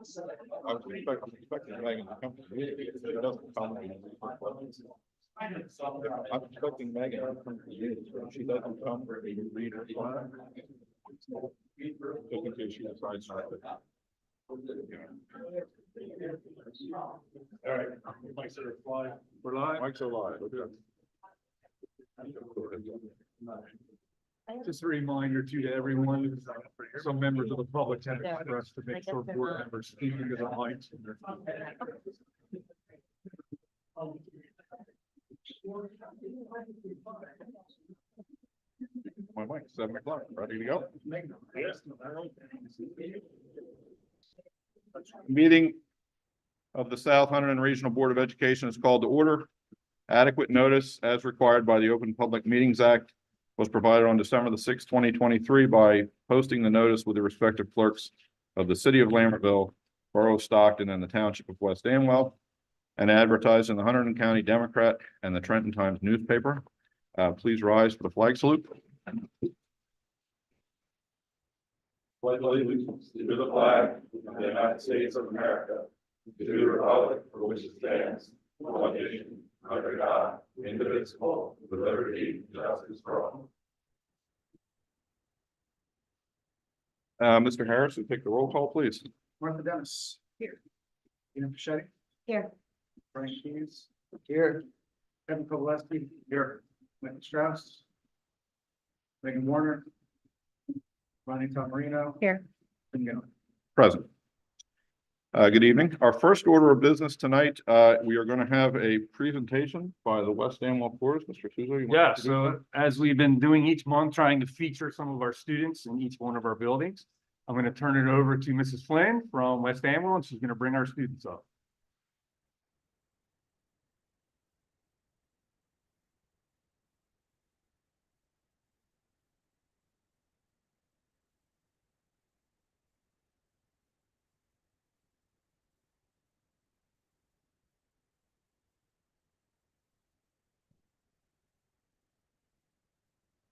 I was expecting Megan to come. If she doesn't come, I'm expecting Megan to come to you. If she doesn't come, we can read her plan. Just in case she decides not to. All right, Mike's are live. We're live. Mike's alive. We're good. Just a reminder too to everyone, some members of the public have expressed to make sure board members speak into the mics. My mic, 7 o'clock, ready to go. Meeting of the South Hunterdon Regional Board of Education is called to order. Adequate notice, as required by the Open Public Meetings Act, was provided on December the 6th, 2023 by posting the notice with the respective clerks of the city of Lambertville, Borough of Stockton, and the Township of West Amwell, and advertised in the Hunterdon County Democrat and the Trenton Times newspaper. Please rise for the flag salute. Pledge allegiance to the flag of the United States of America, to the republic for which it stands, one nation, under God, indivisible, with liberty and justice for all. Mr. Harris, will take the roll call, please. Martha Dennis. Here. Tina Pichetti. Here. Brian Keys. Here. Kevin Kowaleski. Here. Michael Strauss. Megan Warner. Ronnie Tomarino. Here. Bingo. Present. Good evening. Our first order of business tonight, we are going to have a presentation by the West Amwell Forest. Mr. Souza, you want Yeah, to do so as we've been doing each month, trying to feature some of our students in each one of our buildings, I'm going to turn it over to Mrs. Flynn from West Amwell, and she's going to bring our students up.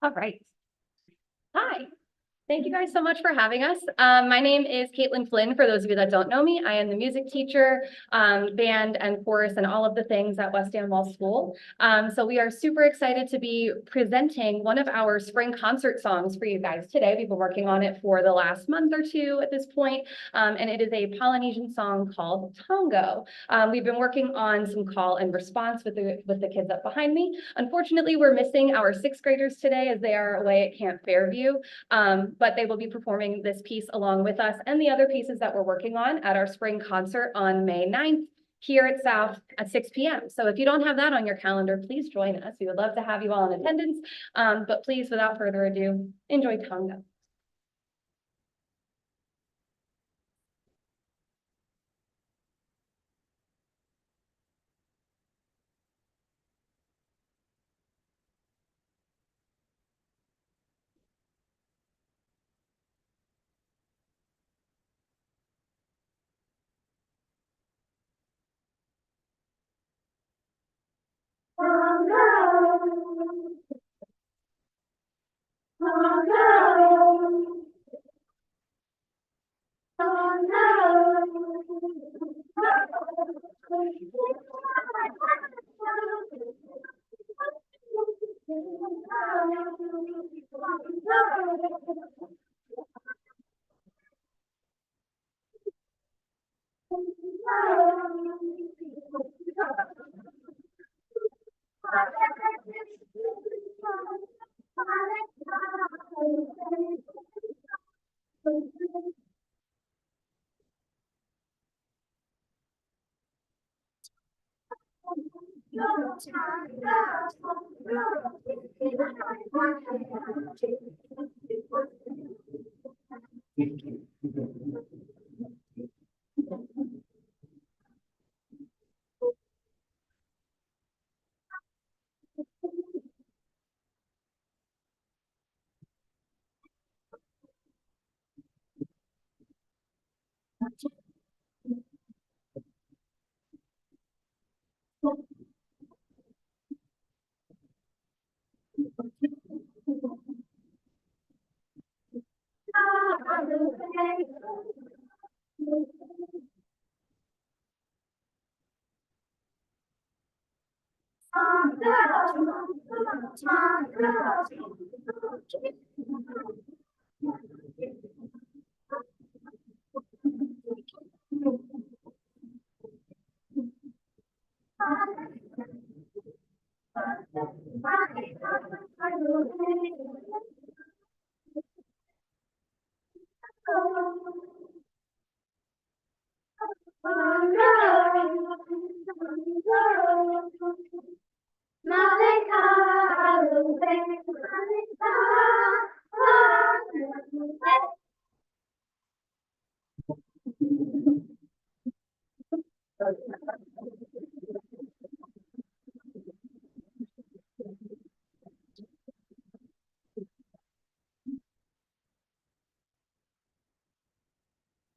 All right. Hi. Thank you guys so much for having us. My name is Caitlin Flynn. For those of you that don't know me, I am the music teacher, band and chorus and all of the things at West Amwell School. So we are super excited to be presenting one of our spring concert songs for you guys today. We've been working on it for the last month or two at this point, and it is a Polynesian song called Tongo. We've been working on some call and response with the kids up behind me. Unfortunately, we're missing our 6th graders today as they are away at Camp Fairview. But they will be performing this piece along with us and the other pieces that we're working on at our spring concert on May 9th here at South at 6 p.m. So if you don't have that on your calendar, please join us. We would love to have you all in attendance. But please, without further ado, enjoy Tongo.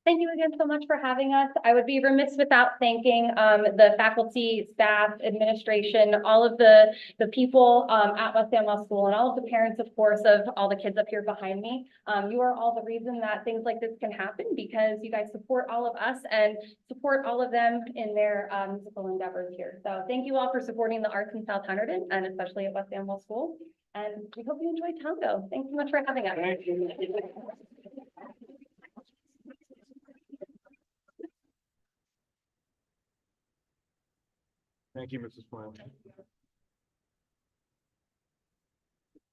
Thank you again so much for having us. I would be remiss without thanking the faculty, staff, administration, all of the people at West Amwell School, and all of the parents, of course, of all the kids up here behind me. You are all the reason that things like this can happen, because you guys support all of us and support all of them in their musical endeavors here. So thank you all for supporting the arts in South Hunterdon, and especially at West Amwell School. And we hope you enjoyed Tango. Thanks so much for having us. Thank you. Thank you, Mrs. Flynn.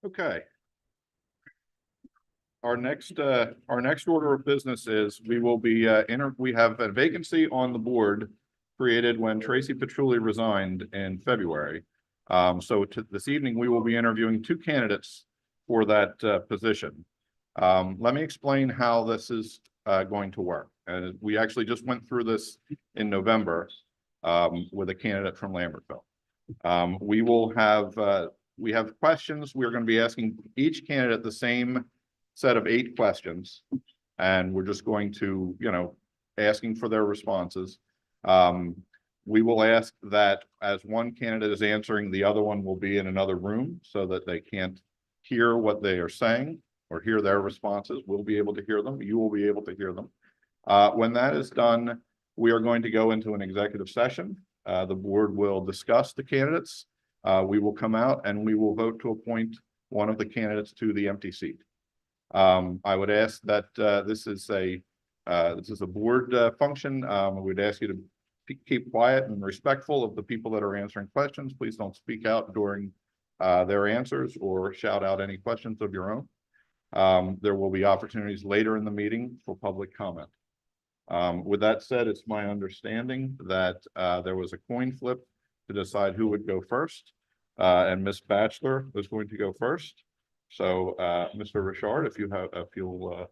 Okay. Our next order of business is we will be, we have a vacancy on the board created when Tracy Petrulli resigned in February. So this evening, we will be interviewing 2 candidates for that position. Let me explain how this is going to work. We actually just went through this in November with a candidate from Lambertville. We have questions. We're going to be asking each candidate the same set of 8 questions, and we're just going to, asking for their responses. We will ask that as one candidate is answering, the other one will be in another room so that they can't hear what they are saying or hear their responses. We'll be able to hear them. You will be able to hear them. When that is done, we are going to go into an executive session. The board will discuss the candidates. We will come out and we will vote to appoint one of the candidates to the empty seat. I would ask that this is a board function. We'd ask you to keep quiet and respectful of the people that are answering questions. Please don't speak out during their answers or shout out any questions of your own. There will be opportunities later in the meeting for public comment. With that said, it's my understanding that there was a coin flip to decide who would go first, and Miss Batchelor was going to go first. So, Mr. Richard, if you'll.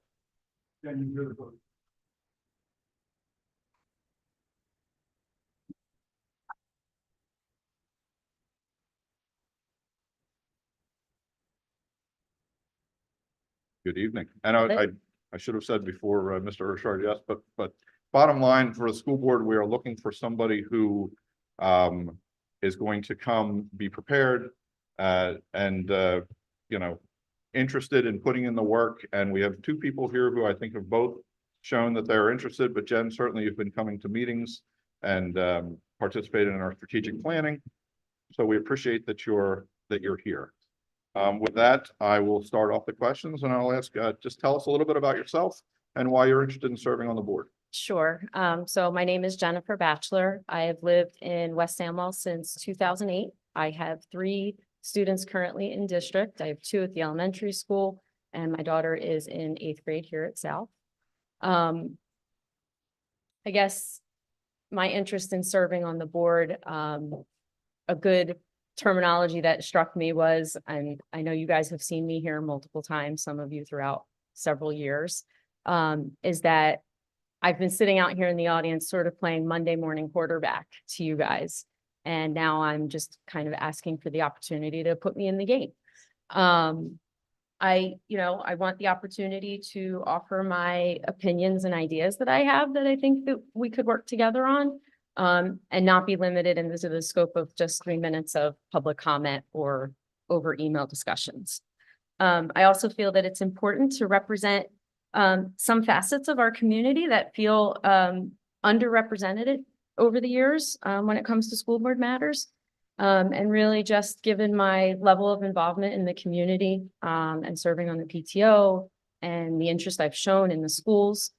Good evening. And I should have said before, Mr. Richard, yes, but bottom line for the school board, we are looking for somebody who is going to come be prepared and interested in putting in the work. And we have 2 people here who I think have both shown that they're interested, but Jen, certainly you've been coming to meetings and participated in our strategic planning. So we appreciate that you're here. With that, I will start off the questions and I'll ask, just tell us a little bit about yourself and why you're interested in serving on the board. Sure. So my name is Jennifer Batchelor. I have lived in West Amwell since 2008. I have 3 students currently in district. I have 2 at the elementary school, and my daughter is in 8th grade here at South. I guess my interest in serving on the board, a good terminology that struck me was, and I know you guys have seen me here multiple times, some of you throughout several years, is that I've been sitting out here in the audience sort of playing Monday morning quarterback to you guys. And now I'm just kind of asking for the opportunity to put me in the game. I want the opportunity to offer my opinions and ideas that I have that I think that we could work together on, and not be limited into the scope of just 3 minutes of public comment or over email discussions. I also feel that it's important to represent some facets of our community that feel underrepresented over the years when it comes to school board matters. And really just given my level of involvement in the community, and serving on the PTO and the interest I've shown in the schools,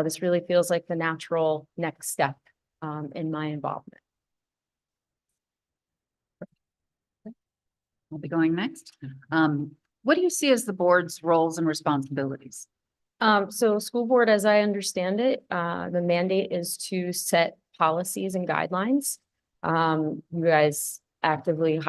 this really feels like the natural next step, in my involvement. I'll be going next. What do you see as the board's roles and responsibilities? So school board, as I understand it, the mandate is to set policies and guidelines. You guys actively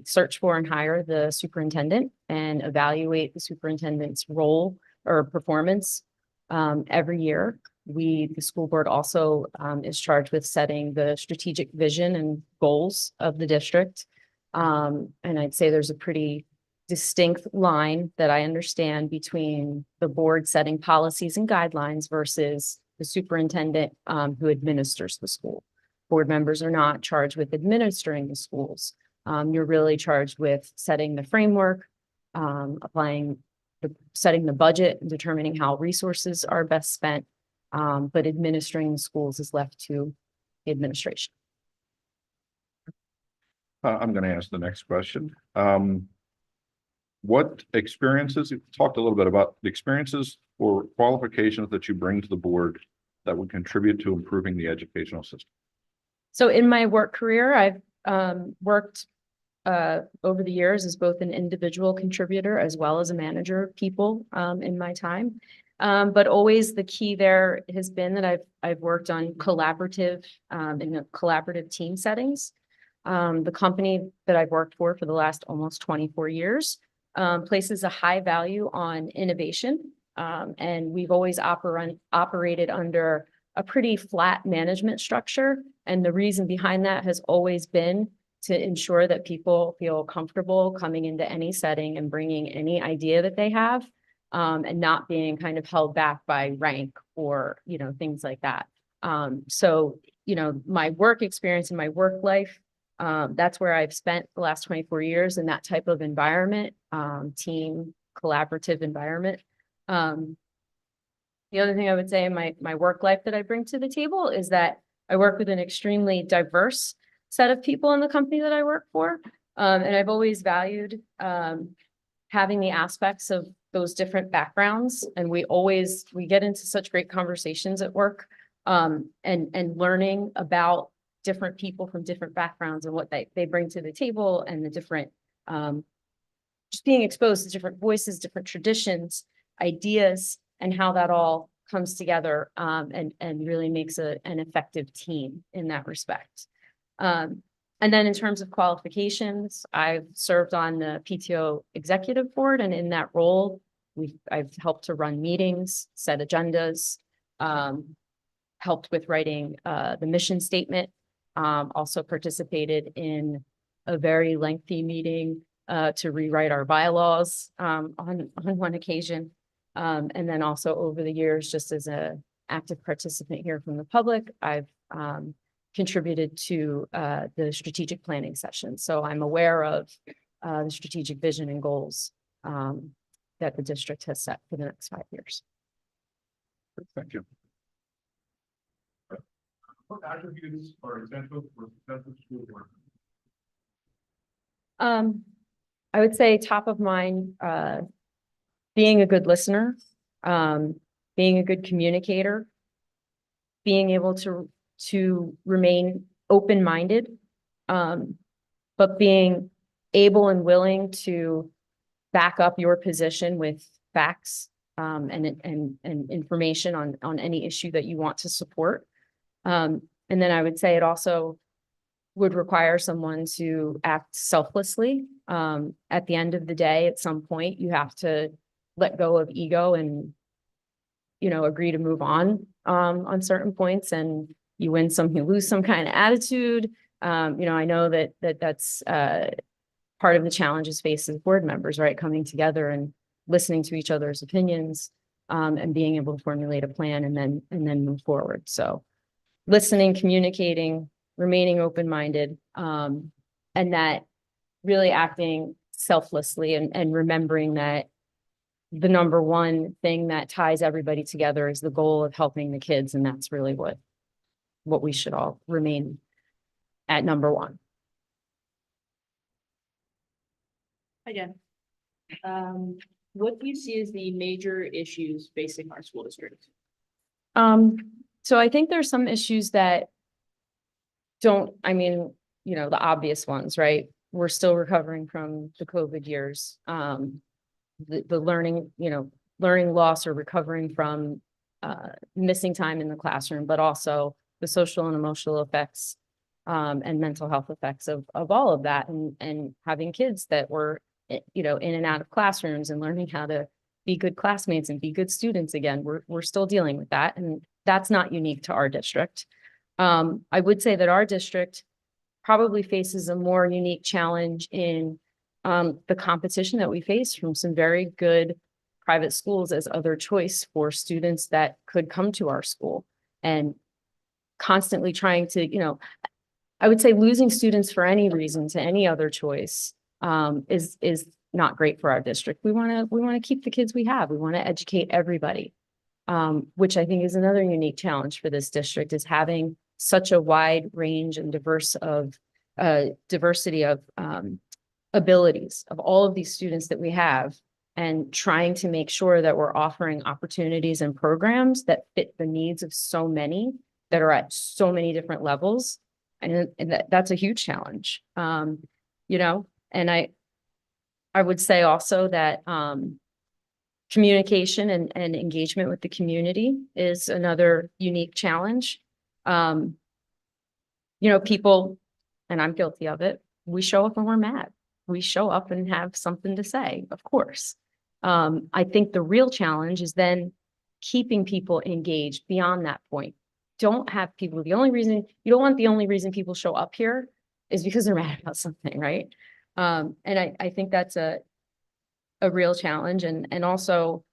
search for and hire the superintendent and evaluate the superintendent's role or performance every year. The school board also is charged with setting the strategic vision and goals of the district. And I'd say there's a pretty distinct line that I understand between the board setting policies and guidelines versus the superintendent who administers the school. Board members are not charged with administering the schools. You're really charged with setting the framework, setting the budget, and determining how resources are best spent. But administering the schools is left to the administration. I'm going to ask the next question. What experiences, you talked a little bit about the experiences or qualifications that you bring to the board that would contribute to improving the educational system? So in my work career, I've worked over the years as both an individual contributor as well as a manager of people in my time. But always the key there has been that I've worked on collaborative in collaborative team settings. The company that I've worked for the last almost 24 years places a high value on innovation. And we've always operated under a pretty flat management structure. And the reason behind that has always been to ensure that people feel comfortable coming into any setting and bringing any idea that they have, and not being kind of held back by rank or, things like that. So, my work experience and my work life, that's where I've spent the last 24 years in that type of environment, team collaborative environment. The other thing I would say in my work life that I bring to the table is that I work with an extremely diverse set of people in the company that I work for. And I've always valued having the aspects of those different backgrounds. And we get into such great conversations at work, and learning about different people from different backgrounds and what they bring to the table, and the different, just being exposed to different voices, different traditions, ideas, and how that all comes together, and really makes an effective team in that respect. And then in terms of qualifications, I've served on the PTO executive board, and in that role, I've helped to run meetings, set agendas, helped with writing the mission statement, also participated in a very lengthy meeting to rewrite our bylaws on one occasion. And then also over the years, just as an active participant here from the public, I've contributed to the strategic planning session. So I'm aware of the strategic vision and goals that the district has set for the next 5 years. Thank you. What attributes are essential for successful school work? I would say top of mind, being a good listener, being a good communicator, being able to remain open-minded, but being able and willing to back up your position with facts and information on any issue that you want to support. And then I would say it also would require someone to act selflessly. At the end of the day, at some point, you have to let go of ego and, agree to move on certain points, and you win some, you lose some kind of attitude. I know that's part of the challenges faced as board members, right? Coming together and listening to each other's opinions, and being able to formulate a plan and then move forward. So listening, communicating, remaining open-minded, and that really acting selflessly and remembering that the number one thing that ties everybody together is the goal of helping the kids. And that's really what we should all remain at number one. Again. What do you see as the major issues facing our school district? So I think there's some issues that the obvious ones, right? We're still recovering from the COVID years. The learning, learning loss or recovering from missing time in the classroom, but also the social and emotional effects and mental health effects of all of that, and having kids that were, in and out of classrooms and learning how to be good classmates and be good students again. We're still dealing with that, and that's not unique to our district. I would say that our district probably faces a more unique challenge in the competition that we face from some very good private schools as other choice for students that could come to our school, and constantly trying to, I would say losing students for any reason to any other choice is not great for our district. We want to keep the kids we have. We want to educate everybody, which I think is another unique challenge for this district, is having such a wide range and diversity of abilities of all of these students that we have, and trying to make sure that we're offering opportunities and programs that fit the needs of so many that are at so many different levels. And that's a huge challenge. And I would say also that communication and engagement with the community is another unique challenge. People, and I'm guilty of it, we show up and we're mad. We show up and have something to say, of course. I think the real challenge is then keeping people engaged beyond that point. Don't have people, you don't want the only reason people show up here is because they're mad about something, right? And I think that's a real challenge, and also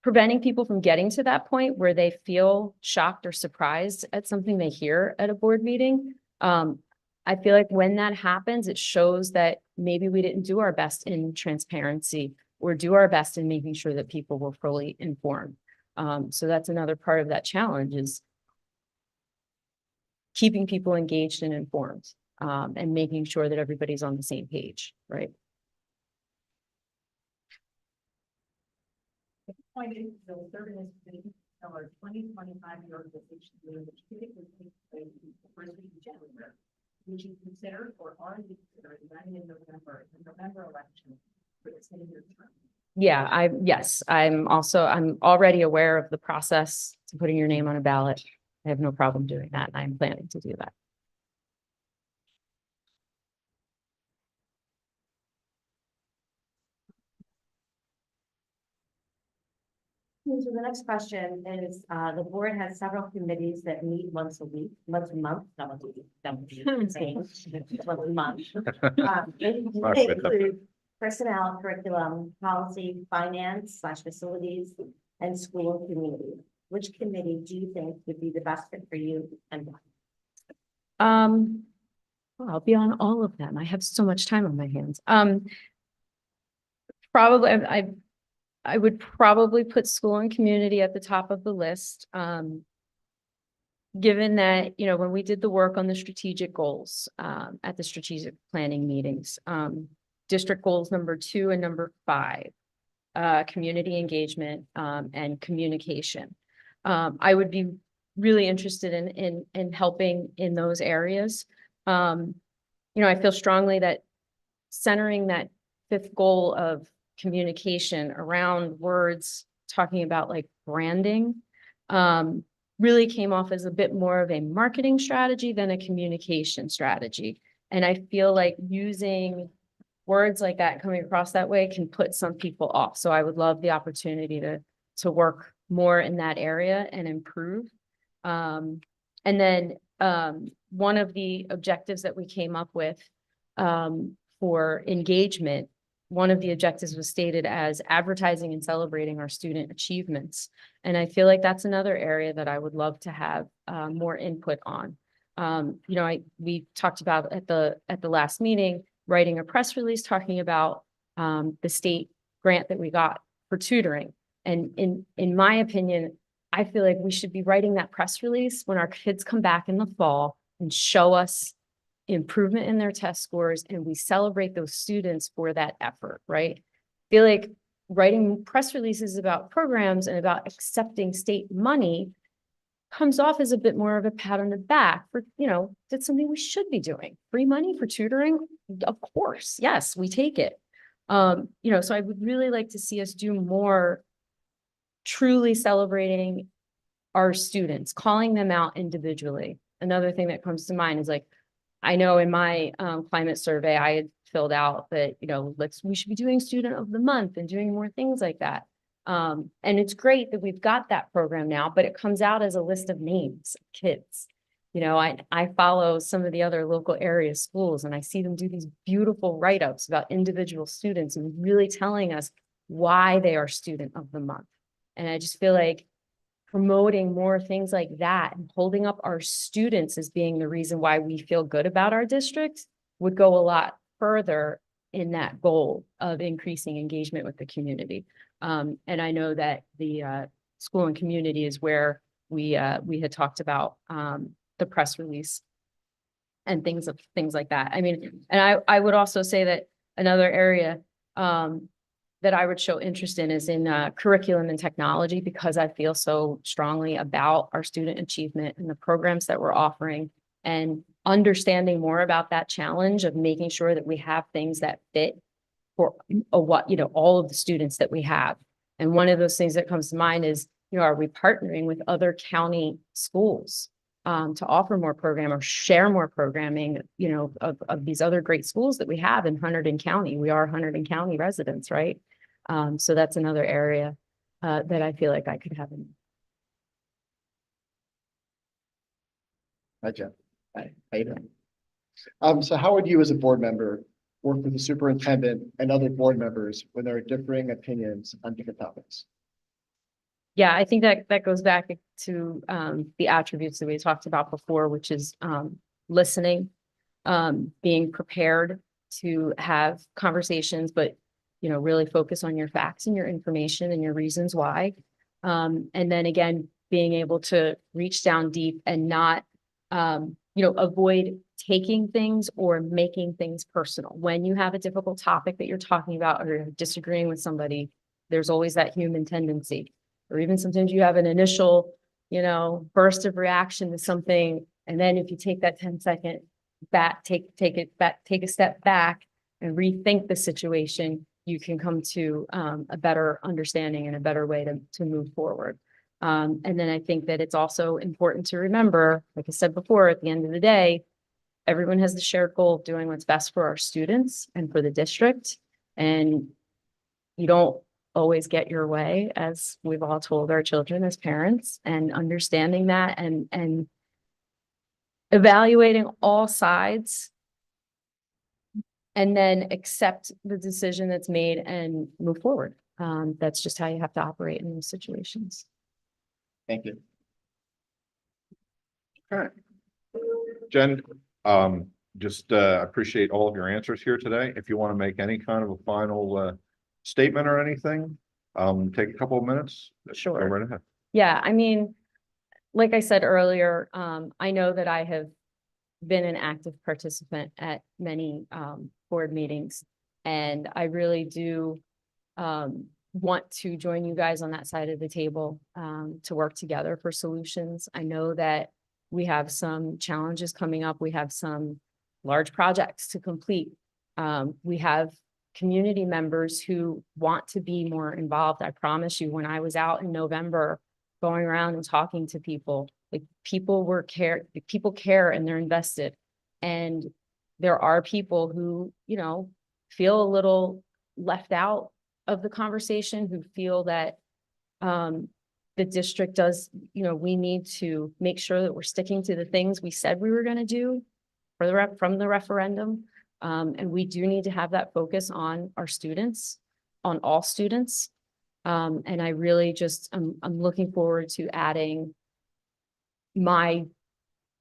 preventing people from getting to that point where they feel shocked or surprised at something they hear at a board meeting. I feel like when that happens, it shows that maybe we didn't do our best in transparency or do our best in making sure that people were fully informed. So that's another part of that challenge, is keeping people engaged and informed, and making sure that everybody's on the same page, right? Point is, the third is our 2025 reorganization meeting, which typically takes place the first week of January. Would you consider, or are you considering running in November, the November election for the same year term? Yeah, yes, I'm already aware of the process to putting your name on a ballot. I have no problem doing that, and I'm planning to do that. So the next question is, the board has several committees that meet once a week, once a month, not once a week, that would be insane, once a month. They include personnel, curriculum, policy, finance / facilities, and school and community. Which committee do you think would be the best fit for you, and why? Well, I'll be on all of them. I have so much time on my hands. Probably, I would probably put school and community at the top of the list. Given that, when we did the work on the strategic goals, at the strategic planning meetings, district goals number 2 and number 5, community engagement, and communication. I would be really interested in helping in those areas. I feel strongly that centering that 5th goal of communication around words, talking about like branding, really came off as a bit more of a marketing strategy than a communication strategy. And I feel like using words like that coming across that way can put some people off. So I would love the opportunity to work more in that area and improve. And then one of the objectives that we came up with for engagement, one of the objectives was stated as advertising and celebrating our student achievements. And I feel like that's another area that I would love to have more input on. We talked about at the last meeting, writing a press release talking about the state grant that we got for tutoring. And in my opinion, I feel like we should be writing that press release when our kids come back in the fall and show us improvement in their test scores, and we celebrate those students for that effort, right? I feel like writing press releases about programs and about accepting state money comes off as a bit more of a pat on the back for, that's something we should be doing. Free money for tutoring, of course, yes, we take it. So I would really like to see us do more truly celebrating our students, calling them out individually. Another thing that comes to mind is like, I know in my climate survey, I had filled out that, we should be doing student of the month and doing more things like that. And it's great that we've got that program now, but it comes out as a list of names of kids. I follow some of the other local area schools and I see them do these beautiful write-ups about individual students and really telling us why they are student of the month. And I just feel like promoting more things like that and holding up our students as being the reason why we feel good about our district would go a lot further in that goal of increasing engagement with the community. And I know that the school and community is where we had talked about the press release and things like that. I mean, and I would also say that another area that I would show interest in is in curriculum and technology, because I feel so strongly about our student achievement and the programs that we're offering, and understanding more about that challenge of making sure that we have things that fit for all of the students that we have. And one of those things that comes to mind is, are we partnering with other county schools to offer more program or share more programming, of these other great schools that we have in Hunterdon County. We are Hunterdon County residents, right? So that's another area that I feel like I could have in. Hi, Jeff. Hi, how you doing? So how would you as a board member work with the superintendent and other board members when there are differing opinions on different topics? Yeah, I think that goes back to the attributes that we talked about before, which is listening, being prepared to have conversations, but really focus on your facts and your information and your reasons why. And then again, being able to reach down deep and not avoid taking things or making things personal. When you have a difficult topic that you're talking about or you're disagreeing with somebody, there's always that human tendency. Or even sometimes you have an initial, burst of reaction to something. And then if you take that 10-second back, take a step back and rethink the situation, you can come to a better understanding and a better way to move forward. And then I think that it's also important to remember, like I said before, at the end of the day, everyone has the shared goal of doing what's best for our students and for the district. And you don't always get your way, as we've all told our children as parents, and understanding that and evaluating all sides, and then accept the decision that's made and move forward. That's just how you have to operate in those situations. Thank you. All right. Jen, just appreciate all of your answers here today. If you want to make any kind of a final statement or anything, take a couple of minutes. Sure. Go right ahead. Yeah, I mean, like I said earlier, I know that I have been an active participant at many board meetings, and I really do want to join you guys on that side of the table to work together for solutions. I know that we have some challenges coming up. We have some large projects to complete. We have community members who want to be more involved. I promise you, when I was out in November going around and talking to people, like people care and they're invested. And there are people who, feel a little left out of the conversation, who feel that the district does, we need to make sure that we're sticking to the things we said we were going to do from the referendum. And we do need to have that focus on our students, on all students. And I really just, I'm looking forward to adding my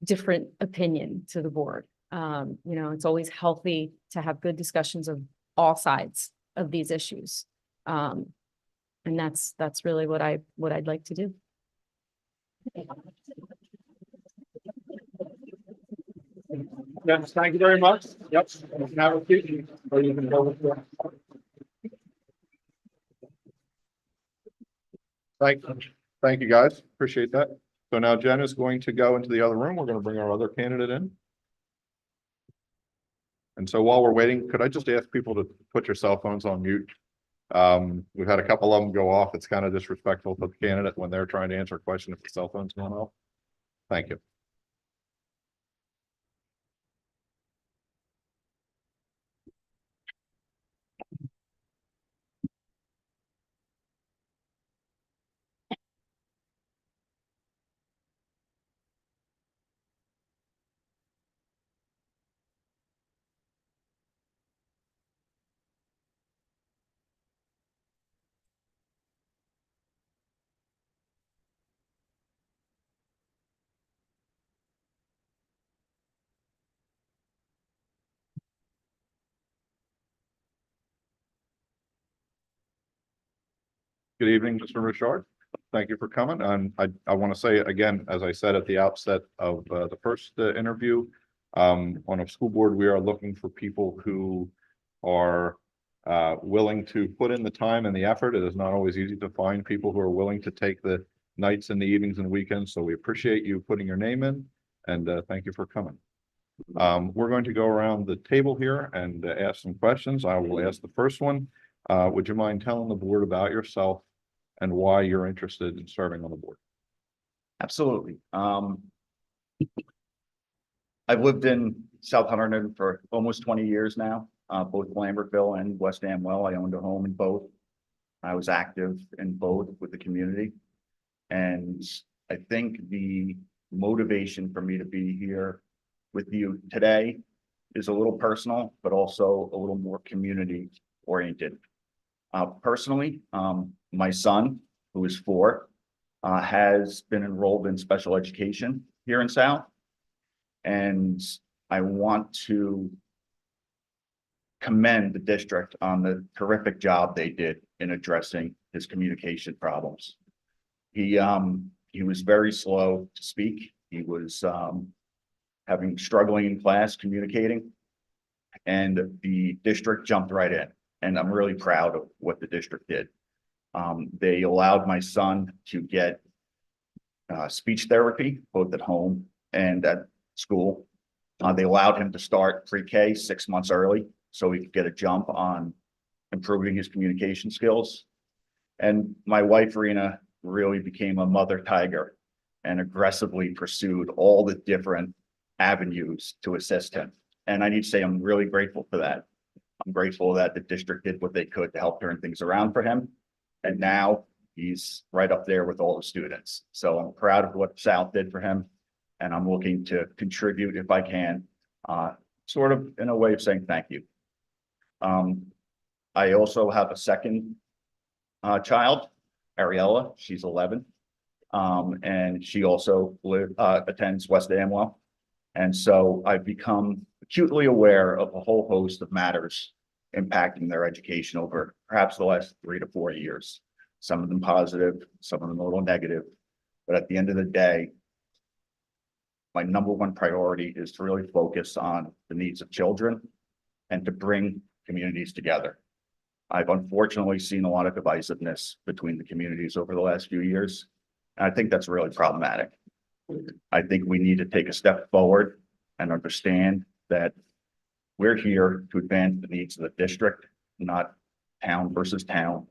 different opinion to the board. It's always healthy to have good discussions of all sides of these issues. And that's really what I'd like to do. Yes, thank you very much. Yep. You can have a seat, or you can go with your. Thank you, guys. Appreciate that. So now Jen is going to go into the other room. We're going to bring our other candidate in. And so while we're waiting, could I just ask people to put your cell phones on mute? We've had a couple of them go off. It's kind of disrespectful to the candidate when they're trying to answer a question if the cell phone's going off. Thank you. Good evening, Mr. Richard. Thank you for coming. And I want to say again, as I said at the outset of the first interview, on a school board, we are looking for people who are willing to put in the time and the effort. It is not always easy to find people who are willing to take the nights and the evenings and weekends. So we appreciate you putting your name in, and thank you for coming. We're going to go around the table here and ask some questions. I will ask the first one. Would you mind telling the board about yourself and why you're interested in serving on the board? Absolutely. I've lived in South Hunterdon for almost 20 years now, both Lambertville and West Amwell. I owned a home in both. I was active in both with the community. And I think the motivation for me to be here with you today is a little personal, but also a little more community oriented. Personally, my son, who is 4, has been enrolled in special education here in South. And I want to commend the district on the terrific job they did in addressing his communication problems. He was very slow to speak. He was struggling in class communicating, and the district jumped right in. And I'm really proud of what the district did. They allowed my son to get speech therapy, both at home and at school. They allowed him to start pre-K 6 months early, so he could get a jump on improving his communication skills. And my wife, Rena, really became a mother tiger and aggressively pursued all the different avenues to assist him. And I need to say, I'm really grateful for that. I'm grateful that the district did what they could to help turn things around for him. And now he's right up there with all the students. So I'm proud of what South did for him. And I'm looking to contribute if I can, sort of in a way of saying thank you. I also have a second child, Ariella. She's 11. And she also attends West Amwell. And so I've become acutely aware of a whole host of matters impacting their education over perhaps the last 3 to 4 years. Some of them positive, some of them a little negative. But at the end of the day, my number one priority is to really focus on the needs of children and to bring communities together. I've unfortunately seen a lot of divisiveness between the communities over the last few years. And I think that's really problematic. I think we need to take a step forward and understand that we're here to advance the needs of the district, not town versus town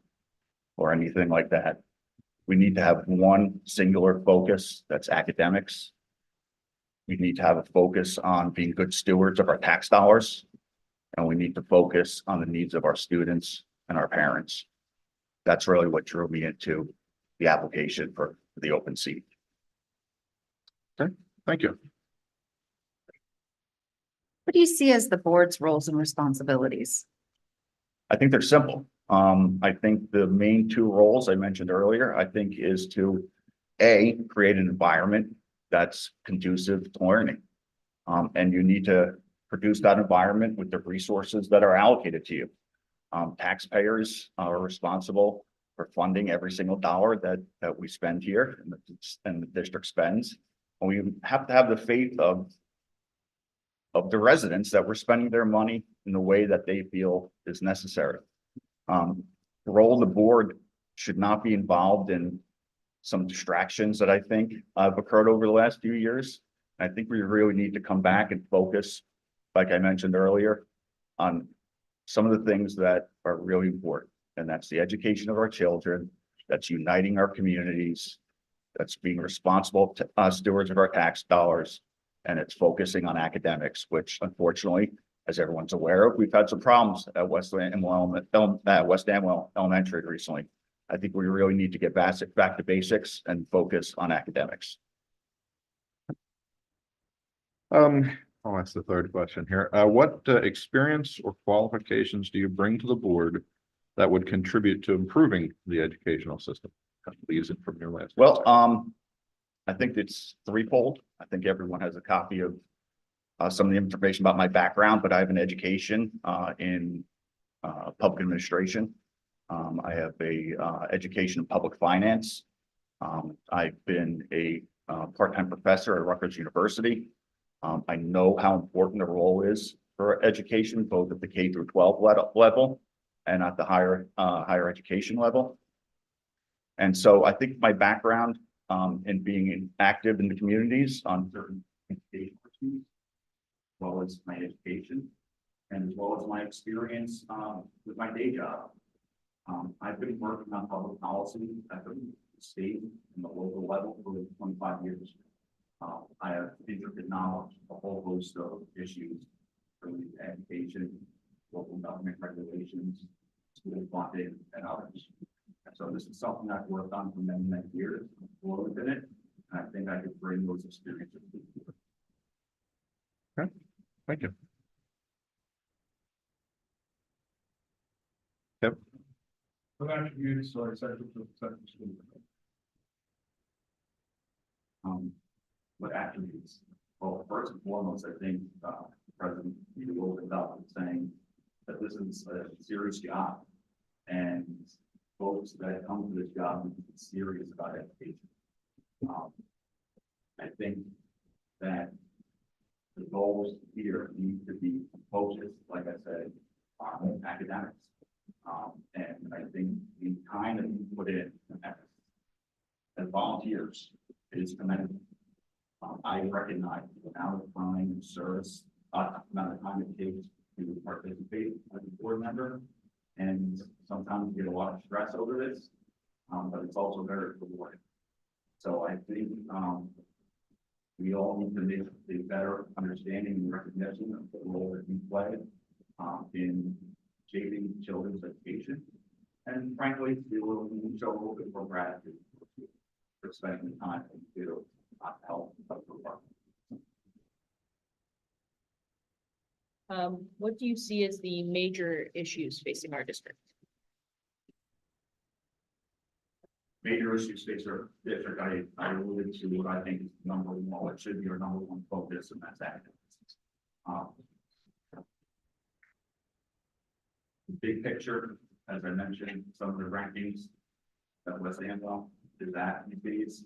or anything like that. We need to have one singular focus, that's academics. We need to have a focus on being good stewards of our tax dollars, and we need to focus on the needs of our students and our parents. That's really what drew me into the application for the open seat. Okay, thank you. What do you see as the board's roles and responsibilities? I think they're simple. I think the main 2 roles I mentioned earlier, I think is to create an environment that's conducive to learning. And you need to produce that environment with the resources that are allocated to you. Taxpayers are responsible for funding every single dollar that we spend here and the district spends. And we have to have the faith of the residents that we're spending their money in the way that they feel is necessary. The role of the board should not be involved in some distractions that I think have occurred over the last few years. I think we really need to come back and focus, like I mentioned earlier, on some of the things that are really important. And that's the education of our children, that's uniting our communities, that's being responsible to stewards of our tax dollars, and it's focusing on academics, which unfortunately, as everyone's aware of, we've had some problems at West Amwell Elementary recently. I think we really need to get back to basics and focus on academics. I'll ask the third question here. What experience or qualifications do you bring to the board that would contribute to improving the educational system? Use it from your last. Well, I think it's threefold. I think everyone has a copy of some of the information about my background, but I have an education in public administration. I have a education in public finance. I've been a part-time professor at Rutgers University. I know how important the role is for education, both at the K through 12 level and at the higher education level. And so I think my background in being active in the communities on certain education issues, as well as my education, and as well as my experience with my day job. I've been working on public policy at the state and the local level for 25 years. I have intricate knowledge of a whole host of issues related to education, local government regulations, school funding, and others. And so this is something I've worked on for many, many years. I'm fluent in it, and I think I could bring those experiences to the board. Okay, thank you. Yep. What attributes are essential to successful school? What attributes? Well, first and foremost, I think the president need to open up and saying that this is a serious job, and folks that come to this job need to be serious about education. I think that the goals here need to be focused, like I said, on academics. And I think the time that you put in as volunteers is commendable. I recognize the amount of time and service, amount of time it takes to participate as a board member. And sometimes you get a lot of stress over this, but it's also very rewarding. So I think we all need to make a better understanding and recognition of the role that we play in shaping children's education. And frankly, we will show a little bit more gratitude for spending the time to help. What do you see as the major issues facing our district? Major issues face our district. I alluded to what I think is number one, what should be our number one focus, and that's academics. The big picture, as I mentioned, some of the rankings that West Amwell is at these.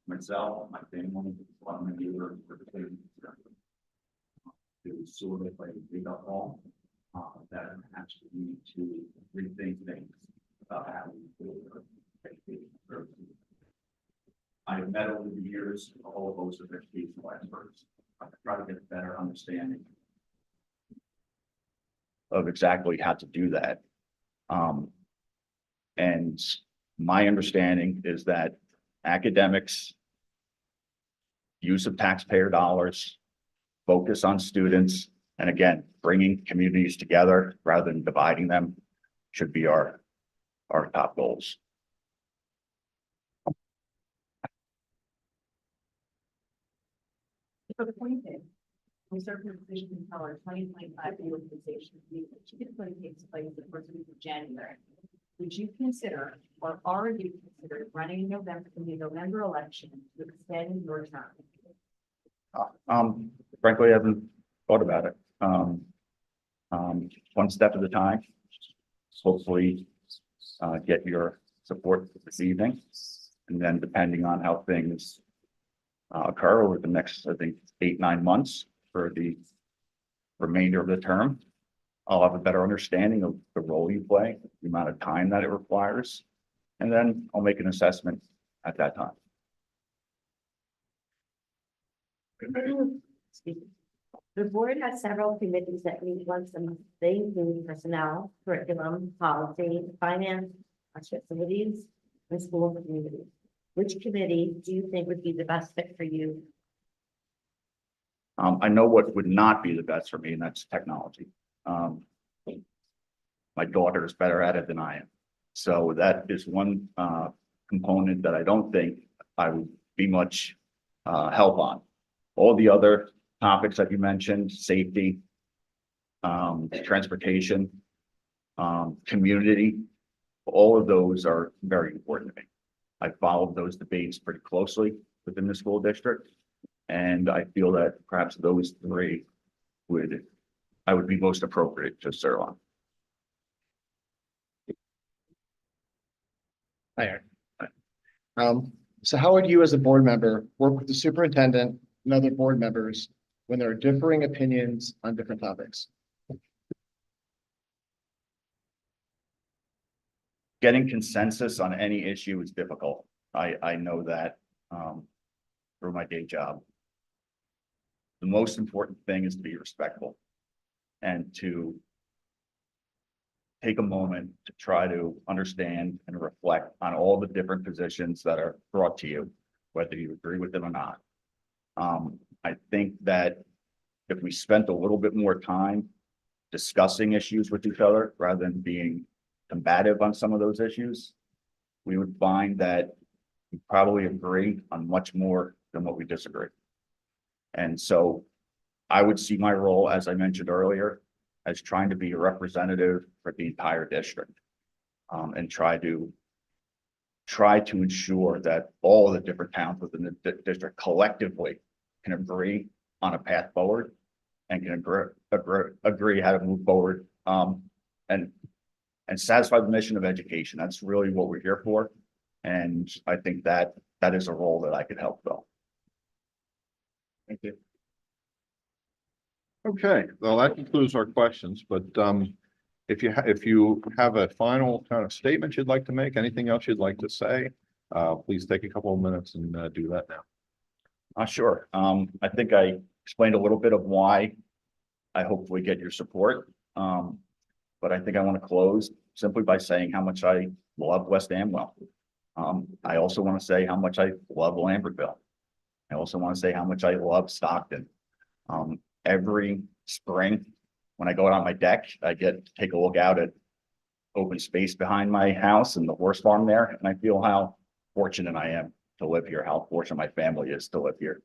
Myself, my family, a lot of my neighbors were it was sort of like a big up all that actually need to rethink things about how we do education services. I've met over the years a whole host of educational experts. I try to get a better understanding of exactly how to do that. And my understanding is that academics, use of taxpayer dollars, focus on students, and again, bringing communities together rather than dividing them should be our top goals. If appointed, we serve in the position until our 2025 reorganization meeting, which typically takes place the first week of January. Would you consider, or are you considering running in November, in the November election to extend your term? Frankly, I haven't thought about it. One step at a time. Hopefully, get your support this evening, and then depending on how things occur over the next, I think, 8-9 months, for the remainder of the term. I'll have a better understanding of the role you play, the amount of time that it requires, and then I'll make an assessment at that time. Excuse me. The board has several committees that meet once a month. They include personnel, curriculum, policy, finance, facilities, and school and community. Which committee do you think would be the best fit for you? I know what would not be the best for me, and that's technology. My daughter is better at it than I am. So that is one component that I don't think I would be much help on. All the other topics that you mentioned, safety, transportation, community, all of those are very important to me. I followed those debates pretty closely within the school district. And I feel that perhaps those three I would be most appropriate to serve on. Hi, Aaron. So how would you as a board member work with the superintendent and other board members when there are differing opinions on different topics? Getting consensus on any issue is difficult. I know that through my day job. The most important thing is to be respectful and to take a moment to try to understand and reflect on all the different positions that are brought to you, whether you agree with them or not. I think that if we spent a little bit more time discussing issues with each other rather than being combative on some of those issues, we would find that we probably agree on much more than what we disagree. And so I would see my role, as I mentioned earlier, as trying to be a representative for the entire district, and try to ensure that all of the different towns within the district collectively can agree on a path forward and can agree how to move forward, and satisfy the mission of education. That's really what we're here for. And I think that is a role that I could help fill. Thank you. Okay, well, that concludes our questions, but if you have a final kind of statement you'd like to make, anything else you'd like to say, please take a couple of minutes and do that now. Sure. I think I explained a little bit of why I hopefully get your support. But I think I want to close simply by saying how much I love West Amwell. I also want to say how much I love Lambertville. I also want to say how much I love Stockton. Every spring, when I go out on my deck, I get to take a look out at open space behind my house and the horse farm there, and I feel how fortunate I am to live here, how fortunate my family is to live here.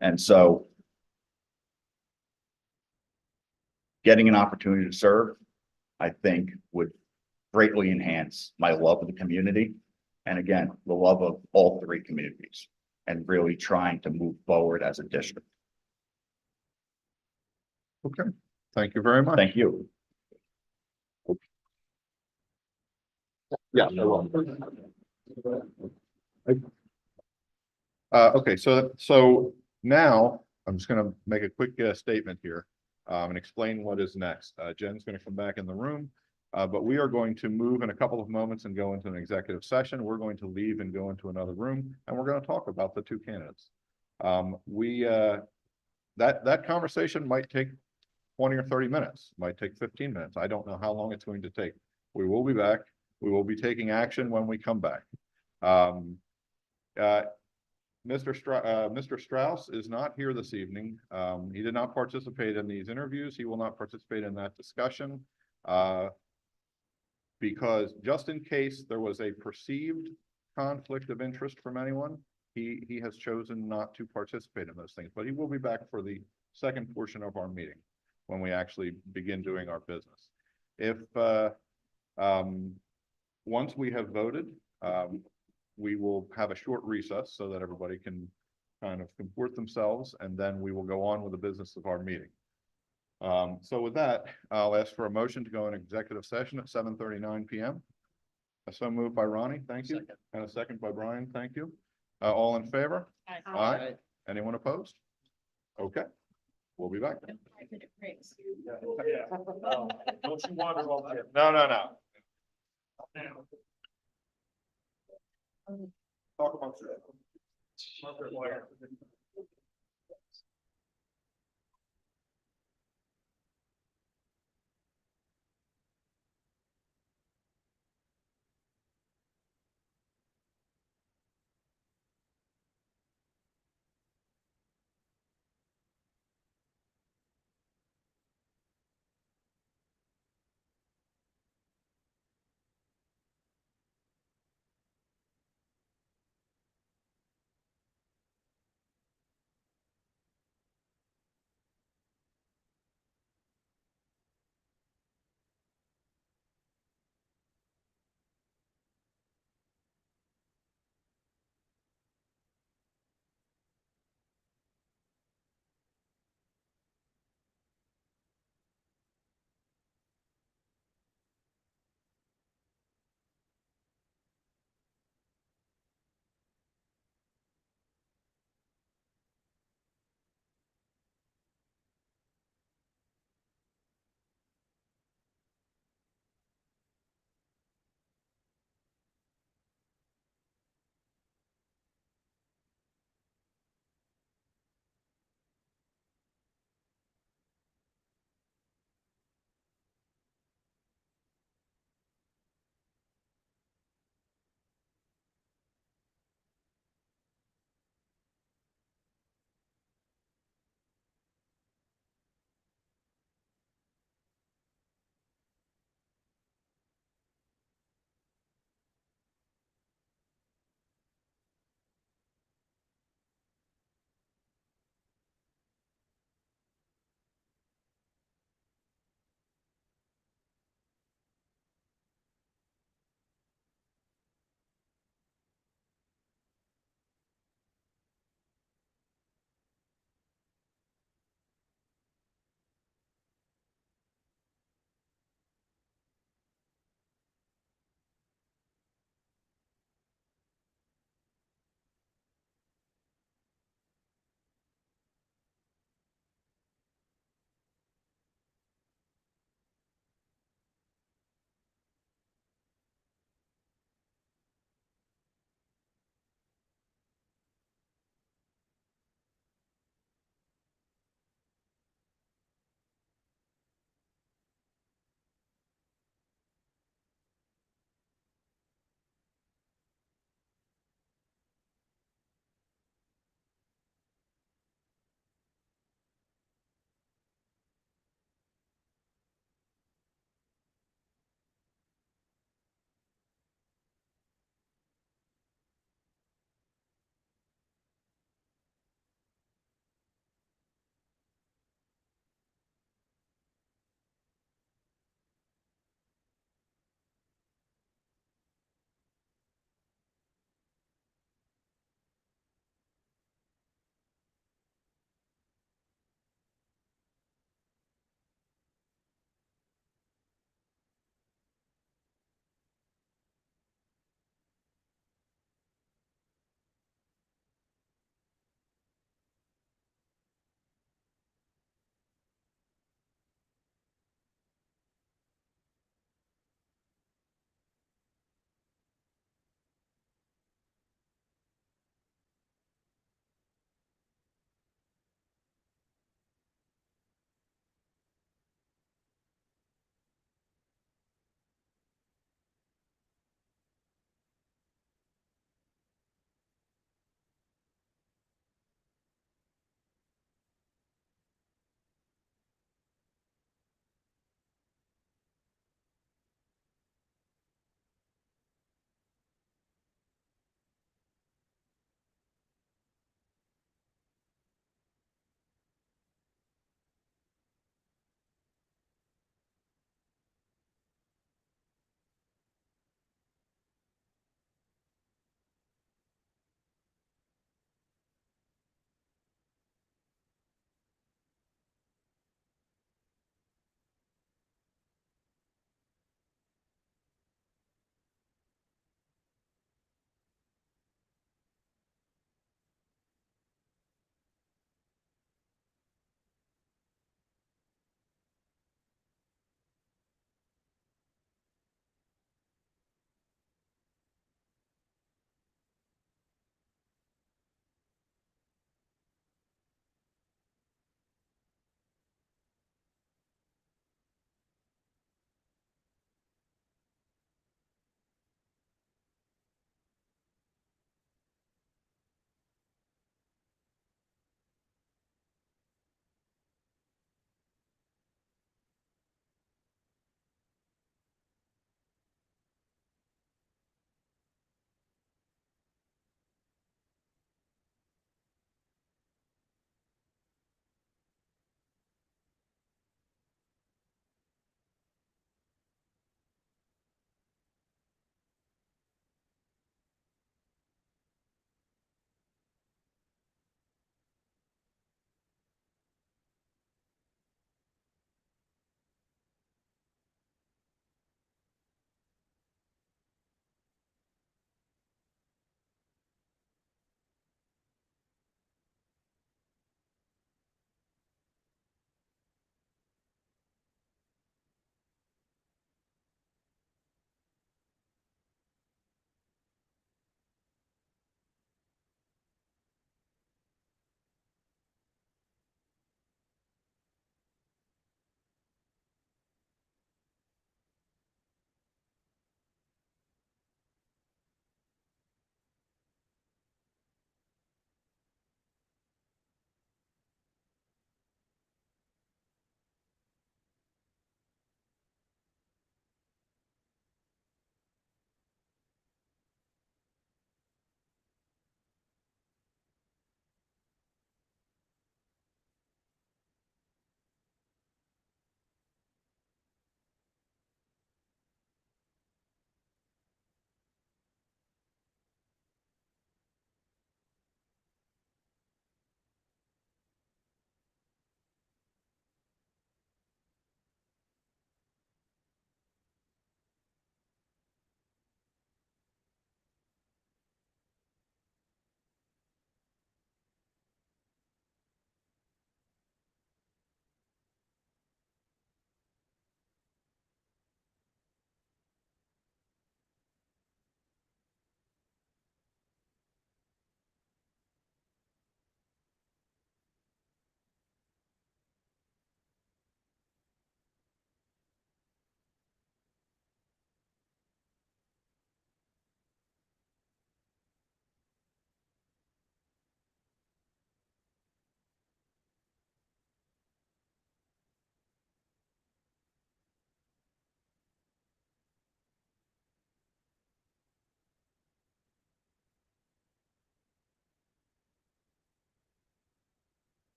And so getting an opportunity to serve, I think, would greatly enhance my love of the community. And again, the love of all three communities, and really trying to move forward as a district. Okay, thank you very much. Thank you. Yeah. Okay, so now I'm just gonna make a quick statement here and explain what is next. Jen's gonna come back in the room, but we are going to move in a couple of moments and go into an executive session. We're going to leave and go into another room, and we're going to talk about the two candidates. That conversation might take 20 or 30 minutes, might take 15 minutes. I don't know how long it's going to take. We will be back. We will be taking action when we come back. Mr. Strauss is not here this evening. He did not participate in these interviews. He will not participate in that discussion because just in case there was a perceived conflict of interest from anyone, he has chosen not to participate in those things, but he will be back for the second portion of our meeting when we actually begin doing our business. If once we have voted, we will have a short recess so that everybody can kind of comport themselves, and then we will go on with the business of our meeting. So with that, I'll ask for a motion to go in executive session at 7:39 p.m. So moved by Ronnie, thank you. Second. And a second by Brian, thank you. All in favor? Aye. Aye. Anyone opposed? Okay, We'll be back. Don't you wander off there. No, no, no. Talk amongst yourselves.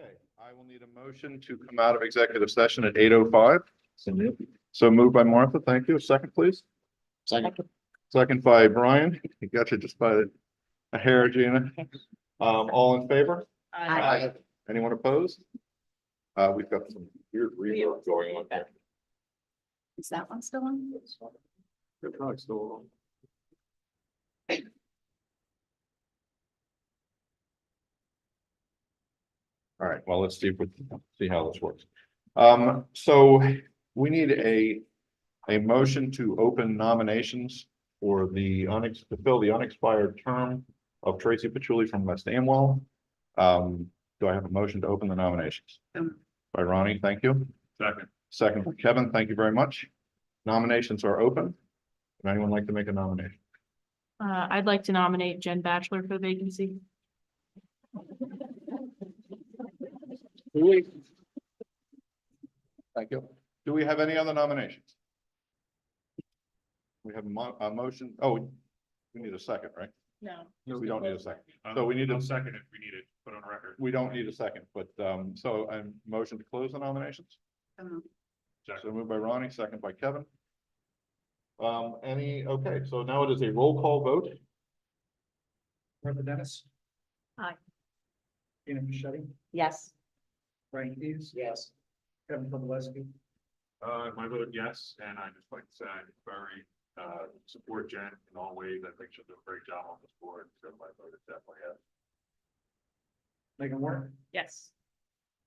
Okay, I will need a motion to come out of executive session at 8:05. So moved by Martha, thank you. A second, please. Second. Second by Brian. You got you just by a hair, Gina. All in favor? Aye. Anyone opposed? We've got some weird reverb going on there. Is that one still on? They're probably still on. All right, well, let's see if we can see how this works. So we need a motion to open nominations for to fill the unexpired term of Tracy Patchouli from West Amwell. Do I have a motion to open the nominations? By Ronnie, thank you. Second. Second by Kevin, thank you very much. Nominations are open. Would anyone like to make a nomination? I'd like to nominate Jen Batchelor for the vacancy. Thank you. Do we have any other nominations? We have a motion. Oh, we need a second, right? No. We don't need a second. So we need a second if we need it, put on record. We don't need a second, but so a motion to close the nominations. So moved by Ronnie, second by Kevin. Okay, so now it is a roll call vote. Reverend Dennis. Aye. Dana Bichetti, Yes. Brian Keys. Yes. Kevin Podleski. My vote yes, and I just like to say I very support Jen in all ways. I think she'll do a great job on this board, so my vote is definitely yes. Megan Warren, Yes.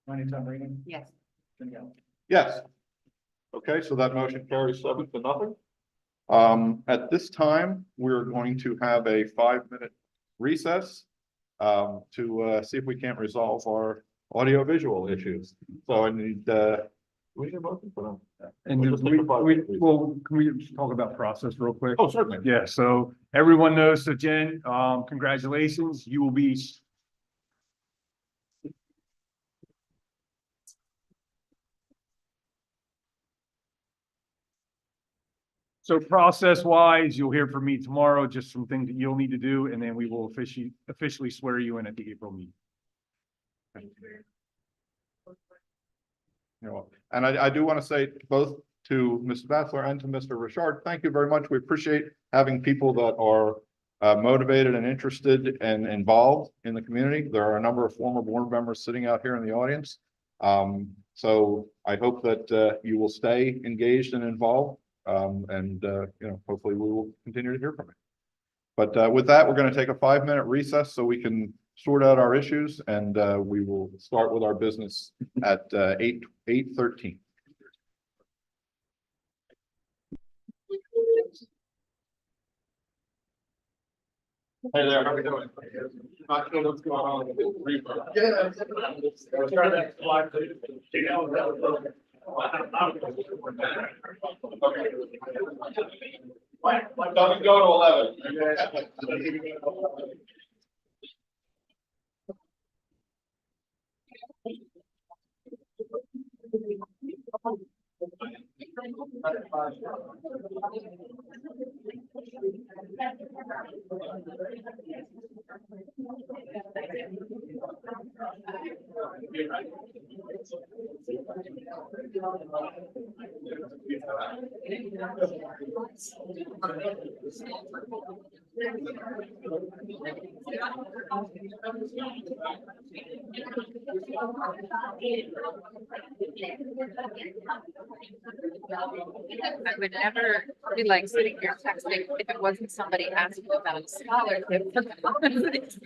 Ronnie Tom Regan, Yes. Jim Gallo. Yes. Okay, so that motion carries 7-0. At this time, we're going to have a 5-minute recess to see if we can't resolve our audio-visual issues. So I need, we need a motion for them. And We'll just take a 5-minute recess. can we just talk about process real quick? Oh, certainly. Yeah, so everyone knows, so Jen, congratulations, you will be. So process wise, you'll hear from me tomorrow, just some things that you'll need to do, and then we will officially swear you in at the April meeting. You know, and I do want to say both to Mrs. Bassler and to Mr. Richard, thank you very much. We appreciate having people that are motivated and interested and involved in the community. There are a number of former board members sitting out here in the audience. So I hope that you will stay engaged and involved. You know, hopefully we will continue to hear from you. But with that, we're going to take a 5-minute recess so we can sort out our issues, and we will start with our business at 8:13. Hey there, how are we doing? Not sure what's going on with this reverb. Yeah. We'll try that slide. Doesn't go to 11. I would never be like sitting here texting if it wasn't somebody asking about a scholarship.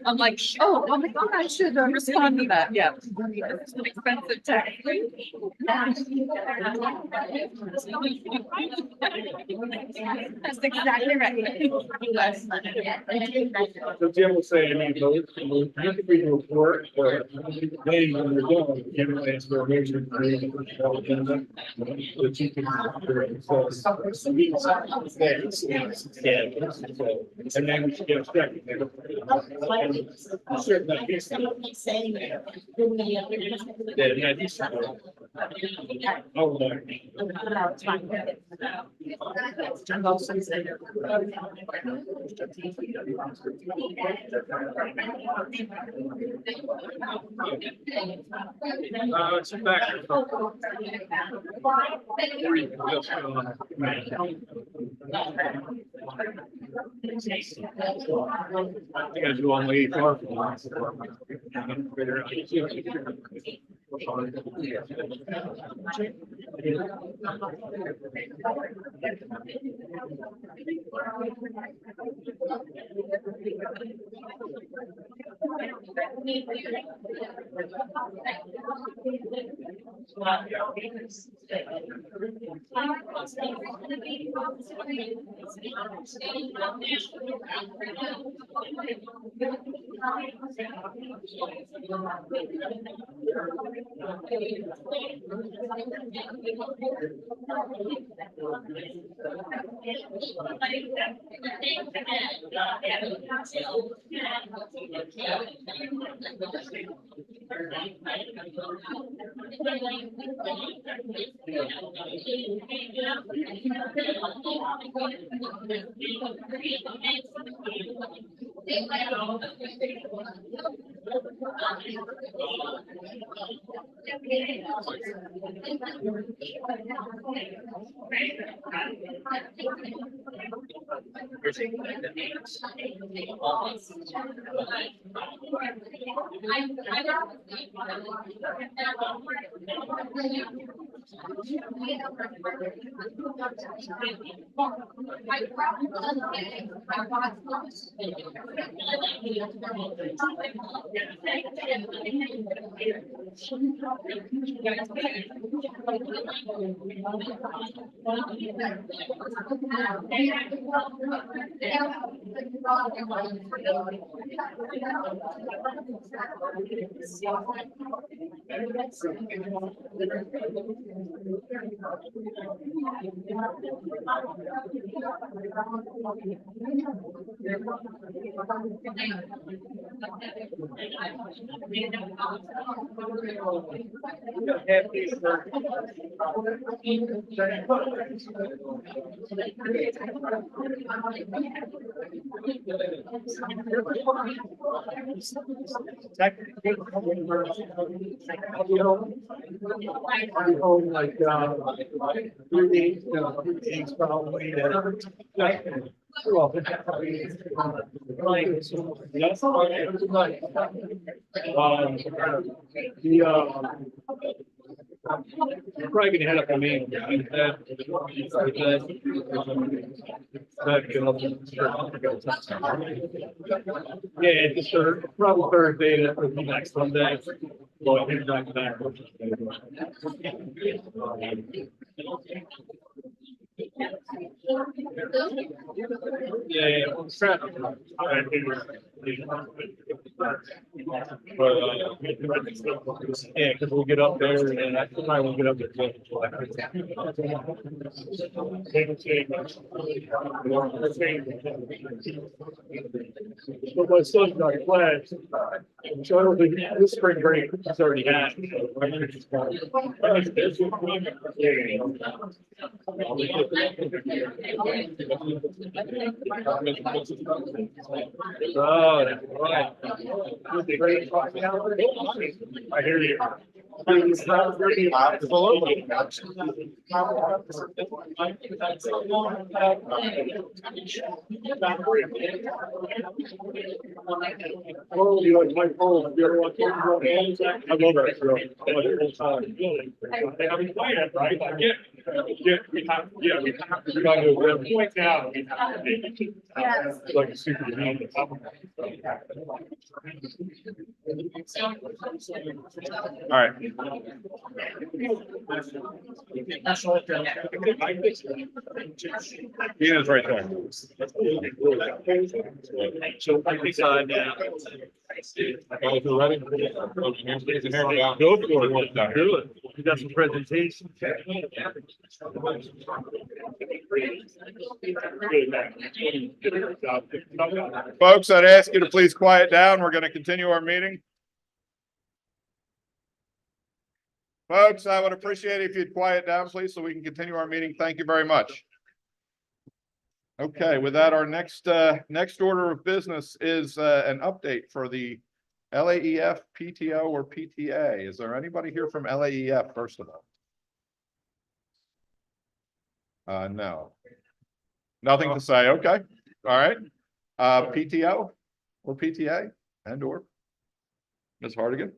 I'm like, oh my God, I should respond to that. Yeah. It's an expensive text. That's exactly right. So Jim will say, I mean, you can read the report, or maybe when we're done, you can answer a major. That you can. And then we should get a second. Yeah, Oh, no. No, it's fine. Sit back. You guys do on way far. I'll be home like, 3 days, probably. Well, yes, you're probably gonna head up to me. Yeah, just probably Thursday, that would be next Sunday. Well, he's back back. Yeah. Yeah, because we'll get up there and I probably won't get up there. But my son's got plans. So I don't think this spring break is already had. Oh, that's right. I hear you. Oh, you like my phone? You ever want to go hands? I love that girl. I mean, right? We have to go point now. We have to make it like a super. All right. Tina's right there. So I think now. Guys, we're ready? Go for it. Do it. You got some presentations. Folks, I'd ask you to please quiet down. We're going to continue our meeting. Folks, I would appreciate it if you'd quiet down, please, so we can continue our meeting. Thank you very much. Okay, with that, our next order of business is an update for the LAEF PTO or PTA. Is there anybody here from LAEF, first of all? No. Nothing to say. Okay, all right. PTO or PTA and or Ms. Hardigan?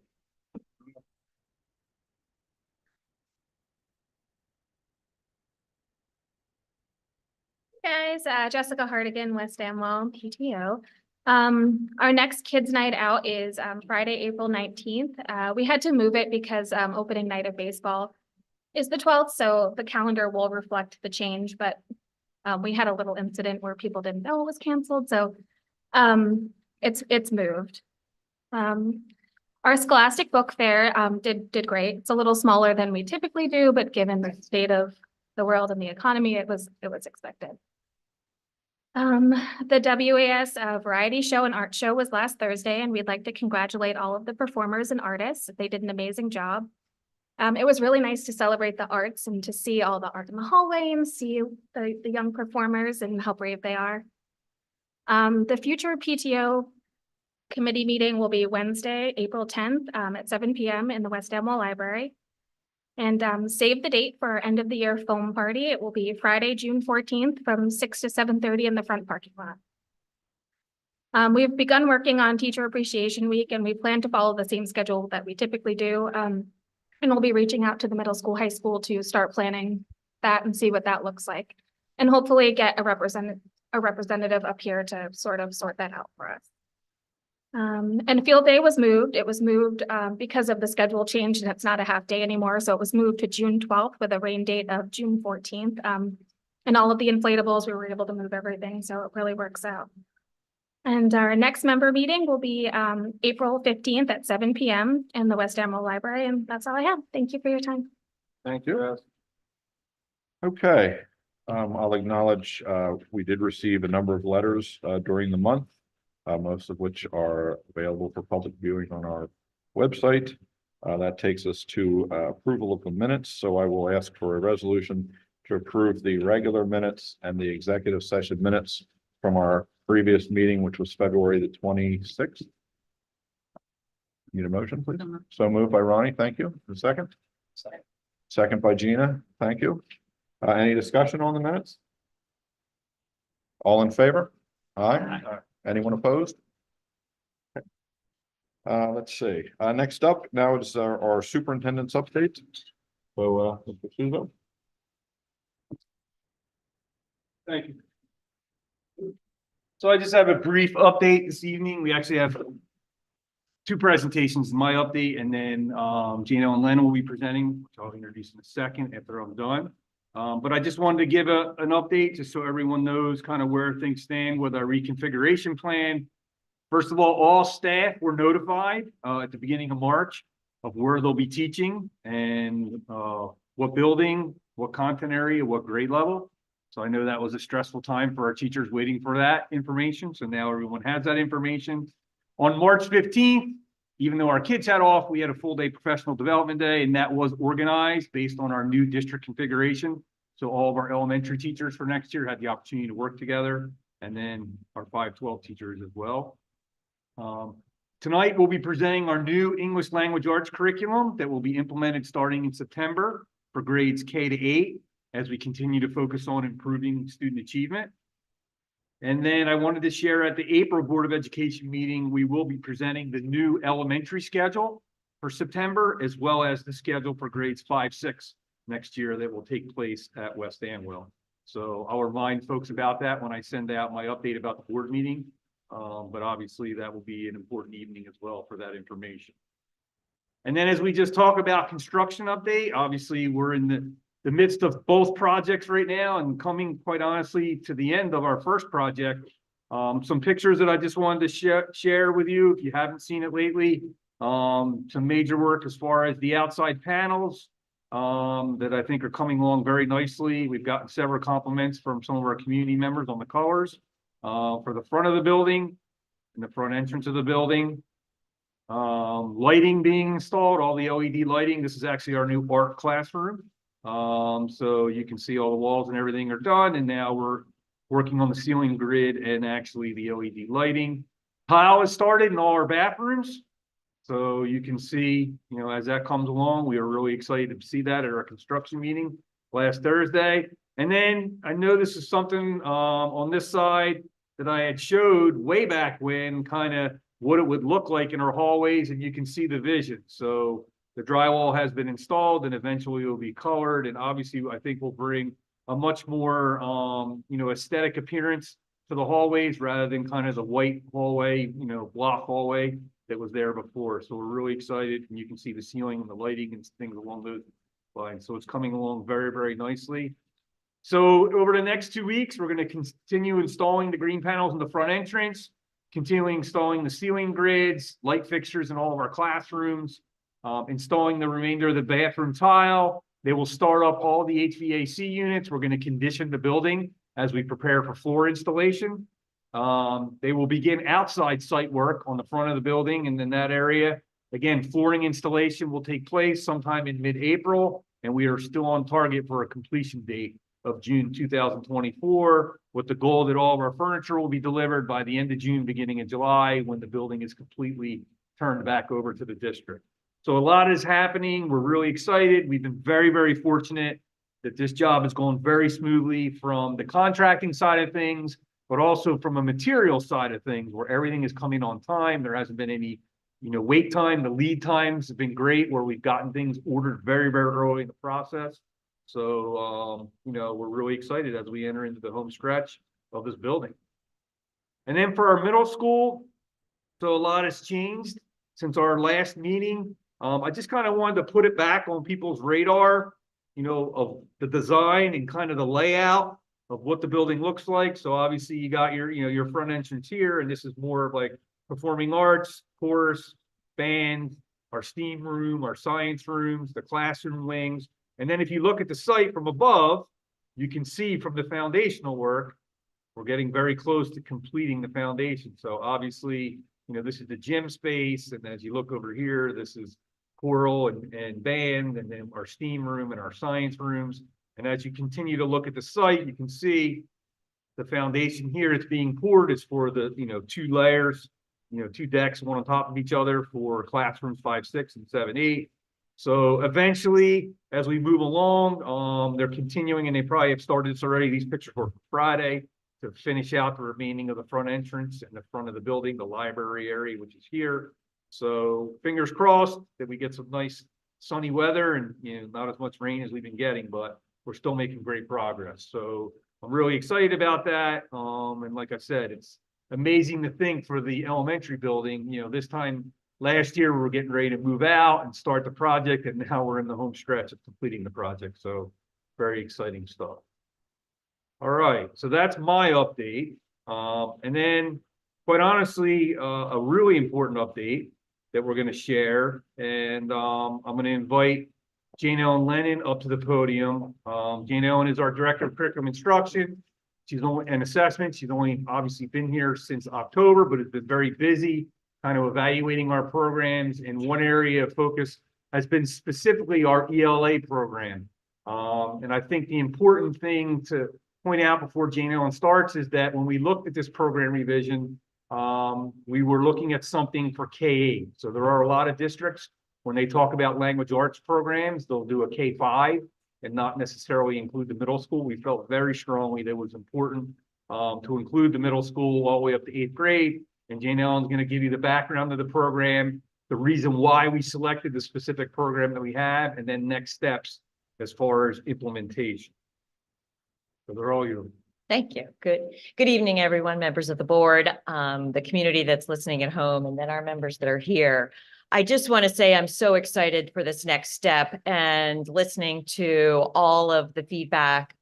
Guys, Jessica Hardigan, West Amwell, PTO. Our next kids' night out is Friday, April 19th. We had to move it because opening night of baseball is the 12th, so the calendar will reflect the change, but we had a little incident where people didn't know it was canceled, so it's moved. Our Scholastic Book Fair did great. It's a little smaller than we typically do, but given the state of the world and the economy, it was expected. The WAS Variety Show and Art Show was last Thursday, and we'd like to congratulate all of the performers and artists. They did an amazing job. It was really nice to celebrate the arts and to see all the art in the hallway and see the young performers and how brave they are. The future PTO committee meeting will be Wednesday, April 10th at 7 p.m. in the West Amwell Library. And save the date for our end of the year foam party. It will be Friday, June 14th from 6 to 7:30 in the front parking lot. We've begun working on Teacher Appreciation Week, and we plan to follow the same schedule that we typically do. And we'll be reaching out to the middle school, high school to start planning that and see what that looks like. And hopefully get a representative up here to sort that out for us. And field day was moved. It was moved because of the schedule change, and it's not a half day anymore. So it was moved to June 12th with a rain date of June 14th. And all of the inflatables, we were able to move everything. So it really works out. And our next member meeting will be April 15th at 7 p.m. in the West Amwell Library. And that's all I have. Thank you for your time. Thank you. Okay, I'll acknowledge we did receive a number of letters during the month. Most of which are available for public viewing on our website. That takes us to approval of the minutes. So I will ask for a resolution to approve the regular minutes and the executive session minutes from our previous meeting, which was February the 26th. Need a motion, please? So moved by Ronnie. Thank you. A second? Second by Gina. Thank you. Any discussion on the minutes? All in favor? Aye. Anyone opposed? Okay. Let's see. Next up now is our superintendent's update. So, Mr. Suzo. Thank you. So I just have a brief update this evening. We actually have two presentations, my update, and then Gino and Len will be presenting, which I'll introduce in a second after I'm done. But I just wanted to give an update just so everyone knows kind of where things stand with our reconfiguration plan. First of all staff were notified at the beginning of March of where they'll be teaching and what building, what content area, what grade level. So I know that was a stressful time for our teachers waiting for that information. So now everyone has that information. On March 15th, even though our kids had off, we had a full day professional development day, and that was organized based on our new district configuration. So all of our elementary teachers for next year had the opportunity to work together, and then our 512 teachers as well. Tonight, we'll be presenting our new English language arts curriculum that will be implemented starting in September for grades K to 8, as we continue to focus on improving student achievement. And then I wanted to share at the April Board of Education meeting, we will be presenting the new elementary schedule for September, as well as the schedule for grades 5, 6 next year that will take place at West Amwell. So I'll remind folks about that when I send out my update about the board meeting. But obviously that will be an important evening as well for that information. And then as we just talk about construction update, obviously we're in the midst of both projects right now and coming quite honestly to the end of our first project. Some pictures that I just wanted to share with you if you haven't seen it lately. Some major work as far as the outside panels that I think are coming along very nicely. We've gotten several compliments from some of our community members on the colors for the front of the building and the front entrance of the building. Lighting being installed, all the LED lighting. This is actually our new art classroom. So you can see all the walls and everything are done, and now we're working on the ceiling grid and actually the LED lighting. Tile is started in all our bathrooms. So you can see, as that comes along, we are really excited to see that at our construction meeting last Thursday. And then I know this is something on this side that I had showed way back when, kind of what it would look like in our hallways, and you can see the vision. So the drywall has been installed and eventually will be colored. And obviously, I think we'll bring a much more, aesthetic appearance to the hallways rather than kind of the white hallway, block hallway that was there before. So we're really excited, and you can see the ceiling and the lighting and things along those lines. So it's coming along very, very nicely. So over the next 2 weeks, we're going to continue installing the green panels in the front entrance, continuing installing the ceiling grids, light fixtures in all of our classrooms, installing the remainder of the bathroom tile. They will start up all the HVAC units. We're going to condition the building as we prepare for floor installation. They will begin outside site work on the front of the building and in that area. Again, flooring installation will take place sometime in mid-April, and we are still on target for a completion date of June 2024, with the goal that all of our furniture will be delivered by the end of June, beginning of July, when the building is completely turned back over to the district. So a lot is happening. We're really excited. We've been very, very fortunate that this job is going very smoothly from the contracting side of things, but also from a material side of things, where everything is coming on time. There hasn't been any, wait time. The lead times have been great, where we've gotten things ordered very, very early in the process. So, we're really excited as we enter into the home stretch of this building. And then for our middle school, so a lot has changed since our last meeting. I just kind of wanted to put it back on people's radar, of the design and kind of the layout of what the building looks like. So obviously you got your front entrance here, and this is more of like performing arts, chorus, band, our STEAM room, our science rooms, the classroom wings. And then if you look at the site from above, you can see from the foundational work, we're getting very close to completing the foundation. So obviously, this is the gym space. And as you look over here, this is choral and band, and then our STEAM room and our science rooms. And as you continue to look at the site, you can see the foundation here that's being poured is for the, 2 layers, 2 decks, one on top of each other for classrooms 5, 6, and 7, 8. So eventually, as we move along, they're continuing, and they probably have started this already. These pictures were Friday to finish out the remaining of the front entrance and the front of the building, the library area, which is here. So fingers crossed that we get some nice sunny weather and, not as much rain as we've been getting, but we're still making great progress. So I'm really excited about that. And like I said, it's amazing to think for the elementary building, this time last year, we were getting ready to move out and start the project, and now we're in the home stretch of completing the project. So very exciting stuff. All right, so that's my update. And then, quite honestly, a really important update that we're going to share. And I'm going to invite Jane Ellen Lennon up to the podium. Jane Ellen is our Director of Curriculum Instruction. She's only an assessment. She's only obviously been here since October, but has been very busy kind of evaluating our programs. And one area of focus has been specifically our ELA program. And I think the important thing to point out before Jane Ellen starts is that when we looked at this program revision, we were looking at something for K-8. So there are a lot of districts, when they talk about language arts programs, they'll do a K-5 and not necessarily include the middle school. We felt very strongly that it was important to include the middle school all the way up to 8th grade. And Jane Ellen's going to give you the background of the program, the reason why we selected the specific program that we have, and then next steps as far as implementation. So they're all yours. Thank you. Good evening, everyone, members of the board, the community that's listening at home, and then our members that are here. I just want to say I'm so excited for this next step, and listening to all of the feedback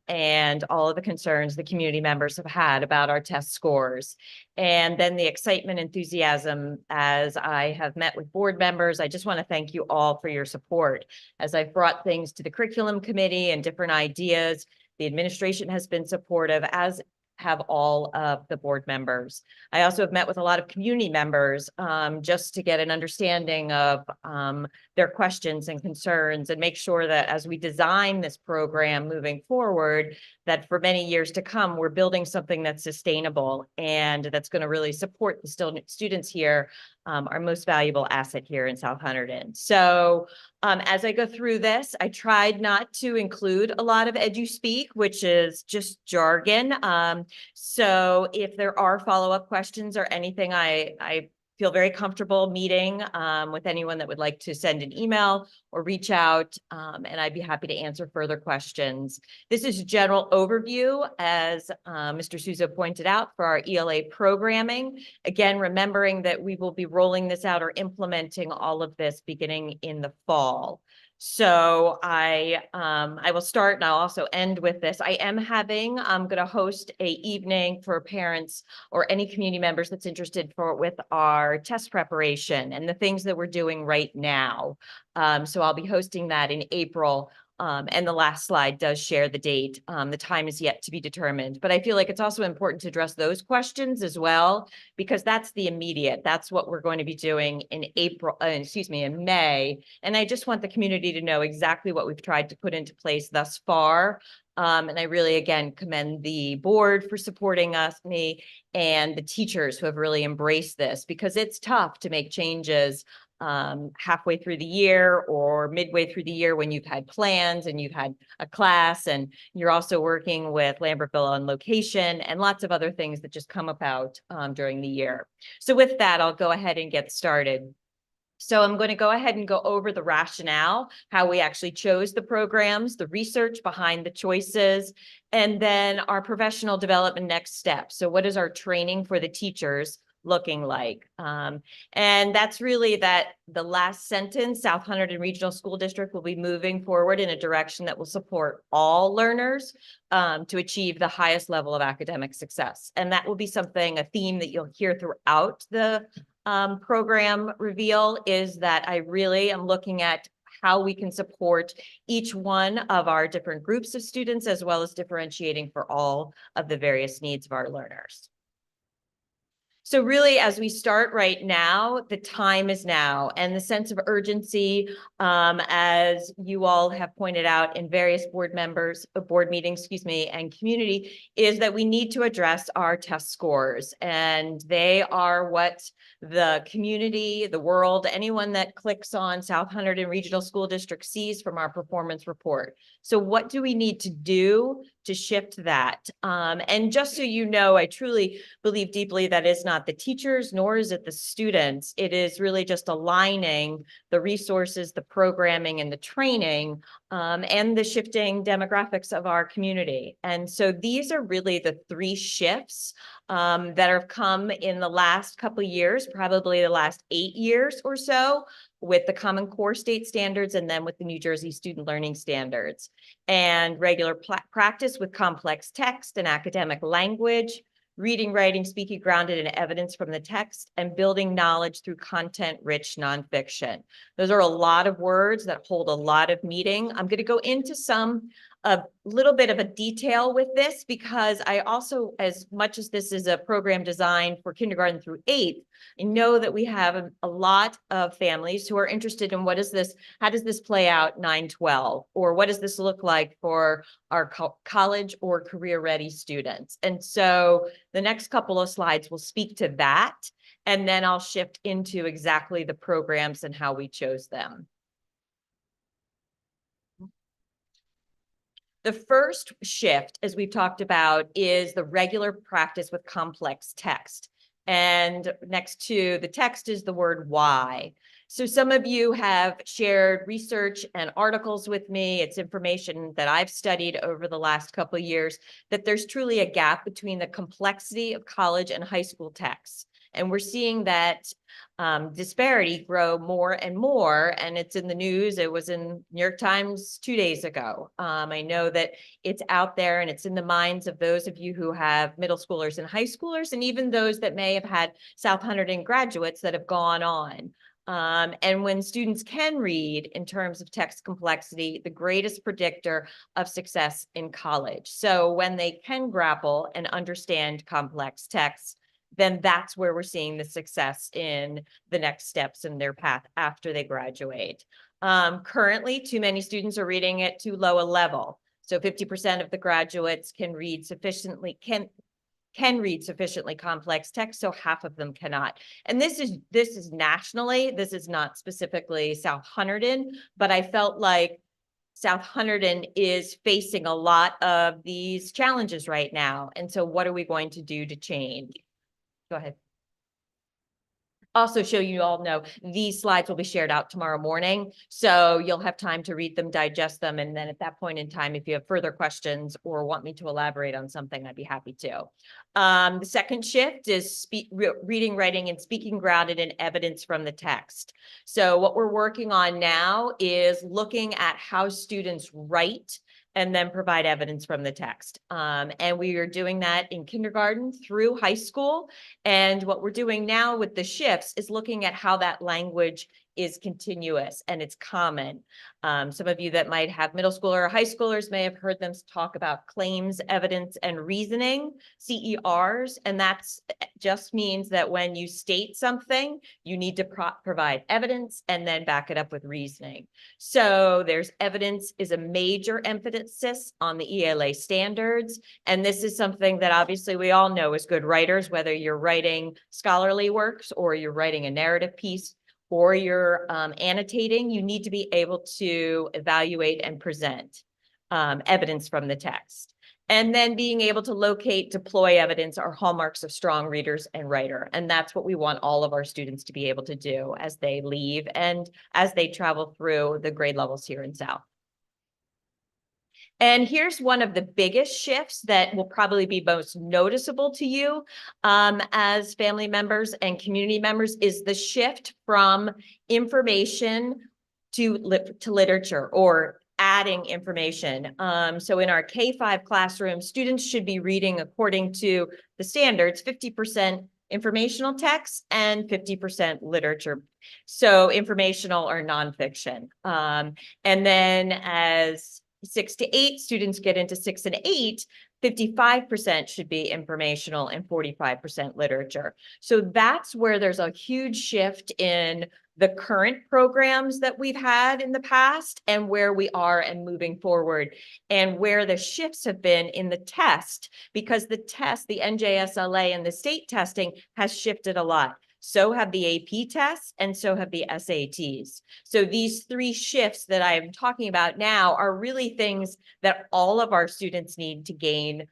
and all of the concerns the community members have had about our test scores. And then the excitement, enthusiasm as I have met with board members. I just want to thank you all for your support as I've brought things to the curriculum committee and different ideas. The administration has been supportive, as have all of the board members. I also have met with a lot of community members just to get an understanding of their questions and concerns and make sure that as we design this program moving forward, that for many years to come, we're building something that's sustainable and that's going to really support the students here, our most valuable asset here in South Hunterdon. So as I go through this, I tried not to include a lot of edu-speak, which is just jargon. So if there are follow-up questions or anything, I feel very comfortable meeting with anyone that would like to send an email or reach out, and I'd be happy to answer further questions. This is a general overview, as Mr. Souza pointed out, for our ELA programming. Again, remembering that we will be rolling this out or implementing all of this beginning in the fall. So I will start and I'll also end with this. I'm going to host a evening for parents or any community members that's interested with our test preparation and the things that we're doing right now. So I'll be hosting that in April. And the last slide does share the date. The time is yet to be determined, but I feel like it's also important to address those questions as well, because that's the immediate. That's what we're going to be doing in in May. And I just want the community to know exactly what we've tried to put into place thus far. And I really, again, commend the board for supporting me and the teachers who have really embraced this, because it's tough to make changes halfway through the year or midway through the year when you've had plans and you've had a class and you're also working with Lambertville on location and lots of other things that just come about during the year. So with that, I'll go ahead and get started. So I'm going to go ahead and go over the rationale, how we actually chose the programs, the research behind the choices, and then our professional development next steps. So what is our training for the teachers looking like? And that's really that the last sentence, South Hunterdon Regional School District will be moving forward in a direction that will support all learners to achieve the highest level of academic success. And that will be something, a theme that you'll hear throughout the program reveal, is that I really am looking at how we can support each one of our different groups of students, as well as differentiating for all of the various needs of our learners. So really, as we start right now, the time is now, and the sense of urgency, as you all have pointed out in various board meetings, and community, is that we need to address our test scores, and they are what the community, the world, anyone that clicks on South Hunterdon Regional School District sees from our performance report. So what do we need to do to shift that? And just so you know, I truly believe deeply that it's not the teachers, nor is it the students. It is really just aligning the resources, the programming, and the training, and the shifting demographics of our community. And so these are really the three shifts that have come in the last couple of years, probably the last 8 years or so, with the Common Core state standards and then with the New Jersey Student Learning Standards. And regular practice with complex text and academic language, reading, writing, speaking grounded in evidence from the text, and building knowledge through content-rich nonfiction. Those are a lot of words that hold a lot of meaning. I'm going to go into a little bit of a detail with this, because I also, as much as this is a program designed for kindergarten through 8th, I know that we have a lot of families who are interested in how does this play out 9-12, or what does this look like for our college or career ready students? And so the next couple of slides will speak to that, and then I'll shift into exactly the programs and how we chose them. The first shift, as we've talked about, is the regular practice with complex text. And next to the text is the word why. So some of you have shared research and articles with me. It's information that I've studied over the last couple of years, that there's truly a gap between the complexity of college and high school texts. And we're seeing that disparity grow more and more, and it's in the news. It was in New York Times 2 days ago. I know that it's out there and it's in the minds of those of you who have middle schoolers and high schoolers, and even those that may have had South Hunterdon graduates that have gone on. And when students can read in terms of text complexity, the greatest predictor of success in college. So when they can grapple and understand complex text, then that's where we're seeing the success in the next steps in their path after they graduate. Currently, too many students are reading at too low a level. So 50% of the graduates can read sufficiently complex text, so half of them cannot. And this is nationally, this is not specifically South Hunterdon, but I felt like South Hunterdon is facing a lot of these challenges right now. And so what are we going to do to change? Go ahead. Also, you all know these slides will be shared out tomorrow morning, so you'll have time to read them, digest them, and then at that point in time, if you have further questions or want me to elaborate on something, I'd be happy to. The second shift is reading, writing, and speaking grounded in evidence from the text. So what we're working on now is looking at how students write and then provide evidence from the text. And we are doing that in kindergarten through high school. And what we're doing now with the shifts is looking at how that language is continuous and it's common. Some of you that might have middle schooler or high schoolers may have heard them talk about claims, evidence, and reasoning, CERs, and that's just means that when you state something, you need to provide evidence and then back it up with reasoning. So there's evidence is a major emphasis on the ELA standards, and this is something that obviously we all know as good writers, whether you're writing scholarly works or you're writing a narrative piece, or you're annotating, you need to be able to evaluate and present evidence from the text. And then being able to locate, deploy evidence are hallmarks of strong readers and writer. And that's what we want all of our students to be able to do as they leave and as they travel through the grade levels here in South. And here's one of the biggest shifts that will probably be most noticeable to you as family members and community members is the shift from information to literature or adding information. So in our K-5 classroom, students should be reading according to the standards, 50% informational text and 50% literature. So informational or nonfiction. And then as 6 to 8 students get into 6 and 8, 55% should be informational and 45% literature. So that's where there's a huge shift in the current programs that we've had in the past and where we are and moving forward and where the shifts have been in the test, because the test, the NJSLA and the state testing has shifted a lot. So have the AP tests and so have the SATs. So these 3 shifts that I'm talking about now are really things that all of our students need to gain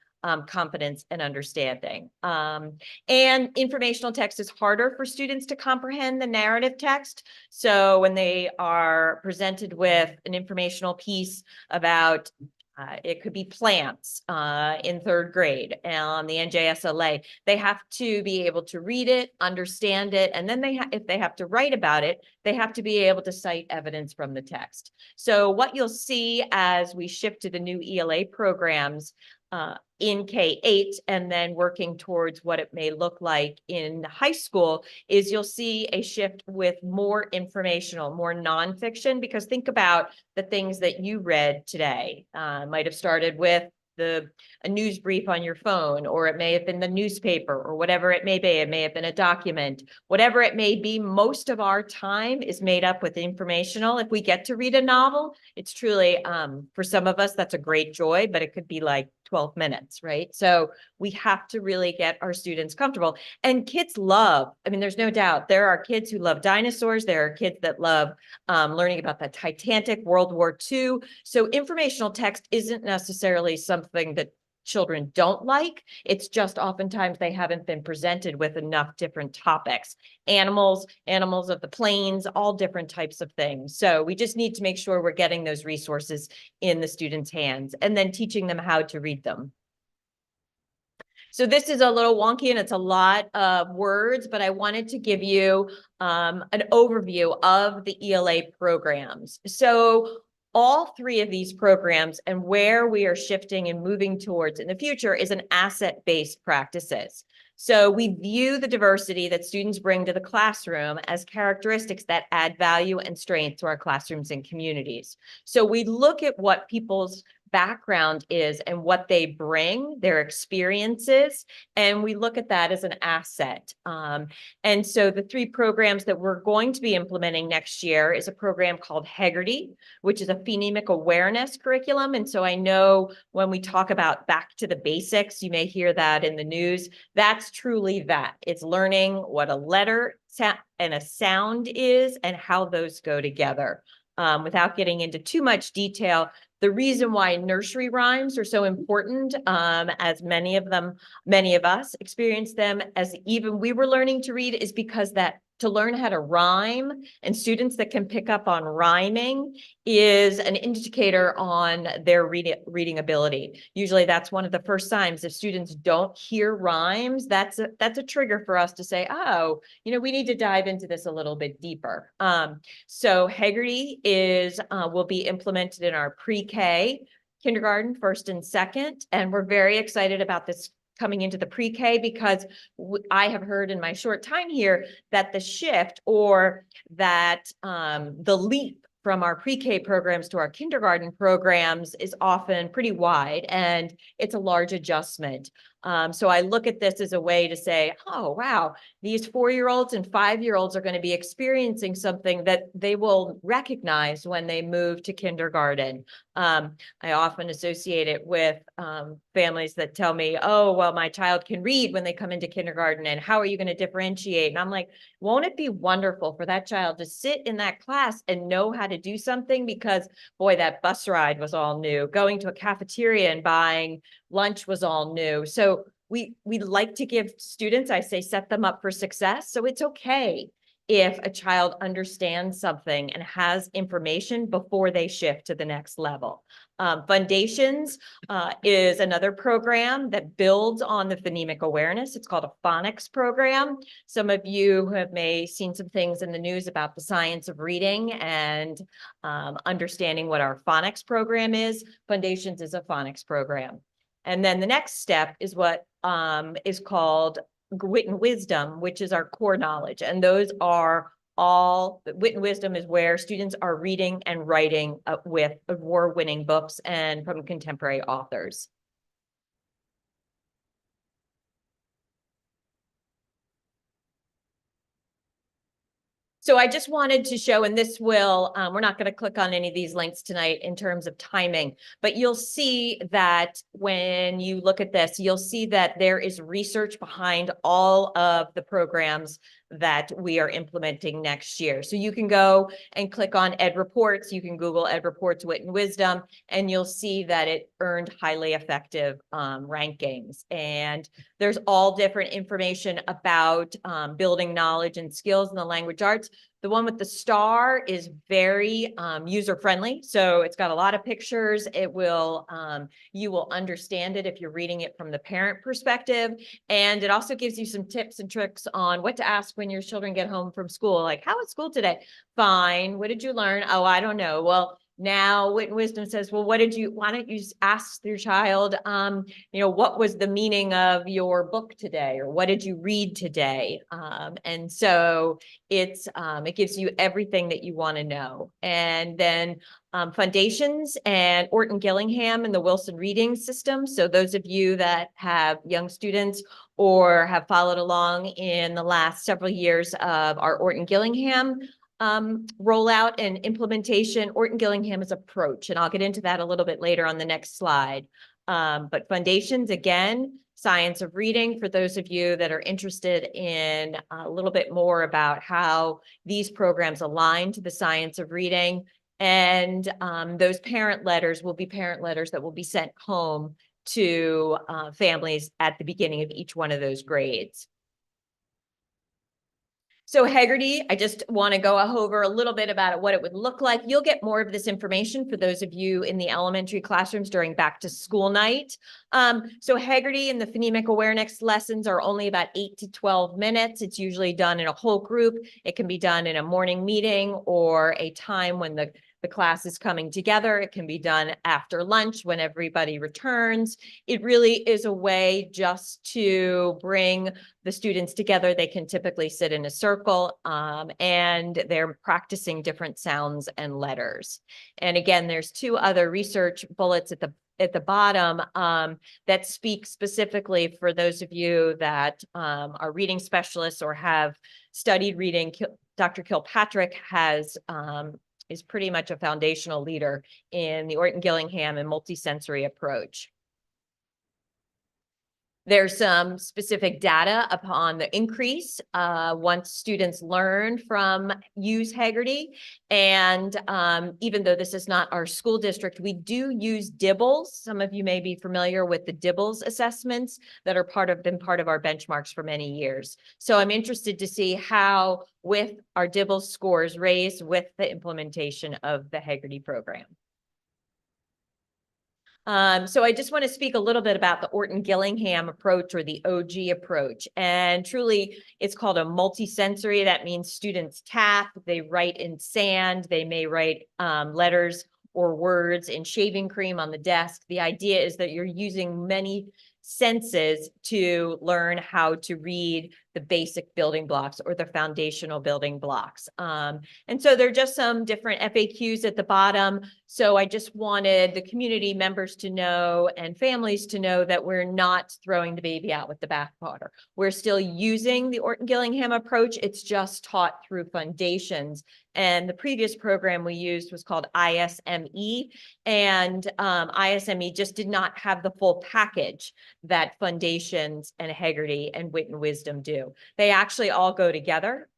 confidence and understanding. And informational text is harder for students to comprehend the narrative text. So when they are presented with an informational piece about it could be plants in 3rd grade on the NJSLA. They have to be able to read it, understand it, and then if they have to write about it, they have to be able to cite evidence from the text. So what you'll see as we shift to the new ELA programs in K-8 and then working towards what it may look like in high school is you'll see a shift with more informational, more nonfiction, because think about the things that you read today. Might have started with a news brief on your phone, or it may have been the newspaper, or whatever it may be. It may have been a document, whatever it may be. Most of our time is made up with informational. If we get to read a novel, it's truly, for some of us, that's a great joy, but it could be like 12 minutes, right? So we have to really get our students comfortable. And kids love, I mean, there's no doubt, there are kids who love dinosaurs. There are kids that love learning about the Titanic, World War II. So informational text isn't necessarily something that children don't like. It's just oftentimes they haven't been presented with enough different topics. Animals of the plains, all different types of things. So we just need to make sure we're getting those resources in the students' hands and then teaching them how to read them. So this is a little wonky and it's a lot of words, but I wanted to give you an overview of the ELA programs. So all 3 of these programs and where we are shifting and moving towards in the future is an asset-based practices. So we view the diversity that students bring to the classroom as characteristics that add value and strength to our classrooms and communities. So we look at what people's background is and what they bring, their experiences, and we look at that as an asset. And so the 3 programs that we're going to be implementing next year is a program called Heggerty, which is a phonemic awareness curriculum. And so I know when we talk about back to the basics, you may hear that in the news. That's truly that. It's learning what a letter and a sound is and how those go together. Without getting into too much detail, the reason why nursery rhymes are so important, as many of us experience them as even we were learning to read, is because that to learn how to rhyme and students that can pick up on rhyming is an indicator on their reading ability. Usually that's one of the first signs. If students don't hear rhymes, that's a trigger for us to say, oh, we need to dive into this a little bit deeper. So Heggerty will be implemented in our pre-K, kindergarten, 1st and 2nd, and we're very excited about this coming into the pre-K because I have heard in my short time here that the shift or that the leap from our pre-K programs to our kindergarten programs is often pretty wide, and it's a large adjustment. So I look at this as a way to say, oh, wow, these 4-year-olds and 5-year-olds are going to be experiencing something that they will recognize when they move to kindergarten. I often associate it with families that tell me, oh, well, my child can read when they come into kindergarten, and how are you going to differentiate? And I'm like, won't it be wonderful for that child to sit in that class and know how to do something? Because, boy, that bus ride was all new. Going to a cafeteria and buying lunch was all new. So we like to give students, I say, set them up for success. So it's okay if a child understands something and has information before they shift to the next level. Foundations is another program that builds on the phonemic awareness. It's called a phonics program. Some of you may seen some things in the news about the science of reading and understanding what our phonics program is. Foundations is a phonics program. And then the next step is what is called Wit and Wisdom, which is our core knowledge. And those are all, Wit and Wisdom is where students are reading and writing with award-winning books and from contemporary authors. So I just wanted to show, and this will, we're not going to click on any of these links tonight in terms of timing, but you'll see that when you look at this, you'll see that there is research behind all of the programs that we are implementing next year. So you can go and click on Ed Reports. You can Google Ed Reports Wit and Wisdom, and you'll see that it earned highly effective rankings. And there's all different information about building knowledge and skills in the language arts. The one with the star is very user-friendly. So it's got a lot of pictures. It will, you will understand it if you're reading it from the parent perspective. And it also gives you some tips and tricks on what to ask when your children get home from school. Like, how was school today? Fine. What did you learn? Oh, I don't know. Well, now Wit and Wisdom says, well, why don't you ask your child, what was the meaning of your book today? Or what did you read today? And so it gives you everything that you want to know. And then Foundations and Orton Gillingham and the Wilson Reading System. So those of you that have young students or have followed along in the last several years of our Orton Gillingham rollout and implementation, Orton Gillingham's approach, and I'll get into that a little bit later on the next slide. But Foundations, again, science of reading, for those of you that are interested in a little bit more about how these programs align to the science of reading. And those parent letters will be parent letters that will be sent home to families at the beginning of each one of those grades. So Heggerty, I just want to go over a little bit about what it would look like. You'll get more of this information for those of you in the elementary classrooms during back to school night. So Heggerty and the phonemic awareness lessons are only about 8 to 12 minutes. It's usually done in a whole group. It can be done in a morning meeting or a time when the class is coming together. It can be done after lunch when everybody returns. It really is a way just to bring the students together. They can typically sit in a circle and they're practicing different sounds and letters. And again, there's two other research bullets at the bottom that speak specifically for those of you that are reading specialists or have studied reading. Dr. Kilpatrick is pretty much a foundational leader in the Orton-Gillingham and multisensory approach. There's some specific data upon the increase once students learn from use Haggerty. And even though this is not our school district, we do use DIBELS. Some of you may be familiar with the DIBELS assessments that are been part of our benchmarks for many years. So I'm interested to see how with our DIBELS scores raised with the implementation of the Haggerty program. So I just want to speak a little bit about the Orton-Gillingham approach, or the OG approach. And truly, it's called a multisensory. That means students tap, they write in sand, they may write letters or words in shaving cream on the desk. The idea is that you're using many senses to learn how to read the basic building blocks or the foundational building blocks. And so there are just some different FAQs at the bottom. So I just wanted the community members to know and families to know that we're not throwing the baby out with the bathwater. We're still using the Orton-Gillingham approach. It's just taught through foundations. And the previous program we used was called ISME, and ISME just did not have the full package that Foundations and Haggerty and Wit and Wisdom do. They actually all go together.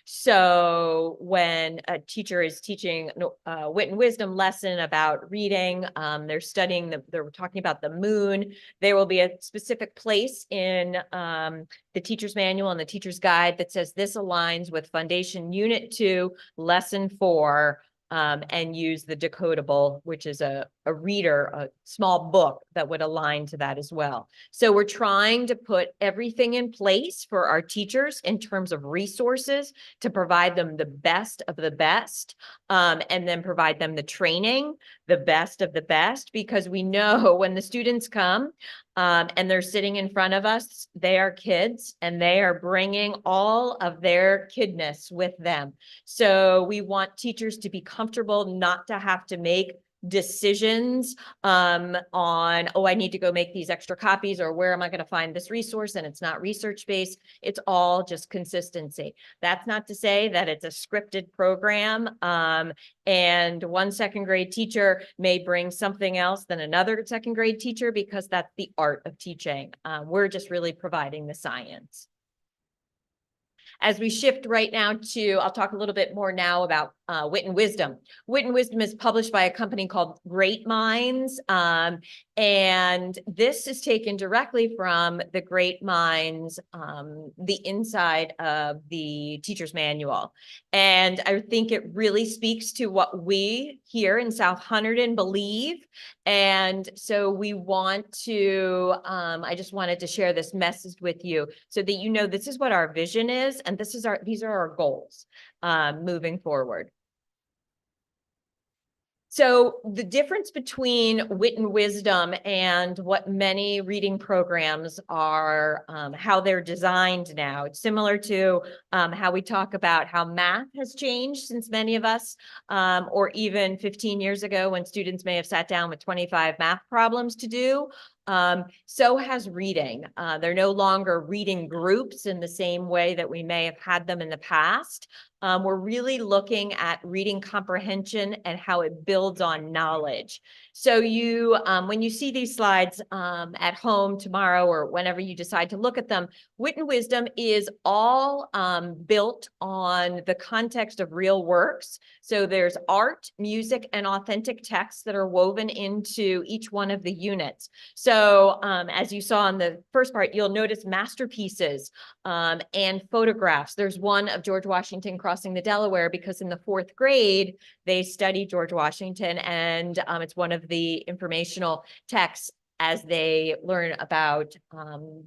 So when a teacher is teaching a Wit and Wisdom lesson about reading, they're talking about the moon, there will be a specific place in the teacher's manual and the teacher's guide that says this aligns with Foundation Unit 2, Lesson 4, and use the decodable, which is a reader, a small book that would align to that as well. So we're trying to put everything in place for our teachers in terms of resources to provide them the best of the best, and then provide them the training, the best of the best, because we know when the students come and they're sitting in front of us, they are kids and they are bringing all of their kidness with them. So we want teachers to be comfortable not to have to make decisions on, oh, I need to go make these extra copies, or where am I going to find this resource? And it's not research based. It's all just consistency. That's not to say that it's a scripted program. And one second grade teacher may bring something else than another second grade teacher, because that's the art of teaching. We're just really providing the science. As we shift right now to, I'll talk a little bit more now about Wit and Wisdom. Wit and Wisdom is published by a company called Great Minds. And this is taken directly from the Great Minds, the inside of the teacher's manual. And I think it really speaks to what we here in South Hunterdon believe. And so we want to, I just wanted to share this message with you so that you know this is what our vision is, and these are our goals moving forward. So the difference between Wit and Wisdom and what many reading programs are, how they're designed now, it's similar to how we talk about how math has changed since many of us, or even 15 years ago when students may have sat down with 25 math problems to do. So has reading. They're no longer reading groups in the same way that we may have had them in the past. We're really looking at reading comprehension and how it builds on knowledge. So you, when you see these slides at home tomorrow or whenever you decide to look at them, Wit and Wisdom is all built on the context of real works. So there's art, music, and authentic texts that are woven into each one of the units. So as you saw in the first part, you'll notice masterpieces and photographs. There's one of George Washington crossing the Delaware, because in the 4th grade, they study George Washington, and it's one of the informational texts as they learn about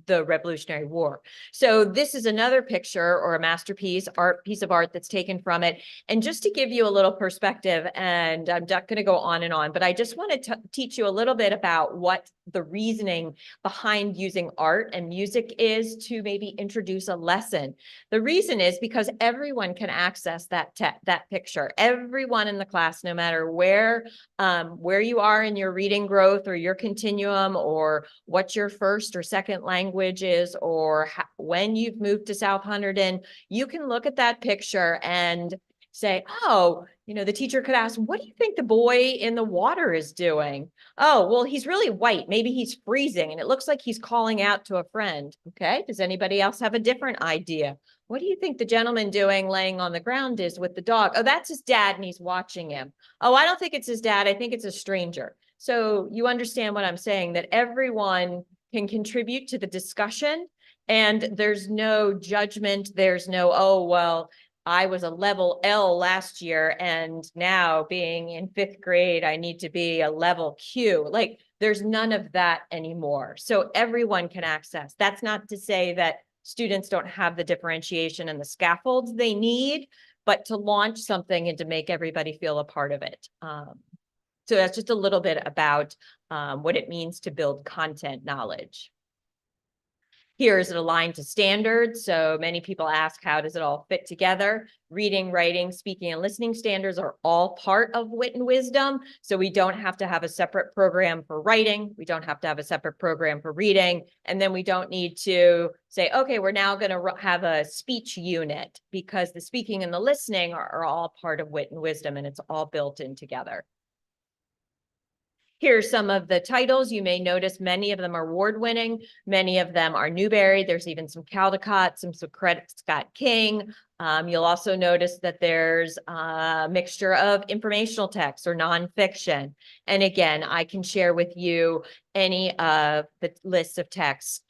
the Revolutionary War. So this is another picture or a masterpiece, piece of art that's taken from it. And just to give you a little perspective, and I'm not going to go on and on, but I just want to teach you a little bit about what the reasoning behind using art and music is to maybe introduce a lesson. The reason is because everyone can access that picture. Everyone in the class, no matter where you are in your reading growth or your continuum, or what your first or second language is, or when you've moved to South Hunterdon, you can look at that picture and say, oh, the teacher could ask, what do you think the boy in the water is doing? Oh, well, he's really white. Maybe he's freezing and it looks like he's calling out to a friend. Okay. Does anybody else have a different idea? What do you think the gentleman doing laying on the ground is with the dog? Oh, that's his dad and he's watching him. Oh, I don't think it's his dad. I think it's a stranger. So you understand what I'm saying, that everyone can contribute to the discussion and there's no judgment. There's no, oh, well, I was a level L last year, and now being in 5th grade, I need to be a level Q. Like, there's none of that anymore. So everyone can access. That's not to say that students don't have the differentiation and the scaffolds they need, but to launch something and to make everybody feel a part of it. So that's just a little bit about what it means to build content knowledge. Here is it aligned to standards. So many people ask, how does it all fit together? Reading, writing, speaking, and listening standards are all part of Wit and Wisdom. So we don't have to have a separate program for writing. We don't have to have a separate program for reading. And then we don't need to say, okay, we're now going to have a speech unit, because the speaking and the listening are all part of Wit and Wisdom, and it's all built in together. Here's some of the titles. You may notice many of them are award-winning. Many of them are Newbery. There's even some Caldecott, some Credit Scott King. You'll also notice that there's a mixture of informational text or nonfiction. And again, I can share with you any of the lists of texts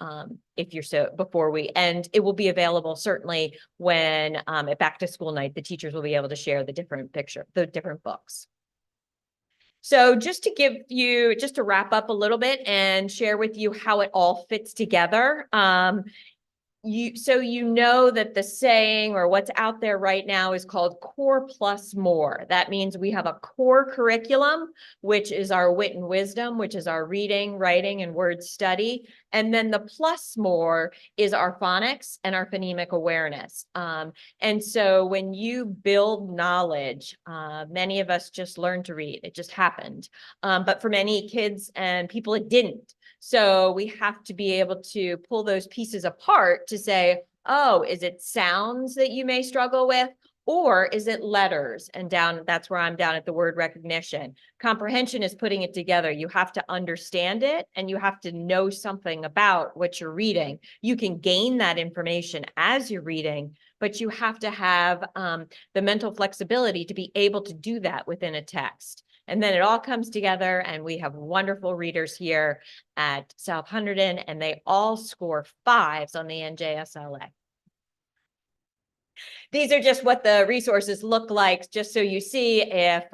if you're so before we end. It will be available certainly when at back to school night, the teachers will be able to share the different books. So just to wrap up a little bit and share with you how it all fits together. You know that the saying, or what's out there right now, is called Core Plus More. That means we have a core curriculum, which is our Wit and Wisdom, which is our reading, writing, and word study. And then the plus more is our phonics and our phonemic awareness. And so when you build knowledge, many of us just learned to read. It just happened. But for many kids and people, it didn't. So we have to be able to pull those pieces apart to say, oh, is it sounds that you may struggle with? Or is it letters? And that's where I'm down at the word recognition. Comprehension is putting it together. You have to understand it and you have to know something about what you're reading. You can gain that information as you're reading, but you have to have the mental flexibility to be able to do that within a text. And then it all comes together, and we have wonderful readers here at South Hunterdon, and they all score 5s on the NJSLA. These are just what the resources look like, just so you see if,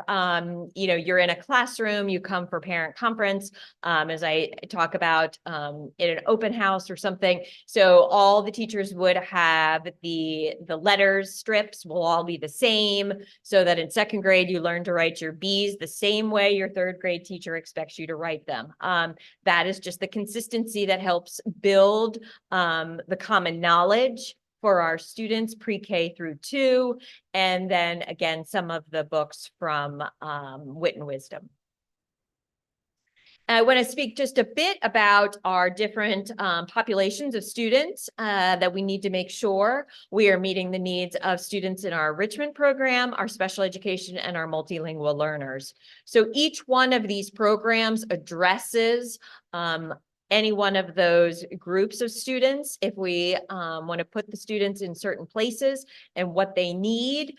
you're in a classroom, you come for parent conference, as I talk about in an open house or something. So all the teachers would have the letters strips will all be the same, so that in 2nd grade, you learn to write your B's the same way your 3rd grade teacher expects you to write them. That is just the consistency that helps build the common knowledge for our students pre-K through 2, and then again, some of the books from Wit and Wisdom. I want to speak just a bit about our different populations of students that we need to make sure we are meeting the needs of students in our enrichment program, our special education, and our multilingual learners. So each one of these programs addresses any one of those groups of students, if we want to put the students in certain places and what they need.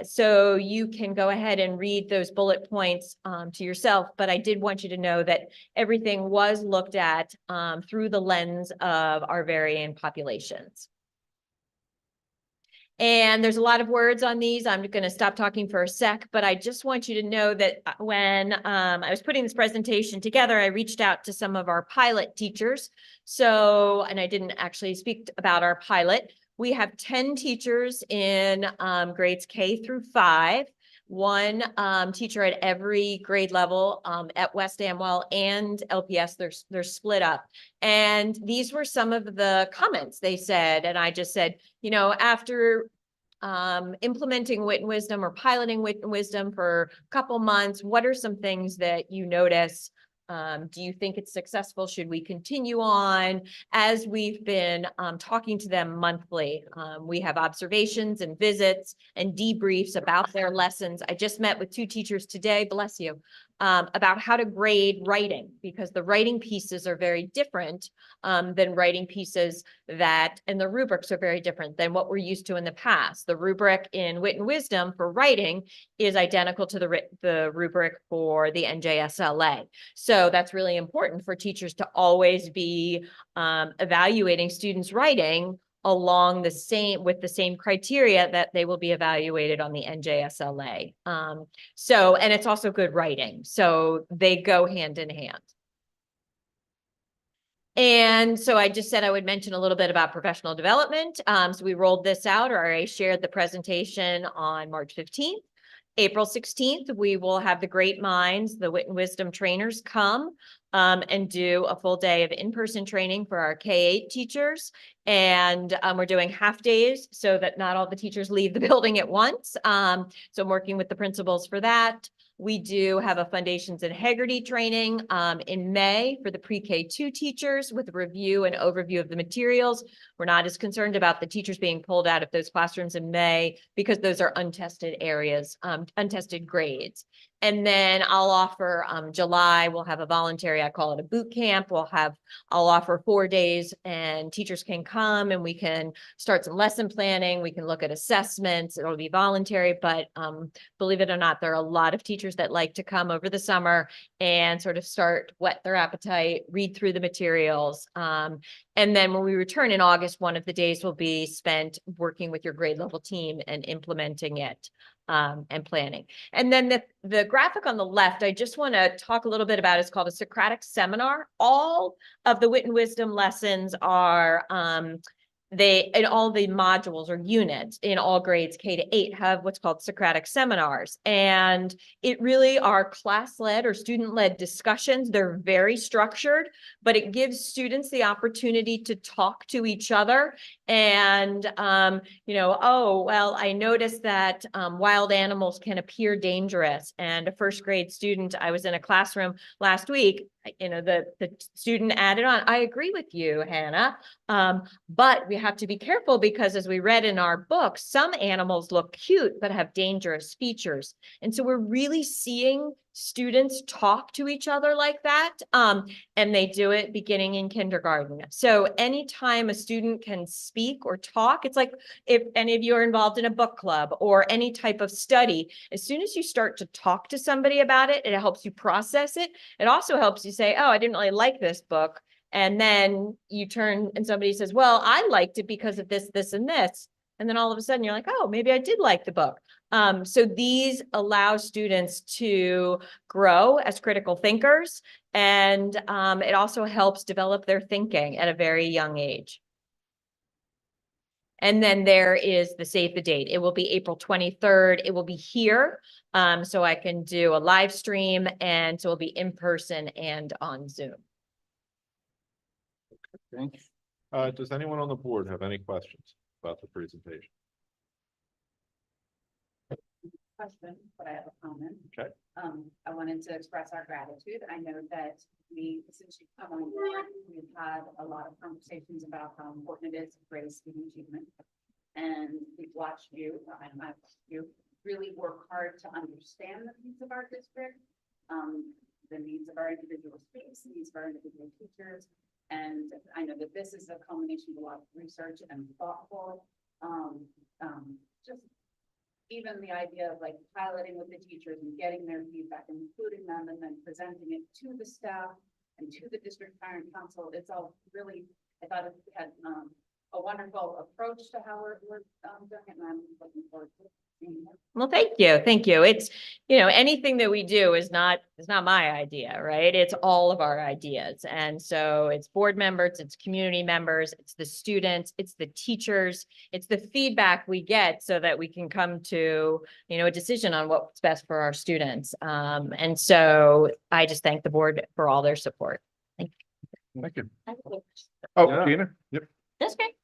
So you can go ahead and read those bullet points to yourself, but I did want you to know that everything was looked at through the lens of our varying populations. And there's a lot of words on these. I'm going to stop talking for a sec, but I just want you to know that when I was putting this presentation together, I reached out to some of our pilot teachers. So, and I didn't actually speak about our pilot. We have 10 teachers in grades K through 5. One teacher at every grade level at West Amwell and LPS. They're split up. And these were some of the comments they said. And I just said, you know, after implementing Wit and Wisdom or piloting Wit and Wisdom for a couple months, what are some things that you notice? Do you think it's successful? Should we continue on? As we've been talking to them monthly, we have observations and visits and debriefs about their lessons. I just met with 2 teachers today, bless you, about how to grade writing, because the writing pieces are very different than writing pieces that, and the rubrics are very different than what we're used to in the past. The rubric in Wit and Wisdom for writing is identical to the rubric for the NJSLA. So that's really important for teachers to always be evaluating students' writing along the same, with the same criteria that they will be evaluated on the NJSLA. So, and it's also good writing. So they go hand in hand. And so I just said I would mention a little bit about professional development. So we rolled this out, or I shared the presentation on March 15th. April 16th, we will have the great minds, the Wit and Wisdom trainers come and do a full day of in-person training for our K-8 teachers. And we're doing half days so that not all the teachers leave the building at once. So I'm working with the principals for that. We do have a Foundations Integrity training in May for the pre-K2 teachers with a review and overview of the materials. We're not as concerned about the teachers being pulled out of those classrooms in May because those are untested areas, untested grades. And then I'll offer July, we'll have a voluntary, I call it a boot camp. I'll offer 4 days and teachers can come and we can start some lesson planning. We can look at assessments. It'll be voluntary, but believe it or not, there are a lot of teachers that like to come over the summer and sort of whet their appetite, read through the materials. And then when we return in August, one of the days will be spent working with your grade level team and implementing it. And planning. And then the graphic on the left, I just want to talk a little bit about, it's called a Socratic Seminar. All of the Wit and Wisdom lessons are, in all the modules or units in all grades K to 8 have what's called Socratic seminars. And it really are class-led or student-led discussions. They're very structured, but it gives students the opportunity to talk to each other. And, you know, oh, well, I noticed that wild animals can appear dangerous. And a first grade student, I was in a classroom last week, you know, the student added on, I agree with you, Hannah. But we have to be careful because as we read in our book, some animals look cute, but have dangerous features. And so we're really seeing students talk to each other like that. And they do it beginning in kindergarten. So anytime a student can speak or talk, it's like if any of you are involved in a book club or any type of study, as soon as you start to talk to somebody about it, it helps you process it. It also helps you say, oh, I didn't really like this book. And then you turn and somebody says, well, I liked it because of this, this, and this. And then all of a sudden you're like, oh, maybe I did like the book. So these allow students to grow as critical thinkers. And it also helps develop their thinking at a very young age. And then there is the save the date. It will be April 23rd. It will be here. So I can do a live stream and so it'll be in person and on Zoom. Thank you. Does anyone on the board have any questions about the presentation? Question, but I have a comment. Okay. I wanted to express our gratitude. I know that since you've come on board, we've had a lot of conversations about how important it is to raise student achievement. And we've watched you, and I've watched you really work hard to understand the needs of our district, the needs of our individual students, the needs of our individual teachers. And I know that this is a combination of a lot of research and thoughtful, just even the idea of like piloting with the teachers and getting their feedback and including them and then presenting it to the staff and to the district parent council. It's all really, I thought it had a wonderful approach to how we're doing it, and I'm looking forward to seeing it. Well, thank you. Thank you. It's, you know, anything that we do is not my idea, right? It's all of our ideas. And so it's board members, it's community members, it's the students, it's the teachers, it's the feedback we get so that we can come to, you know, a decision on what's best for our students. And so I just thank the board for all their support. Thank you. I have a quick Oh, Yeah. Gina? Yep. That's great.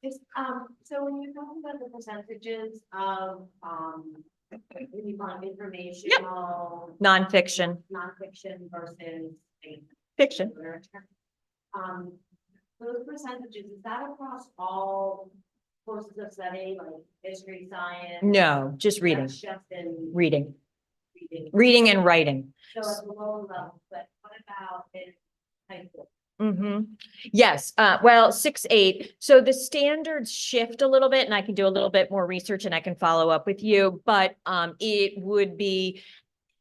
So when you're talking about the percentages of, you want informational. Nonfiction, Nonfiction versus. fiction. literature, those percentages, is that across all courses of study, like history, science? No, just reading, That's just in reading, reading. reading and writing. So at the lower level, but what about in high school? Yes, well, 6-8. So the standards shift a little bit and I can do a little bit more research and I can follow up with you, but it would be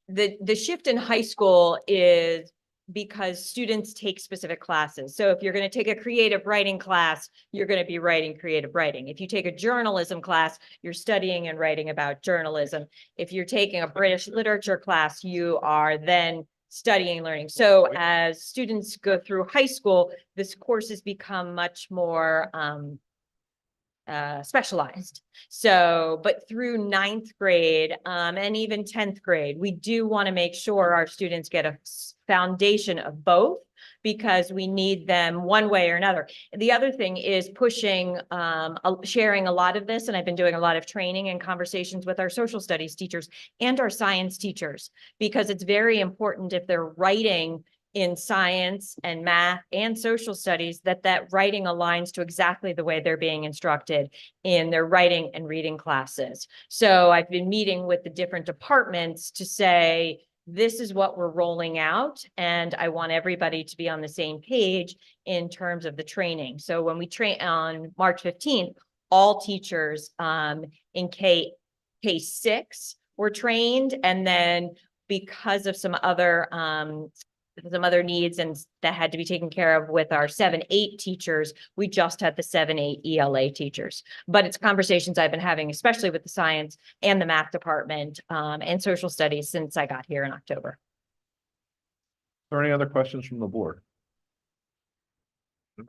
the shift in high school is because students take specific classes. So if you're going to take a creative writing class, you're going to be writing creative writing. If you take a journalism class, you're studying and writing about journalism. If you're taking a British literature class, you are then studying and learning. So as students go through high school, this courses become much more specialized. So, but through 9th grade and even 10th grade, we do want to make sure our students get a foundation of both because we need them one way or another. The other thing is pushing, sharing a lot of this, and I've been doing a lot of training and conversations with our social studies teachers and our science teachers, because it's very important if they're writing in science and math and social studies, that writing aligns to exactly the way they're being instructed in their writing and reading classes. So I've been meeting with the different departments to say, this is what we're rolling out, and I want everybody to be on the same page in terms of the training. So when we train on March 15th, all teachers in K6 were trained, and then because of some other needs and that had to be taken care of with our 7-8 teachers, we just had the 7-8 ELA teachers. But it's conversations I've been having, especially with the science and the math department and social studies since I got here in October. Are there any other questions from the board?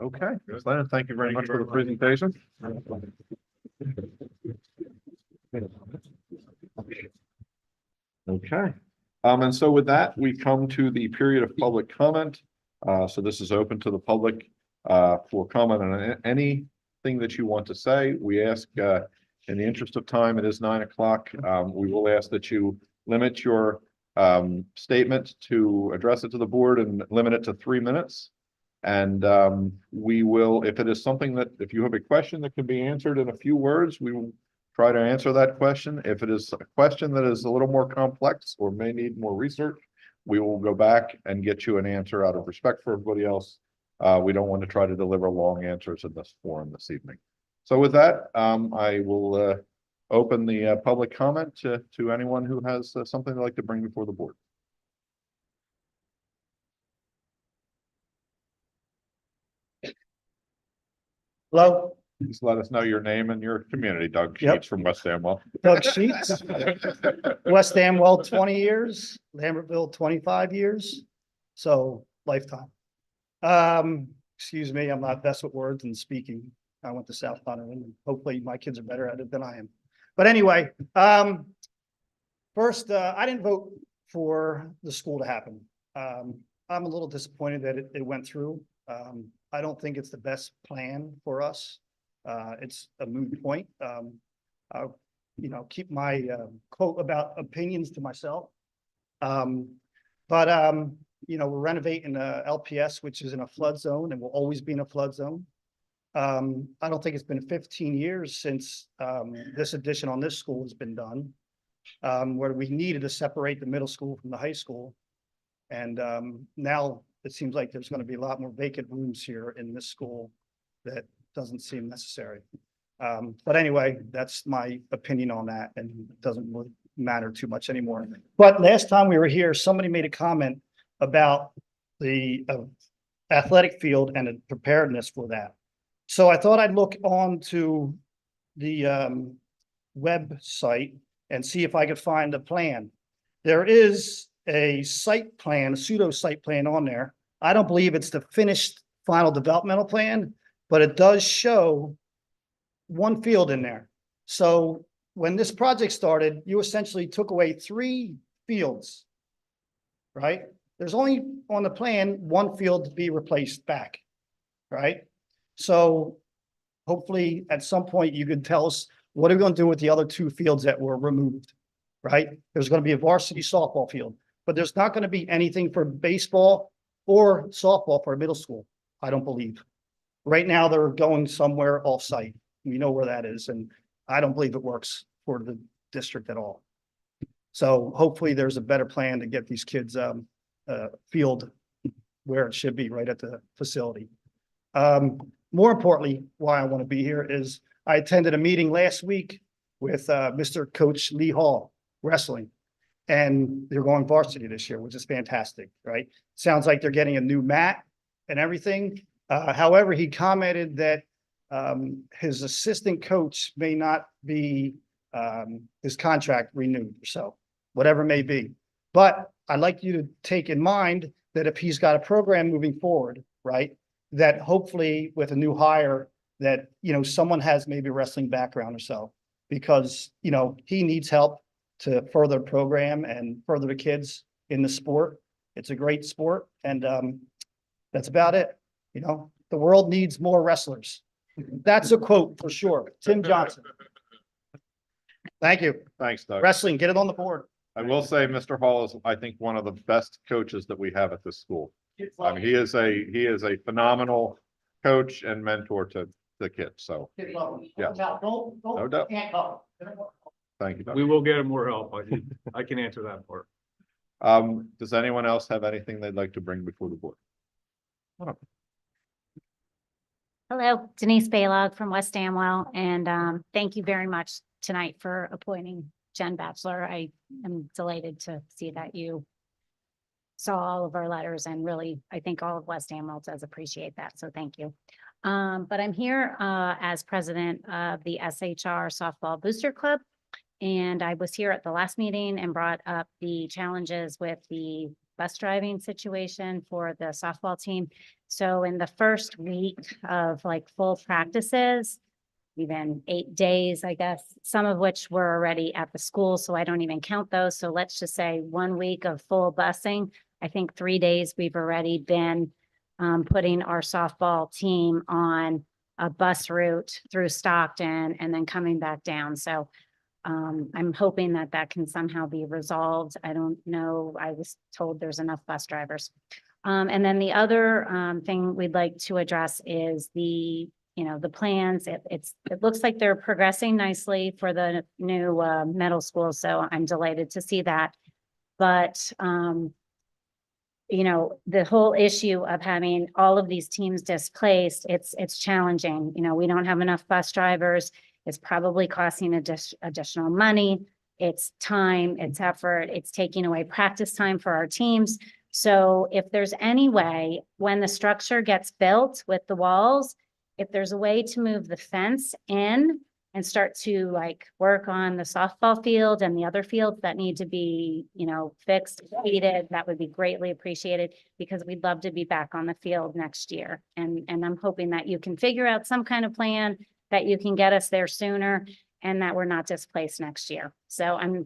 Okay, Ms. Lennon, thank you very much for the presentation. Okay, and so with that, we come to the period of public comment. So this is open to the public for comment on anything that you want to say. We ask, in the interest of time, it is 9 o'clock. We will ask that you limit your statement to address it to the board and limit it to 3 minutes. And we will, if it is something that, if you have a question that can be answered in a few words, we will try to answer that question. If it is a question that is a little more complex or may need more research, we will go back and get you an answer out of respect for everybody else. We don't want to try to deliver long answers in this forum this evening. So with that, I will open the public comment to anyone who has something they'd like to bring before the board. Hello, Please let us know your name and your community. Doug Yep. Sheets from West Amwell. Doug Sheets, West Amwell, 20 years, Lambertville, 25 years, so lifetime. Excuse me, I'm not best with words and speaking. I went to South Hunterdon, and hopefully my kids are better at it than I am. But anyway, first, I didn't vote for the school to happen. I'm a little disappointed that it went through. I don't think it's the best plan for us. It's a moot point. I'll, keep my quote about opinions to myself. We're renovating LPS, which is in a flood zone and will always be in a flood zone. I don't think it's been 15 years since this addition on this school has been done, where we needed to separate the middle school from the high school. And now it seems like there's going to be a lot more vacant rooms here in this school that doesn't seem necessary. But anyway, that's my opinion on that, and it doesn't really matter too much anymore. But last time we were here, somebody made a comment about the athletic field and the preparedness for that. So I thought I'd look on to the website and see if I could find a plan. There is a site plan, a pseudo site plan on there. I don't believe it's the finished final developmental plan, but it does show one field in there. So when this project started, you essentially took away 3 fields, right? There's only on the plan, 1 field to be replaced back, right? So hopefully at some point you could tell us, what are we going to do with the other 2 fields that were removed, right? There's going to be a varsity softball field, but there's not going to be anything for baseball or softball for middle school, I don't believe. Right now, they're going somewhere off-site. We know where that is, and I don't believe it works for the district at all. So hopefully there's a better plan to get these kids field where it should be, right at the facility. More importantly, why I want to be here is I attended a meeting last week with Mr. Coach Lee Hall, wrestling, and they're going varsity this year, which is fantastic, right? Sounds like they're getting a new mat and everything. However, he commented that his assistant coach may not be his contract renewed, so whatever it may be. But I'd like you to take in mind that if he's got a program moving forward, right, that hopefully with a new hire that, you know, someone has maybe a wrestling background or so, because, you know, he needs help to further the program and further the kids in the sport. It's a great sport, and that's about it. You know, the world needs more wrestlers. That's a quote for sure. Tim Johnson. Thank you. Thanks, Doug. Wrestling, get it on the board. I will say Mr. Hall is, I think, one of the best coaches that we have at this school. I mean, he is a phenomenal coach and mentor to the kids. So yeah. No doubt. Thank you, Doug. We will get him more help. I can answer that part. Does anyone else have anything they'd like to bring before the board? Hello, Denise Baylog from West Amwell, and thank you very much tonight for appointing Jen Batchelor. I am delighted to see that you saw all of our letters, and really, I think all of West Amwell does appreciate that, so thank you. But I'm here as president of the SHR Softball Booster Club, and I was here at the last meeting and brought up the challenges with the bus driving situation for the softball team. So in the first week of like full practices, even 8 days, I guess, some of which were already at the school, so I don't even count those. So let's just say 1 week of full busing. I think 3 days we've already been putting our softball team on a bus route through Stockton and then coming back down. So I'm hoping that that can somehow be resolved. I don't know. I was told there's enough bus drivers. And then the other thing we'd like to address is the plans. It looks like they're progressing nicely for the new middle school. So I'm delighted to see that. But the whole issue of having all of these teams displaced, it's challenging. We don't have enough bus drivers. It's probably costing additional money. It's time, it's effort, it's taking away practice time for our teams. So if there's any way, when the structure gets built with the walls, if there's a way to move the fence in and start to work on the softball field and the other fields that need to be, fixed, heated, that would be greatly appreciated, because we'd love to be back on the field next year. And I'm hoping that you can figure out some kind of plan that you can get us there sooner and that we're not displaced next year. So I'm,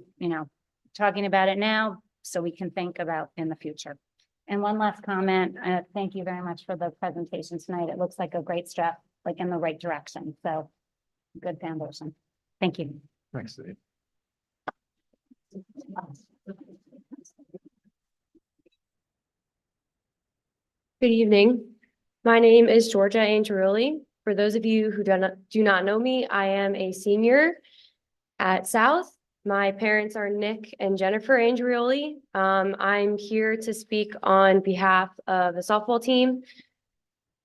talking about it now so we can think about in the future. And one last comment, thank you very much for the presentation tonight. It looks like a great step, in the right direction. So good foundation. Thank you. Thanks, Dave. Good evening. My name is Georgia Angelilli. For those of you who do not know me, I am a senior at South. My parents are Nick and Jennifer Angelilli. I'm here to speak on behalf of the softball team.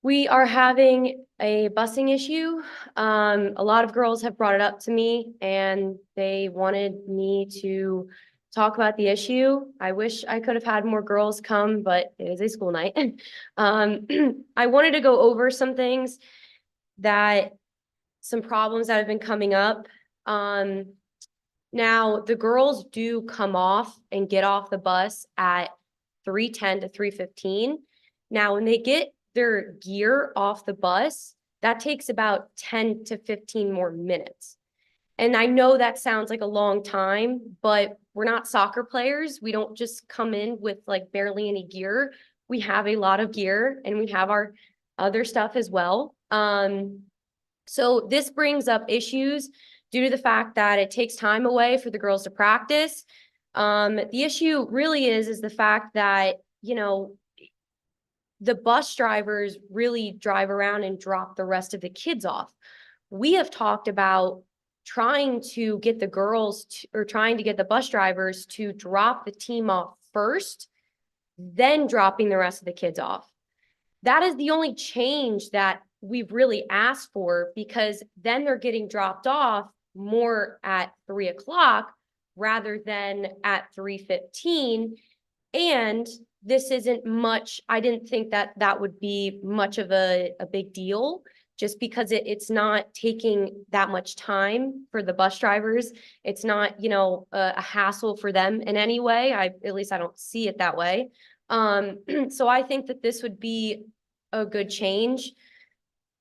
We are having a busing issue. A lot of girls have brought it up to me and they wanted me to talk about the issue. I wish I could have had more girls come, but it is a school night. I wanted to go over some things. that some problems that have been coming up. Now the girls do come off and get off the bus at 3:10 to 3:15. Now, when they get their gear off the bus, that takes about 10 to 15 more minutes. And I know that sounds like a long time, but we're not soccer players. We don't just come in with like barely any gear. We have a lot of gear and we have our other stuff as well. So this brings up issues due to the fact that it takes time away for the girls to practice. The issue really is the fact that, you know, the bus drivers really drive around and drop the rest of the kids off. We have talked about trying to get the girls to, or trying to get the bus drivers to drop the team off first, then dropping the rest of the kids off. That is the only change that we've really asked for, because then they're getting dropped off more at 3 o'clock rather than at 3:15. And this isn't much, I didn't think that that would be much of a big deal, just because it's not taking that much time for the bus drivers. It's not, you know, a hassle for them in any way. At least I don't see it that way. So I think that this would be a good change.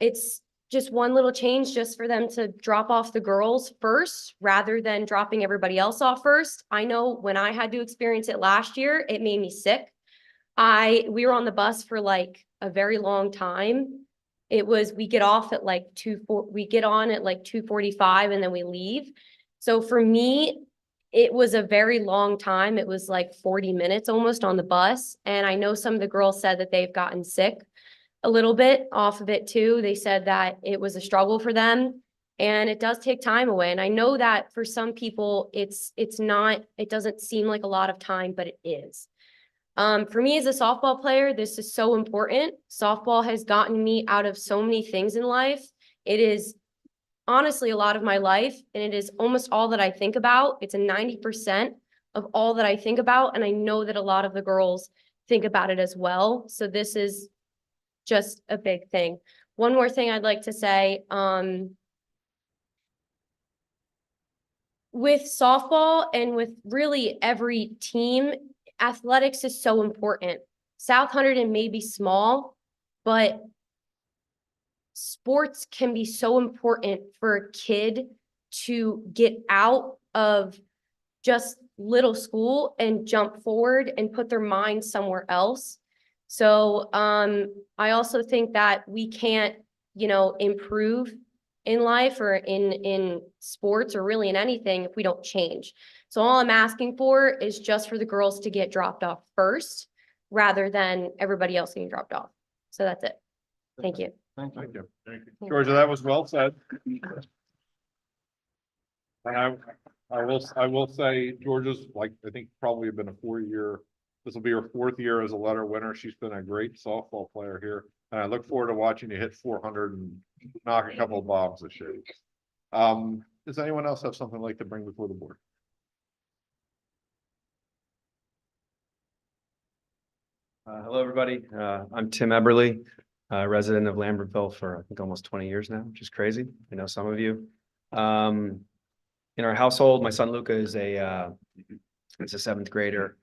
It's just one little change just for them to drop off the girls first rather than dropping everybody else off first. I know when I had to experience it last year, it made me sick. We were on the bus for like a very long time. We get off at like we get on at like 2:45 and then we leave. So for me, it was a very long time. It was like 40 minutes almost on the bus. And I know some of the girls said that they've gotten sick a little bit off of it too. They said that it was a struggle for them and it does take time away. And I know that for some people, it doesn't seem like a lot of time, but it is. For me as a softball player, this is so important. Softball has gotten me out of so many things in life. It is honestly a lot of my life, and it is almost all that I think about. It's a 90% of all that I think about. And I know that a lot of the girls think about it as well. So this is just a big thing. One more thing I'd like to say, with softball and with really every team, athletics is so important. South Hunterdon may be small, but sports can be so important for a kid to get out of just little school and jump forward and put their mind somewhere else. So I also think that we can't, you know, improve in life or in sports or really in anything if we don't change. So all I'm asking for is just for the girls to get dropped off first rather than everybody else getting dropped off. So that's it. Thank you. Thank you. Georgia, that was well said. And I will say Georgia's, like, I think probably been this will be her 4th year as a letter winner. She's been a great softball player here. And I look forward to watching you hit 400 and knock a couple of bombs this year. Does anyone else have something like to bring before the board? Hello, everybody. I'm Tim Eberly, resident of Lambertville for I think almost 20 years now, which is crazy. I know some of you. In our household, my son Luca is a 7th grader.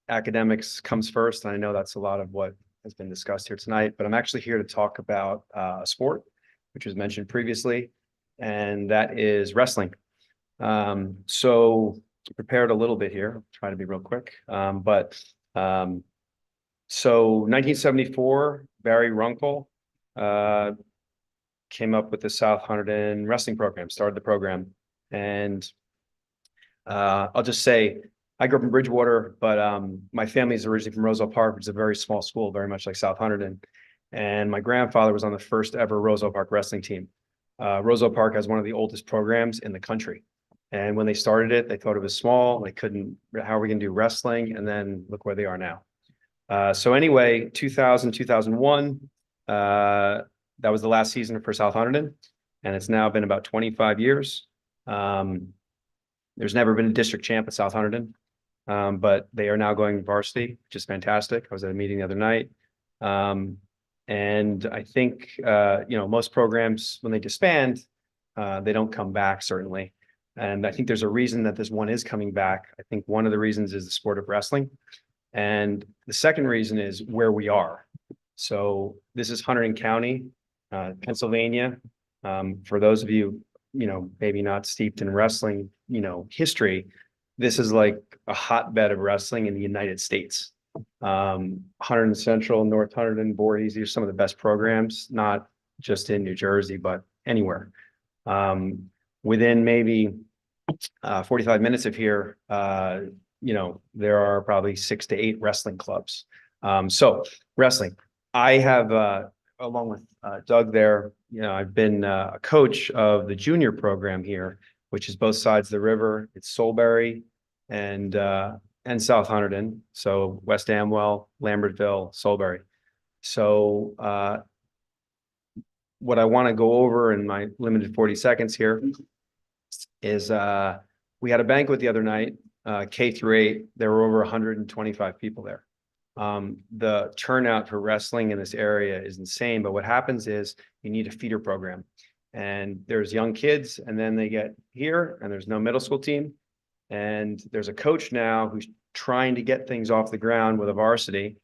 Academics comes first, and I know that's a lot of what has been discussed here tonight, but I'm actually here to talk about a sport, which was mentioned previously, and that is wrestling. So prepared a little bit here, I'll try to be real quick. So 1974, Barry Runkle came up with the South Hunterdon wrestling program, started the program. And I'll just say, I grew up in Bridgewater, but my family is originally from Roseville Park, which is a very small school, very much like South Hunterdon. And my grandfather was on the first ever Roseville Park wrestling team. Roseville Park has one of the oldest programs in the country. And when they started it, they thought it was small. They couldn't, how are we going to do wrestling? And then look where they are now. So anyway, 2000, 2001, that was the last season for South Hunterdon. And it's now been about 25 years. There's never been a district champ at South Hunterdon, but they are now going varsity, which is fantastic. I was at a meeting the other night. And I think, most programs, when they disband, they don't come back certainly. And I think there's a reason that this one is coming back. I think one of the reasons is the sport of wrestling. And the second reason is where we are. So this is Hunterdon County, Pennsylvania. For those of you, maybe not steeped in wrestling, history, this is like a hotbed of wrestling in the United States. Hunterdon Central, North Hunterdon, Voorhees, these are some of the best programs, not just in New Jersey, but anywhere. Within maybe 45 minutes of here, there are probably 6 to 8 wrestling clubs. So wrestling, I have, along with Doug there, I've been a coach of the junior program here, which is both sides of the river. It's Solebury and South Hunterdon. So West Amwell, Lambertville, Solebury. So what I want to go over in my limited 40 seconds here is we had a banquet the other night, K through 8. There were over 125 people there. The turnout for wrestling in this area is insane, but what happens is you need a feeder program, and there's young kids, and then they get here and there's no middle school team. And there's a coach now who's trying to get things off the ground with a varsity.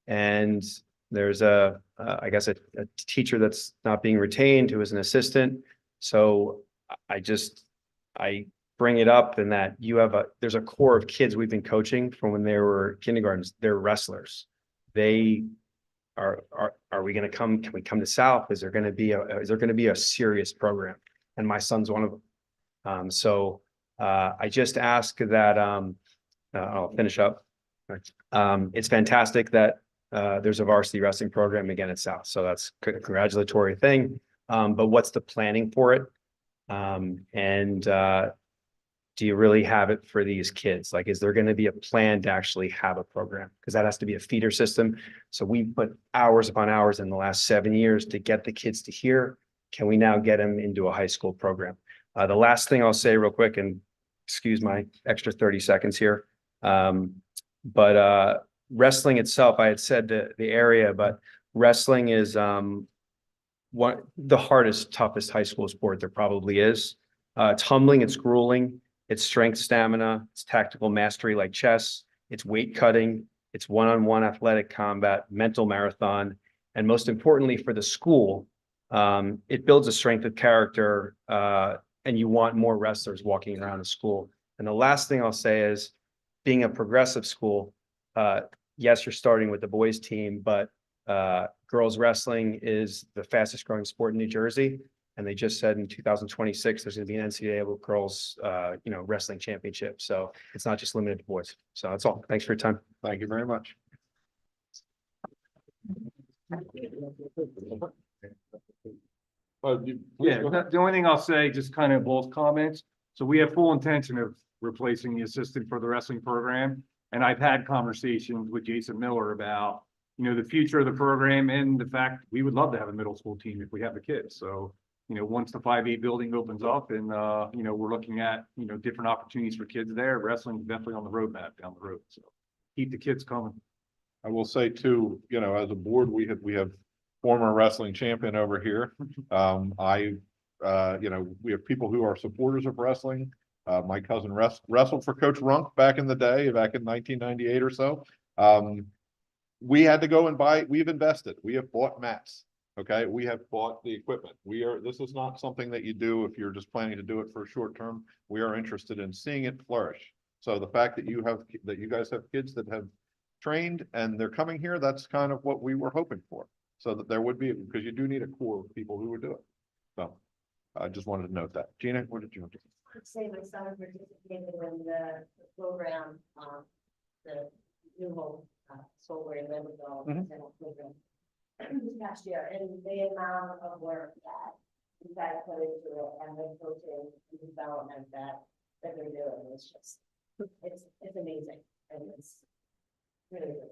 And there's I guess a teacher that's not being retained who is an assistant. So I bring it up in that there's a core of kids we've been coaching from when they were kindergartens. They're wrestlers. They are we going to come? Can we come to South? Is there going to be a serious program? And my son's one of them. So I just ask that I'll finish up. It's fantastic that there's a varsity wrestling program again at South. So that's a congratulatory thing. But what's the planning for it? Do you really have it for these kids? Like, is there going to be a plan to actually have a program? Because that has to be a feeder system. So we put hours upon hours in the last 7 years to get the kids to here. Can we now get them into a high school program? The last thing I'll say real quick, and excuse my extra 30 seconds here. But wrestling itself, I had said the area, but wrestling is the hardest, toughest high school sport there probably is. It's humbling, it's grueling, it's strength, stamina, it's tactical mastery like chess, it's weight cutting, it's one-on-one athletic combat, mental marathon, and most importantly for the school, it builds a strength of character, and you want more wrestlers walking around the school. And the last thing I'll say is, being a progressive school, yes, you're starting with the boys team, but girls wrestling is the fastest growing sport in New Jersey. And they just said in 2026, there's going to be an NCAA girls, wrestling championship. So it's not just limited to boys. So that's all. Thanks for your time. Thank you very much. Yeah, the only thing I'll say, just kind of both comments. So we have full intention of replacing the assistant for the wrestling program. And I've had conversations with Jason Miller about, the future of the program and the fact we would love to have a middle school team if we have the kids. So, once the 5A building opens up and, we're looking at, different opportunities for kids there, wrestling is definitely on the roadmap down the road. So keep the kids coming. I will say too, as a board, we have former wrestling champion over here. We have people who are supporters of wrestling. My cousin wrestled for Coach Runk back in the day, back in 1998 or so. We had to go and we've invested. We have bought mats. Okay. We have bought the equipment. This is not something that you do if you're just planning to do it for a short term. We are interested in seeing it flourish. So the fact that you guys have kids that have trained and they're coming here, that's kind of what we were hoping for. So that there would be, because you do need a core of people who would do it. So I just wanted to note that. Gina, what did you want to say? I'd say my son participated in the program, the new home, solar and Lambertville program this past year, and the amount of work that you guys put into it and the coaching and development that they're doing is just, it's amazing, and it's really good.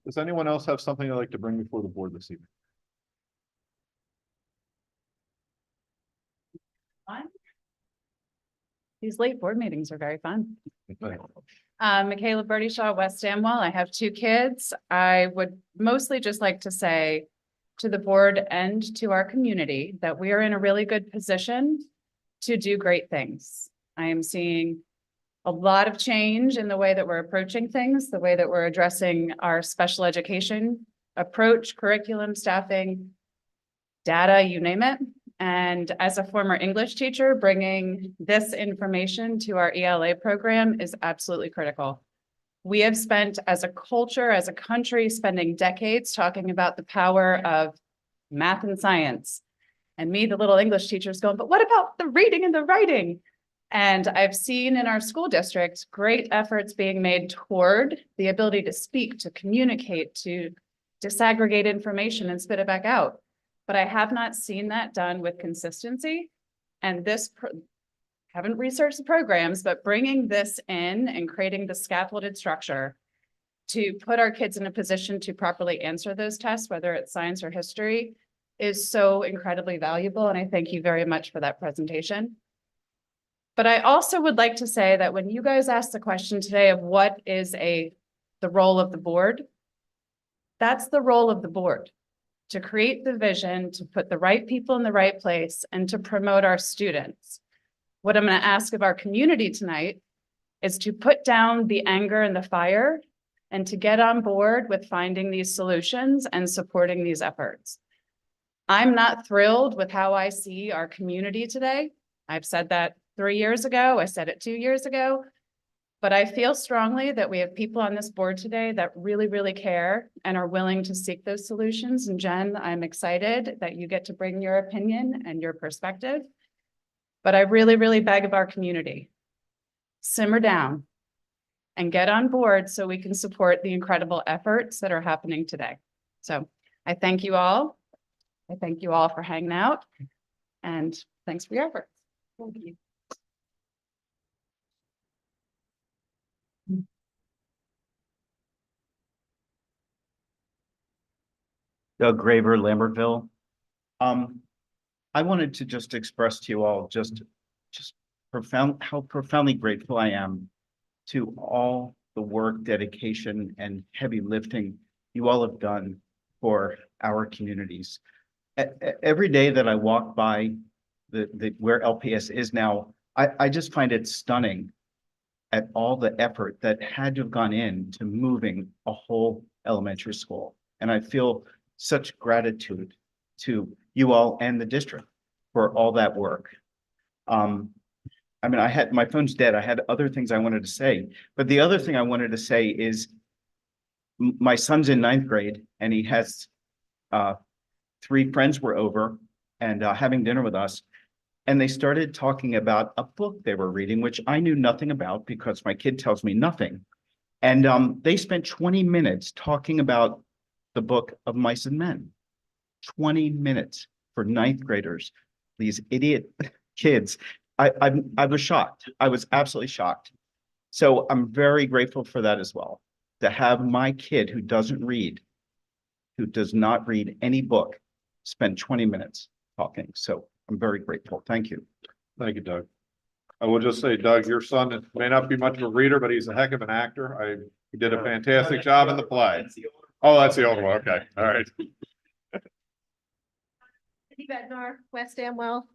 Does anyone else have something they'd like to bring before the board this evening? These late board meetings are very fun. Michaela Shaw, West Amwell. I have 2 kids. I would mostly just like to say to the board and to our community that we are in a really good position to do great things. I am seeing a lot of change in the way that we're approaching things, the way that we're addressing our special education approach, curriculum, staffing, data, you name it. And as a former English teacher, bringing this information to our ELA program is absolutely critical. We have spent as a culture, as a country, spending decades talking about the power of math and science. And me, the little English teacher, is going, but what about the reading and the writing? And I've seen in our school district great efforts being made toward the ability to speak, to communicate, to disaggregate information and spit it back out. But I have not seen that done with consistency. And haven't researched the programs, but bringing this in and creating the scaffolded structure to put our kids in a position to properly answer those tests, whether it's science or history, is so incredibly valuable. And I thank you very much for that presentation. But I also would like to say that when you guys asked the question today of what is the role of the board, that's the role of the board, to create the vision, to put the right people in the right place, and to promote our students. What I'm going to ask of our community tonight is to put down the anger and the fire and to get on board with finding these solutions and supporting these efforts. I'm not thrilled with how I see our community today. I've said that 3 years ago. I said it 2 years ago. But I feel strongly that we have people on this board today that really, really care and are willing to seek those solutions. And Jen, I'm excited that you get to bring your opinion and your perspective. But I really, really beg of our community, simmer down and get on board so we can support the incredible efforts that are happening today. So I thank you all. I thank you all for hanging out, and thanks for your efforts. Thank you. Doug Graver, Lambertville. I wanted to just express to you all just how profoundly grateful I am to all the work, dedication, and heavy lifting you all have done for our communities. Every day that I walk by where LPS is now, I just find it stunning at all the effort that had to have gone into moving a whole elementary school. And I feel such gratitude to you all and the district for all that work. I mean, my phone's dead. I had other things I wanted to say, but the other thing I wanted to say is my son's in 9th grade and he has 3 friends were over and having dinner with us. And they started talking about a book they were reading, which I knew nothing about because my kid tells me nothing. And they spent 20 minutes talking about the book of Mice and Men. 20 minutes for 9th graders, these idiot kids. I was shocked. I was absolutely shocked. So I'm very grateful for that as well. To have my kid who does not read any book, spend 20 minutes talking. So I'm very grateful. Thank you. Thank you, Doug. I will just say, Doug, your son may not be much of a reader, but he's a heck of an actor. He did a fantastic job in the play. Oh, that's the older one. Okay. All right. Bednar, West Amwell.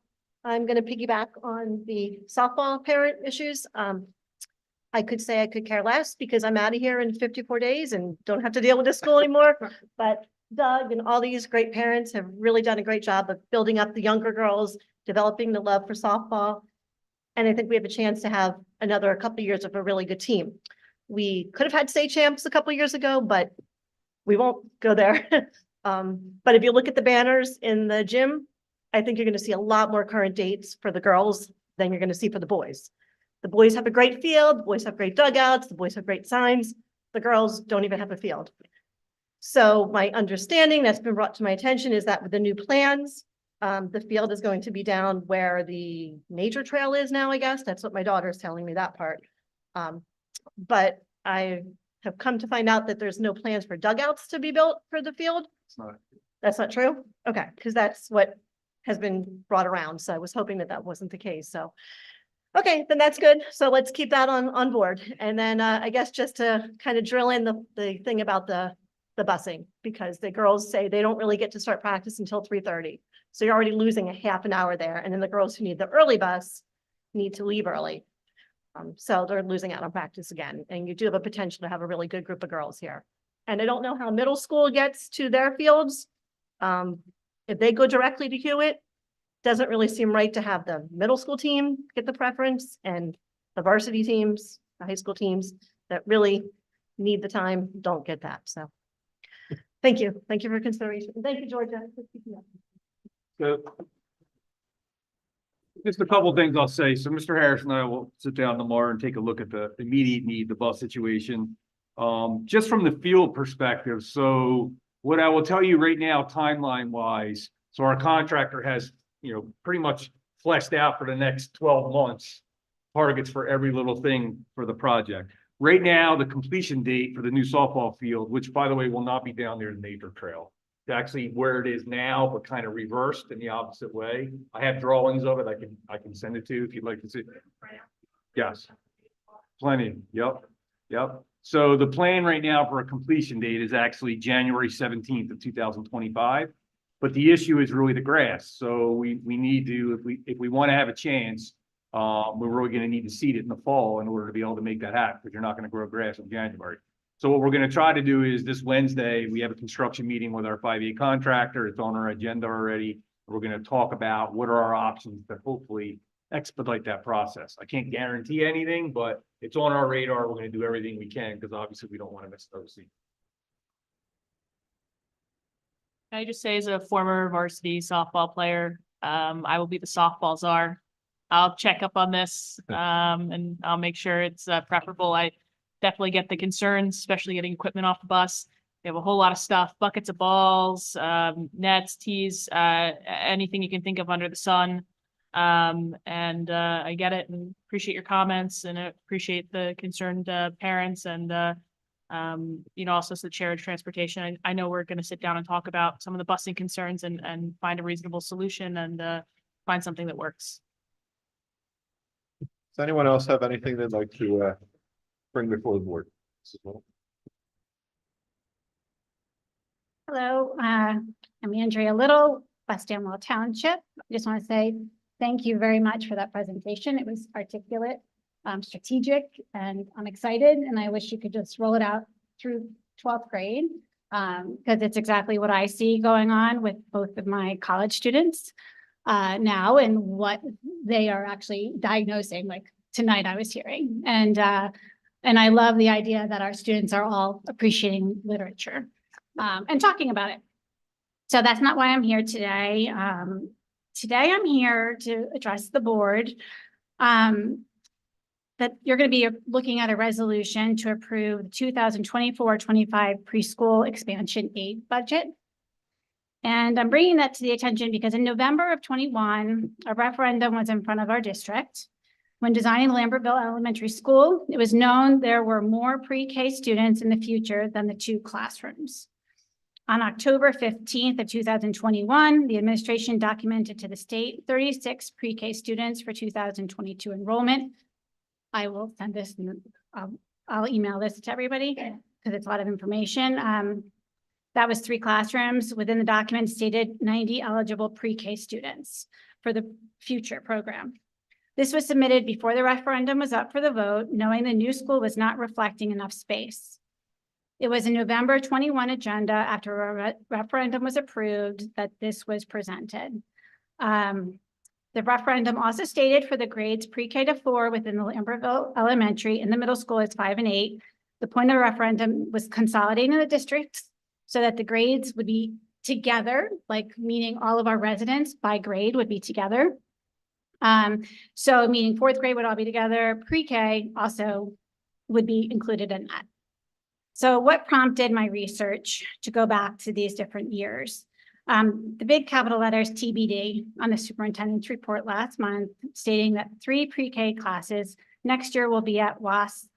I'm going to piggyback on the softball parent issues. I could say I could care less because I'm out of here in 54 days and don't have to deal with this school anymore. But Doug and all these great parents have really done a great job of building up the younger girls, developing the love for softball. And I think we have a chance to have another couple of years of a really good team. We could have had state champs a couple of years ago, but we won't go there. But if you look at the banners in the gym, I think you're going to see a lot more current dates for the girls than you're going to see for the boys. The boys have a great field, the boys have great dugouts, the boys have great signs. The girls don't even have a field. So my understanding that's been brought to my attention is that with the new plans, the field is going to be down where the nature trail is now, I guess. That's what my daughter is telling me, that part. But I have come to find out that there's no plans for dugouts to be built for the field. That's not true? Okay, because that's what has been brought around. So I was hoping that that wasn't the case. So Okay, then that's good. So let's keep that on board. And then I guess just to kind of drill in the thing about the busing, because the girls say they don't really get to start practice until 3:30. So you're already losing a half an hour there. And then the girls who need the early bus need to leave early. So they're losing out on practice again. And you do have a potential to have a really good group of girls here. And I don't know how middle school gets to their fields. If they go directly to Hewitt, doesn't really seem right to have the middle school team get the preference and the varsity teams, the high school teams that really need the time, don't get that. So thank you. Thank you for consideration. Thank you, Georgia. So just a couple of things I'll say. So Mr. Harris and I will sit down tomorrow and take a look at the immediate need, the bus situation. Just from the field perspective. So what I will tell you right now, timeline wise, so our contractor has, pretty much fleshed out for the next 12 months, targets for every little thing for the project. Right now, the completion date for the new softball field, which by the way, will not be down near the Nature Trail. It's actually where it is now, but kind of reversed in the opposite way. I have drawings of it. I can send it to you if you'd like to see. Yes. Plenty. Yep. So the plan right now for a completion date is actually January 17th of 2025. But the issue is really the grass. So we need to, if we want to have a chance, we're really going to need to seed it in the fall in order to be able to make that happen, because you're not going to grow grass in January. So what we're going to try to do is this Wednesday, we have a construction meeting with our 5A contractor. It's on our agenda already. We're going to talk about what are our options to hopefully expedite that process. I can't guarantee anything, but it's on our radar. We're going to do everything we can, because obviously we don't want to miss those seeds. Can I just say, as a former varsity softball player, I will be the softball czar. I'll check up on this, and I'll make sure it's preferable. I definitely get the concerns, especially getting equipment off the bus. They have a whole lot of stuff, buckets of balls, nets, tees, anything you can think of under the sun. I get it and appreciate your comments, and I appreciate the concerned parents and also as the chair of transportation. I know we're going to sit down and talk about some of the busing concerns and find a reasonable solution and find something that works. Does anyone else have anything they'd like to bring before the board? Hello, I'm Andrea Little, West Amwell Township. I just want to say thank you very much for that presentation. It was articulate, strategic, and I'm excited, and I wish you could just roll it out through 12th grade, because it's exactly what I see going on with both of my college students now, and what they are actually diagnosing. Like tonight I was hearing, and I love the idea that our students are all appreciating literature and talking about it. So that's not why I'm here today. Today I'm here to address the board that you're going to be looking at a resolution to approve the 2024-25 preschool expansion aid budget. And I'm bringing that to the attention because in November of 21, a referendum was in front of our district. When designing the Lambertville Elementary School, it was known there were more pre-K students in the future than the 2 classrooms. On October 15th of 2021, the administration documented to the state 36 pre-K students for 2022 enrollment. I will send this, and I'll email this to everybody because it's a lot of information. That was 3 classrooms. Within the document stated 90 eligible pre-K students for the future program. This was submitted before the referendum was up for the vote, knowing the new school was not reflecting enough space. It was a November 21 agenda after a referendum was approved that this was presented. The referendum also stated for the grades pre-K to 4 within the Lambertville Elementary and the middle school is 5 and 8. The point of the referendum was consolidating the districts so that the grades would be together, like meaning all of our residents by grade would be together. So meaning 4th grade would all be together, pre-K also would be included in that. So what prompted my research to go back to these different years? The big capital letters TBD on the superintendent's report last month stating that 3 pre-K classes next year will be at WAS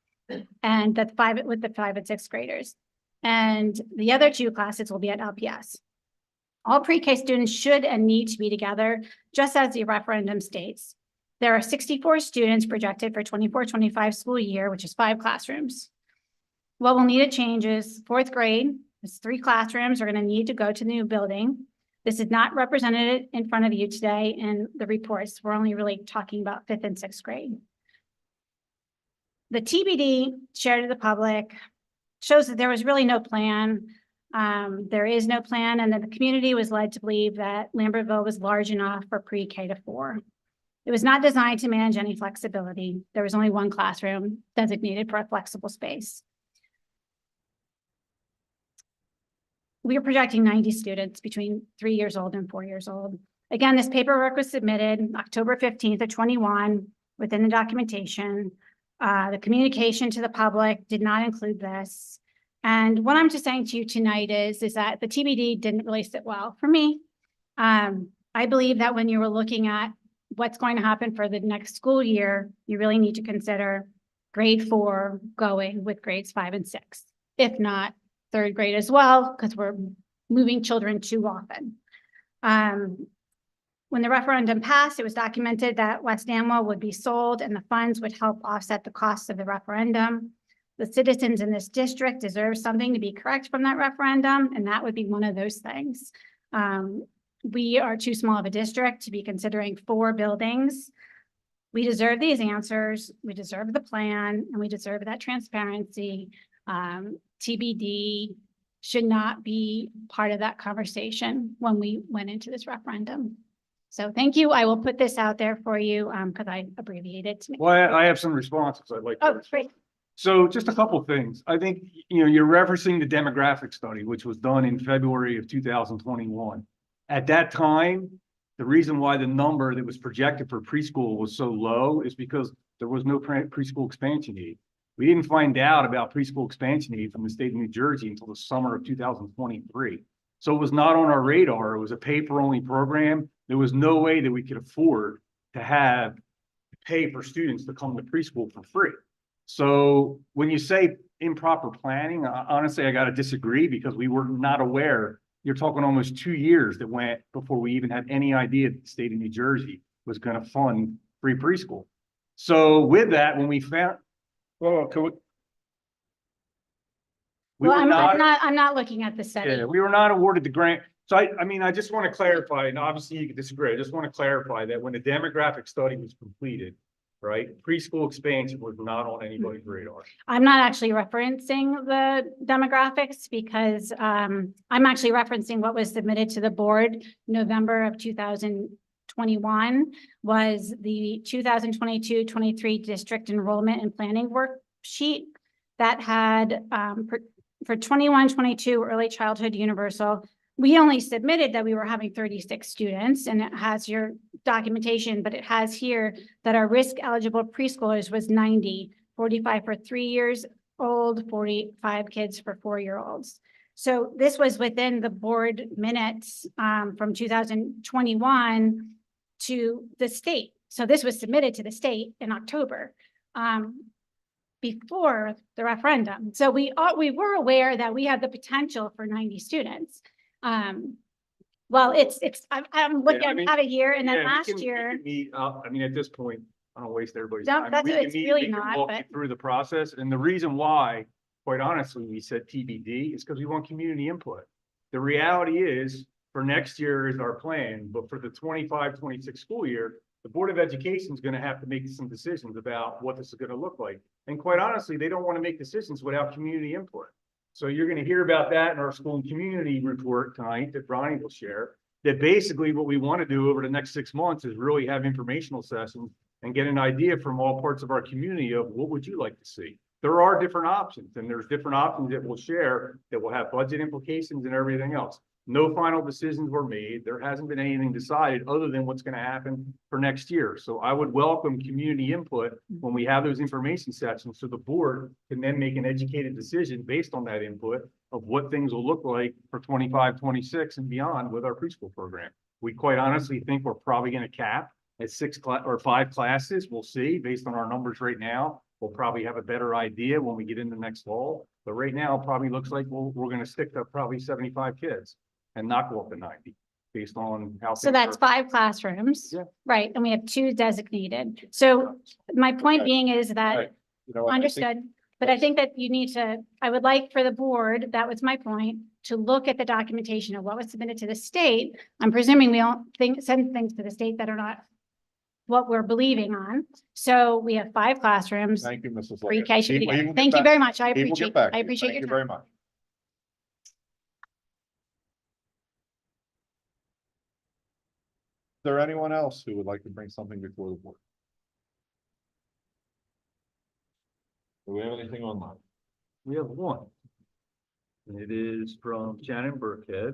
and that 5 with the 5 and 6th graders. And the other 2 classes will be at LPS. All pre-K students should and need to be together, just as the referendum states. There are 64 students projected for 24-25 school year, which is 5 classrooms. What will need to change is 4th grade, it's 3 classrooms are going to need to go to the new building. This is not represented in front of you today in the reports. We're only really talking about 5th and 6th grade. The TBD shared to the public shows that there was really no plan. There is no plan, and that the community was led to believe that Lambertville was large enough for pre-K to 4. It was not designed to manage any flexibility. There was only 1 classroom designated for a flexible space. We are projecting 90 students between 3 years old and 4 years old. Again, this paperwork was submitted October 15th of 21 within the documentation. The communication to the public did not include this. And what I'm just saying to you tonight is that the TBD didn't really sit well for me. I believe that when you were looking at what's going to happen for the next school year, you really need to consider grade 4 going with grades 5 and 6. If not, 3rd grade as well, because we're moving children too often. When the referendum passed, it was documented that West Amwell would be sold and the funds would help offset the costs of the referendum. The citizens in this district deserve something to be correct from that referendum, and that would be one of those things. We are too small of a district to be considering 4 buildings. We deserve these answers, we deserve the plan, and we deserve that transparency. TBD should not be part of that conversation when we went into this referendum. So thank you. I will put this out there for you because I abbreviated. Well, I have some responses I'd like to. Oh, great. So just a couple of things. I think, you're referencing the demographic study, which was done in February of 2021. At that time, the reason why the number that was projected for preschool was so low is because there was no preschool expansion need. We didn't find out about preschool expansion need from the state of New Jersey until the summer of 2023. So it was not on our radar. It was a paper-only program. There was no way that we could afford to have pay for students to come to preschool for free. So when you say improper planning, honestly, I got to disagree because we were not aware. You're talking almost 2 years that went before we even had any idea that the state of New Jersey was going to fund free preschool. So with that, when we found, well, I'm not looking at the study. yeah, we were not awarded the grant. So I just want to clarify, and obviously you can disagree. I just want to clarify that when the demographic study was completed, right, preschool expansion was not on anybody's radar. I'm not actually referencing the demographics because I'm actually referencing what was submitted to the board November of 2021 was the 2022-23 district enrollment and planning worksheet that had for 21-22 early childhood universal. We only submitted that we were having 36 students, and it has your documentation, but it has here that our risk eligible preschoolers was 90, 45 for 3 years old, 45 kids for 4-year-olds. So this was within the board minutes from 2021 to the state. So this was submitted to the state in October before the referendum. So we were aware that we had the potential for 90 students. Well, I'm looking at it here, and then last year. At this point, I don't waste everybody's No, time. that's We it. can It's meet, really we can not, walk you but- through the process, and the reason why, quite honestly, we said TBD is because we want community input. The reality is, for next year is our plan, but for the 25-26 school year, the Board of Education is going to have to make some decisions about what this is going to look like. And quite honestly, they don't want to make decisions without community input. So you're going to hear about that in our school and community report tonight that Ronnie will share. That basically what we want to do over the next 6 months is really have informational sessions and get an idea from all parts of our community of what would you like to see. There are different options, and there's different options that we'll share that will have budget implications and everything else. No final decisions were made. There hasn't been anything decided other than what's going to happen for next year. So I would welcome community input when we have those information sessions so the board can then make an educated decision based on that input of what things will look like for 25-26 and beyond with our preschool program. We quite honestly think we're probably going to cap at 5 classes. We'll see based on our numbers right now. We'll probably have a better idea when we get into next fall. But right now, it probably looks like we're going to stick to probably 75 kids and not go up to 90. based on how. So that's 5 classrooms. Yeah. Right, and we have 2 designated. So my point being is that, Right. You know what, I think- understood, but I think that you need to, I would like for the board, that was my point, to look at the documentation of what was submitted to the state. I'm presuming we don't send things to the state that are not what we're believing on. So we have 5 classrooms. Thank you, Mrs. Pre-K Logan. should be He will together. get Thank you back- very much. I he will get appreciate, back to I you. appreciate Thank your you very time. much. Is there anyone else who would like to bring something before the board? Do we have anything online? We have one. And it is from Shannon Burkhead.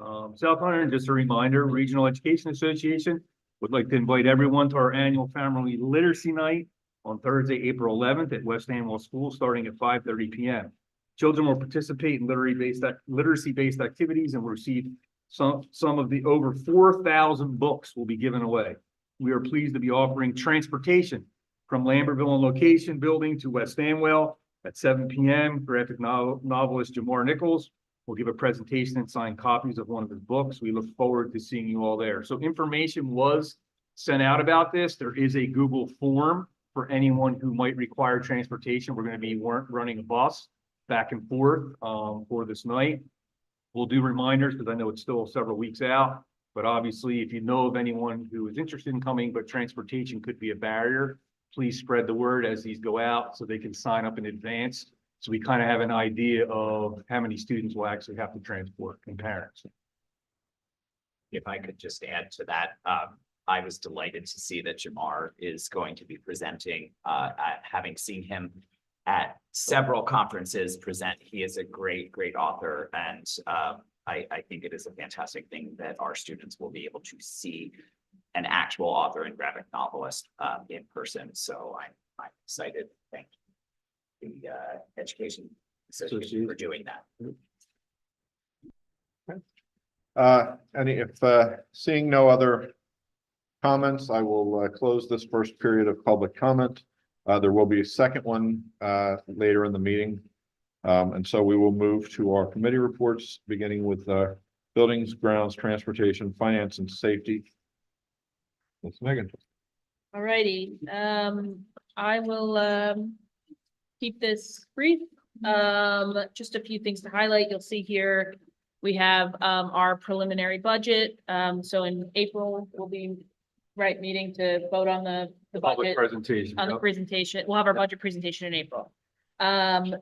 South Hunterdon, just a reminder, Regional Education Association would like to invite everyone to our annual Family Literacy Night on Thursday, April 11th at West Amwell School, starting at 5:30 p.m. Children will participate in literacy-based activities and will receive some of the over 4,000 books will be given away. We are pleased to be offering transportation from Lambertville and Location Building to West Amwell at 7 p.m. Graphic novelist Jamar Nichols will give a presentation and sign copies of one of his books. We look forward to seeing you all there. So information was sent out about this. There is a Google form for anyone who might require transportation. We're going to be running a bus back and forth for this night. We'll do reminders because I know it's still several weeks out. But obviously, if you know of anyone who is interested in coming, but transportation could be a barrier, please spread the word as these go out so they can sign up in advance. So we kind of have an idea of how many students will actually have to transport and parents. If I could just add to that, I was delighted to see that Jamar is going to be presenting, having seen him at several conferences present. He is a great author, and I think it is a fantastic thing that our students will be able to see an actual author and graphic novelist in person. So I'm excited. Thank you. The Education Association for doing that. Seeing no other comments, I will close this first period of public comment. There will be a second one later in the meeting. And so we will move to our committee reports, beginning with Buildings, Grounds, Transportation, Finance, and Safety. Ms. Megan. All righty, I will keep this brief. Just a few things to highlight. You'll see here, we have our preliminary budget. So in April, we'll be meeting to vote on the Public budget. presentation. On the Yep. presentation. We'll have our budget presentation in April.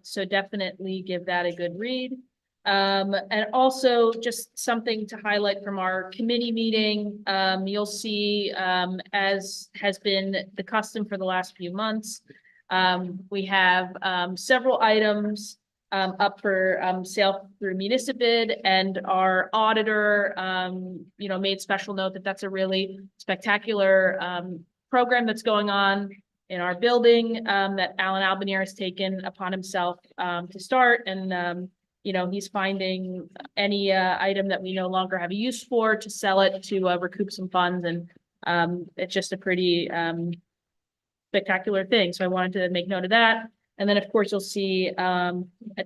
So definitely give that a good read. And also just something to highlight from our committee meeting. You'll see, as has been the custom for the last few months, we have several items up for sale through municipal bid, and our auditor, made special note that that's a really spectacular program that's going on in our building that Alan Albanier has taken upon himself to start. And, he's finding any item that we no longer have a use for to sell it to recoup some funds. And it's just a pretty spectacular thing. So I wanted to make note of that. And then, of course, you'll see a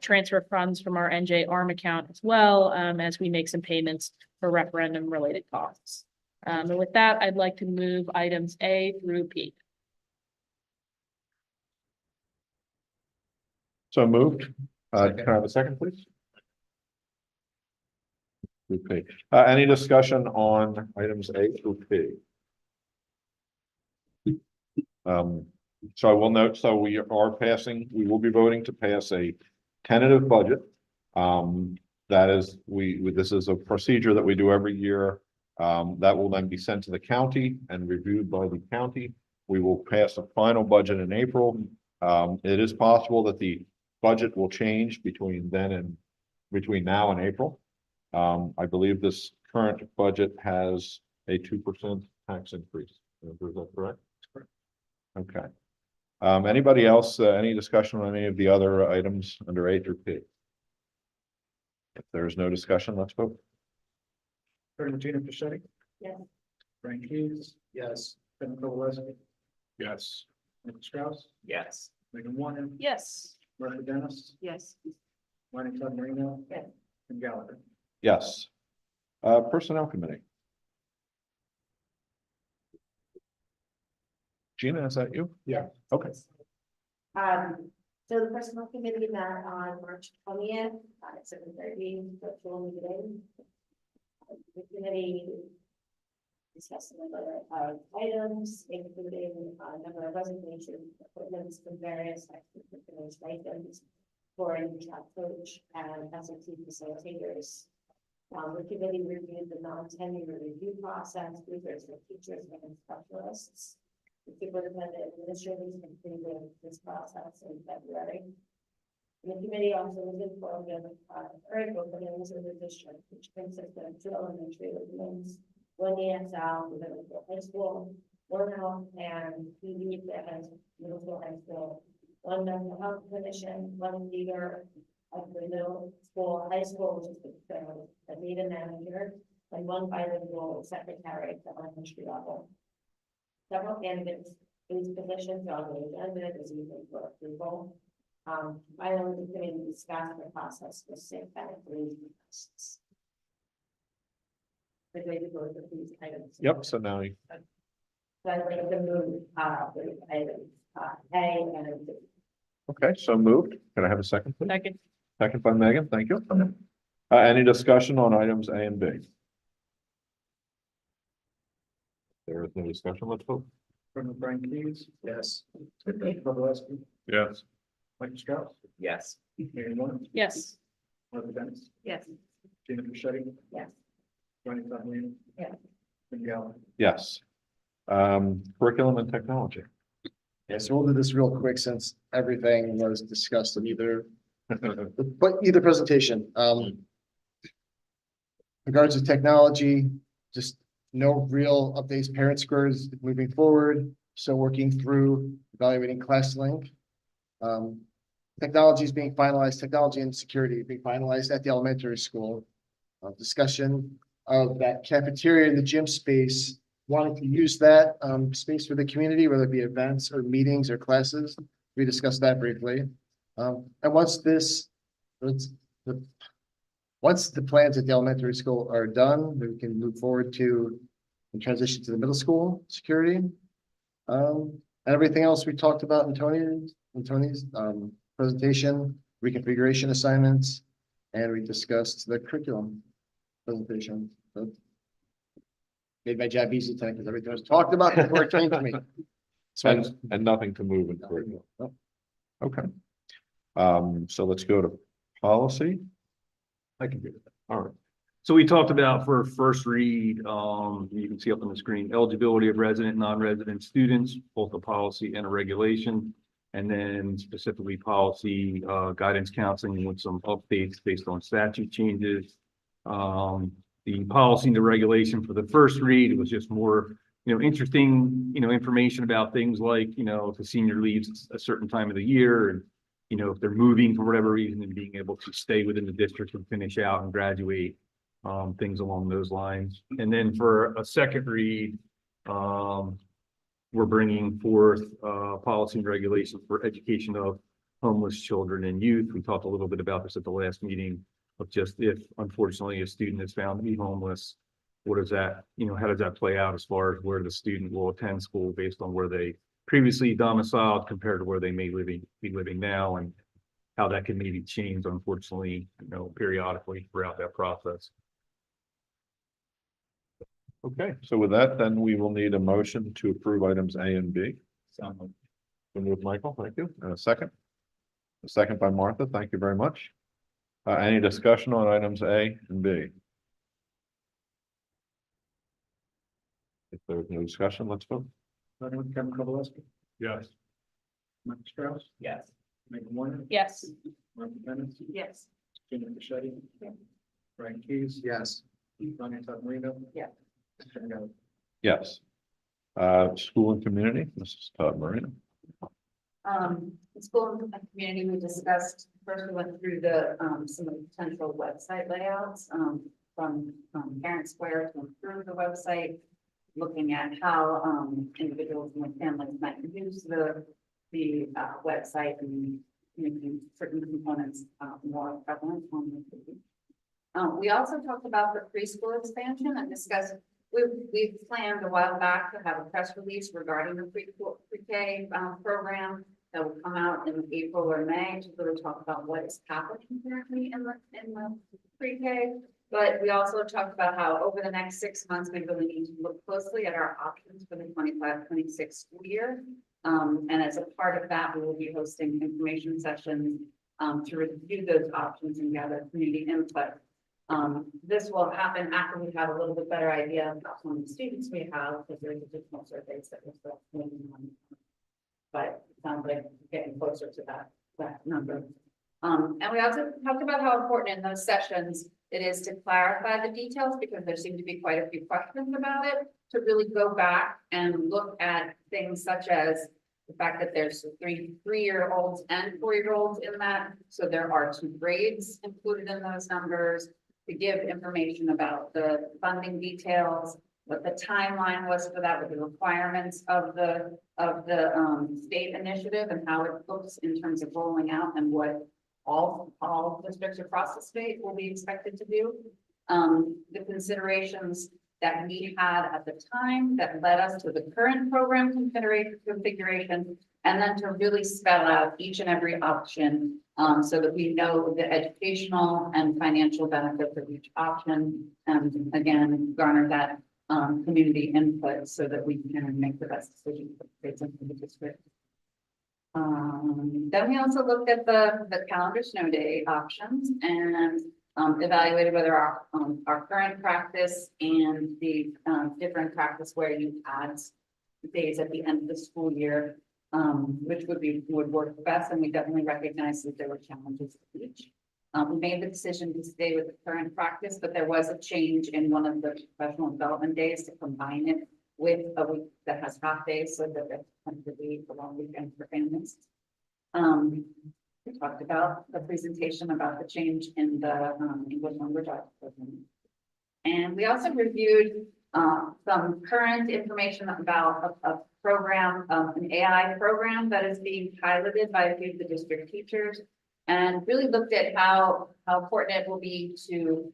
transfer of funds from our NJ ARM account as well, as we make some payments for referendum related costs. And with that, I'd like to move items A through P. So moved. Can I have a second, please? Okay. Any discussion on items A through P? So I will note, so we will be voting to pass a tentative budget. That is, this is a procedure that we do every year. That will then be sent to the county and reviewed by the county. We will pass a final budget in April. It is possible that the budget will change between now and April. I believe this current budget has a 2% tax increase. Is that correct? Correct. Okay. Anybody else, any discussion on any of the other items under A through P? If there is no discussion, let's vote. Regina Pachetti. Yes. Frank Hughes. Yes. Ben Coveleski. Yes. Nick Strauss. Yes. Megan Warren. Yes. Martha Dennis. Yes. Lonnie Todd Marino. Yes. And Gallagher. Yes. Personnel Committee. Gina, is that you? Yeah. Okay. So the personnel committee met on March 20th at 7:30, virtual meeting. The committee discussed a number of items, including a number of resignations, appointments from various extracurricular stipends for a new track coach and SAT facilitators. The committee reviewed the non-tenure review process, research for teachers and specialists. The superintendent administrators completed this process in February. The committee also was informed of current openings in the district, which consists of 2 elementary openings, 1 ESL with a high school, 1 health and PD at middle school, high school, 1 mental health clinician, 1 leader of the middle school, high school, which is the data manager, and 1 bilingual secretary at the elementary level. Several candidates in these positions are on the agenda this evening for approval. Finally, the committee discussed the process for sick benefit requests. The way to go with these items. Yep, so now you, So I'd like to move, with items, A and B. okay, so moved. Can I have a second, please? Second. Second by Megan, thank you. Any discussion on items A and B? There is no discussion, let's vote. Reverend Brian Keys? Yes. Kowalski? Yes. Mike Strauss? Yes. Mary Moore? Yes. Martha Dennis? Yes. Gina Pichetti? Yes. Ronnie Tamayo? Yes. Jim Galvin? Yes. Curriculum and technology. Yeah, so we'll do this real quick since everything was discussed in either presentation. Regards to technology, just no real updates, parent scores moving forward, still working through evaluating ClassLink. Technology is being finalized, technology and security being finalized at the elementary school. Discussion of that cafeteria in the gym space, wanting to use that space for the community, whether it be events or meetings or classes. We discussed that briefly. And once the plans at the elementary school are done, we can move forward to and transition to the middle school security. Everything else we talked about in Tony's presentation, reconfiguration assignments, and we discussed the curriculum presentation. So, made my job easy tonight because everything was talked about before it came to me. So And nothing to move in curriculum. Okay. So let's go to policy. I can do that. All right. So we talked about for first read, you can see up on the screen, eligibility of resident, non-resident students, both a policy and a regulation. And then specifically policy, guidance counseling with some updates based on statute changes. The policy and the regulation for the first read was just more, interesting, information about things like, if a senior leaves a certain time of the year and, if they're moving for whatever reason and being able to stay within the district and finish out and graduate, things along those lines. And then for a second read, we're bringing forth, policy and regulation for education of homeless children and youth. We talked a little bit about this at the last meeting of just if unfortunately a student is found to be homeless, what is that, how does that play out as far as where the student will attend school based on where they previously domiciled compared to where they may be living now, and how that can maybe change, unfortunately, periodically throughout that process. Okay, so with that, then we will need a motion to approve items A and B. So move, Michael, thank you. And a second? A second by Martha, thank you very much. Any discussion on items A and B? If there's no discussion, let's vote. Starting with Kevin Kowalski? Yes. Mike Strauss? Yes. Megan Moore? Yes. Martha Dennis? Yes. Gina Pichetti? Brian Keys? yes. Ronnie Tamayo? Yeah. Jim Galvin? Yes. School and community, Mrs. Todd Marina. The school and community, we discussed, first we went through the, some of the potential website layouts, from Parent Square to improve the website, looking at how, individuals and their families might use the website and making certain components, more prevalent on the We also talked about the preschool expansion and discussed, we've planned a while back to have a press release regarding the pre-K program that will come out in April or May to really talk about what is happening currently in the pre-K. But we also talked about how over the next 6 months, we really need to look closely at our options for the 25-26 school year. And as a part of that, we will be hosting information sessions to review those options and gather community input. This will happen after we have a little bit better idea of how many students we have, because there's additional surveys that we're still doing on. But it sounds like getting closer to that number. And we also talked about how important in those sessions it is to clarify the details, because there seem to be quite a few questions about it, to really go back and look at things such as the fact that there's three-year-olds and 4-year-olds in that. So there are 2 grades included in those numbers, to give information about the funding details, what the timeline was for that, what the requirements of the state initiative and how it looks in terms of rolling out, and what all districts across the state will be expected to do. The considerations that we had at the time that led us to the current program configuration, and then to really spell out each and every option so that we know the educational and financial benefits of each option, and again, garner that community input so that we can make the best decision for the kids and for the district. Then we also looked at the calendar snow day options and evaluated whether our current practice and the different practice where you add days at the end of the school year, which would work best, and we definitely recognized that there were challenges with each. We made the decision to stay with the current practice, but there was a change in one of the professional development days to combine it with a week that has half days, so that it can be a long weekend for families. We talked about the presentation about the change in the English language arts program. And we also reviewed some current information about a program, an AI program that is being piloted by a few of the district teachers, and really looked at how important it will be to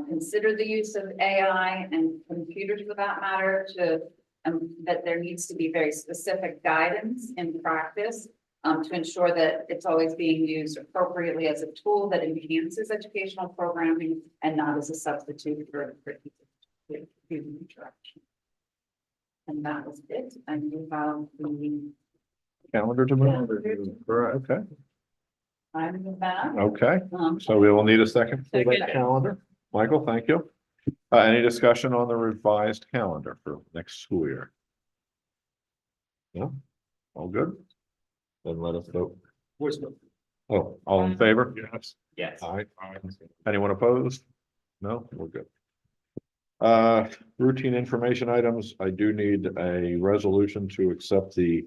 consider the use of AI and computers for that matter, that there needs to be very specific guidance in practice to ensure that it's always being used appropriately as a tool that enhances educational programming and not as a substitute for human interaction. And that was it. And you have the Calendar to move. Okay, time of that. okay. So we will need a second for that Second. calendar. Michael, thank you. Any discussion on the revised calendar for next school year? No? All good? Then let us vote. Oh, all in favor? Yes. Yes. Aye. Anyone opposed? No, we're good. Routine information items. I do need a resolution to accept the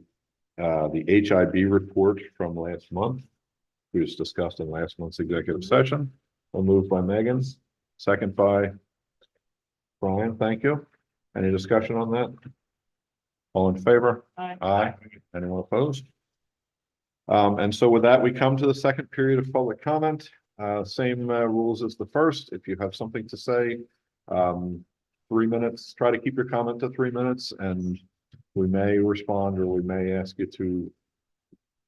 HIB report from last month. We was discussed in last month's executive session. We'll move by Megan, second by Brian. Thank you. Any discussion on that? All in favor? Aye. Aye. Anyone opposed? And so with that, we come to the second period of public comment. Same rules as the first. If you have something to say, 3 minutes, try to keep your comment to 3 minutes, and we may respond or we may ask you to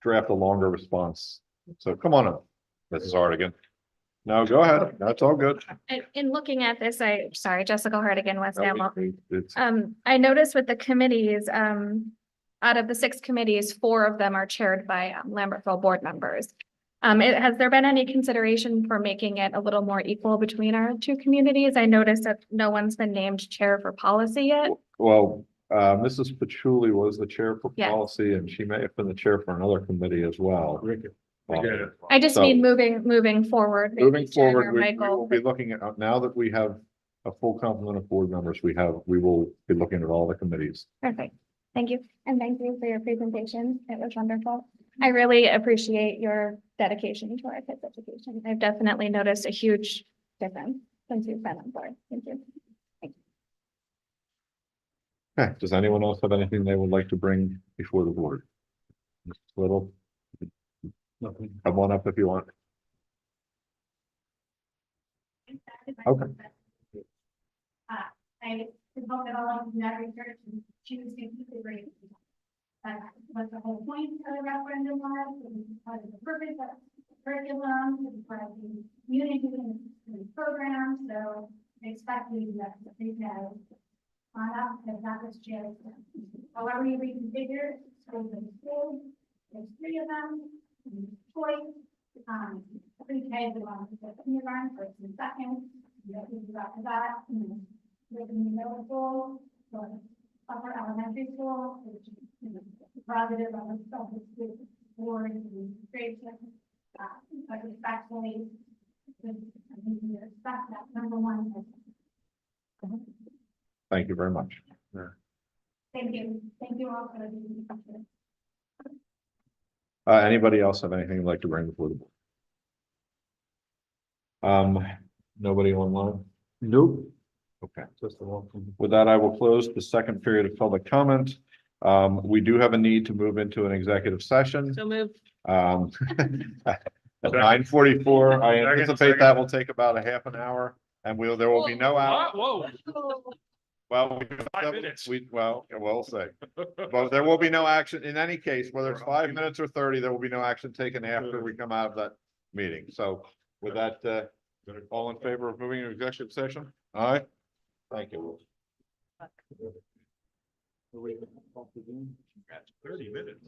draft a longer response. So come on up. Mrs. Hardigan. No, go ahead. That's all good. In looking at this, sorry, Jessica Hardigan, West Amwell. It's I noticed with the committees, out of the 6 committees, 4 of them are chaired by Lambertville board members. Has there been any consideration for making it a little more equal between our 2 communities? I noticed that no one's been named chair for policy yet. well, Mrs. Patchouli was the chair for Yeah. policy, and she may have been the chair for another committee as well. I just So- mean moving forward. maybe Moving Jen or forward, we Michael will be looking at, now that we have a full complement of board members, we will be looking at all the committees. Perfect. Thank you. And thank you for your presentation. It was wonderful. I really appreciate your dedication to our kids' education. I've definitely noticed a huge difference since you've been on board. Thank you. Okay, does anyone else have anything they would like to bring before the board? Mrs. Little? Nothing. Come on up if you want. Okay. I hope that all of you do that research and choose to keep the grade. That's what the whole point of the referendum was, and part of the purpose of the curriculum, and part of the unity in the program, so I expect you to take that on up, if that was changed. However you reconfigure, schools and schools, there's 3 of them, choice, pre-K, the one that's kindergarten, first and second, you know, things after that, within the middle school, or upper elementary school, which, you know, positive on the stuff that's board and grade, but respectfully, I think you expect that number one. Thank you very much. Thank you all for the. Anybody else have anything they'd like to bring before the board? Nobody online? Nope. Okay. With that, I will close the second period of public comment. We do have a need to move into an executive session. So move. At 9:44, I anticipate that will take about a half an hour, and there will be no out. Whoa. Well, 5 minutes. we'll say, but there will be no action in any case, whether it's 5 minutes or 30, there will be no action taken after we come out of that meeting. So with that, all in favor of moving to executive session? Aye. Thank you. 30 minutes.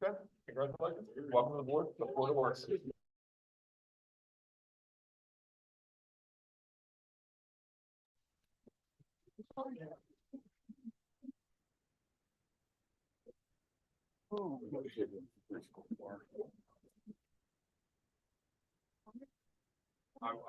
Okay, congratulations. Welcome to the board. The board works. I'm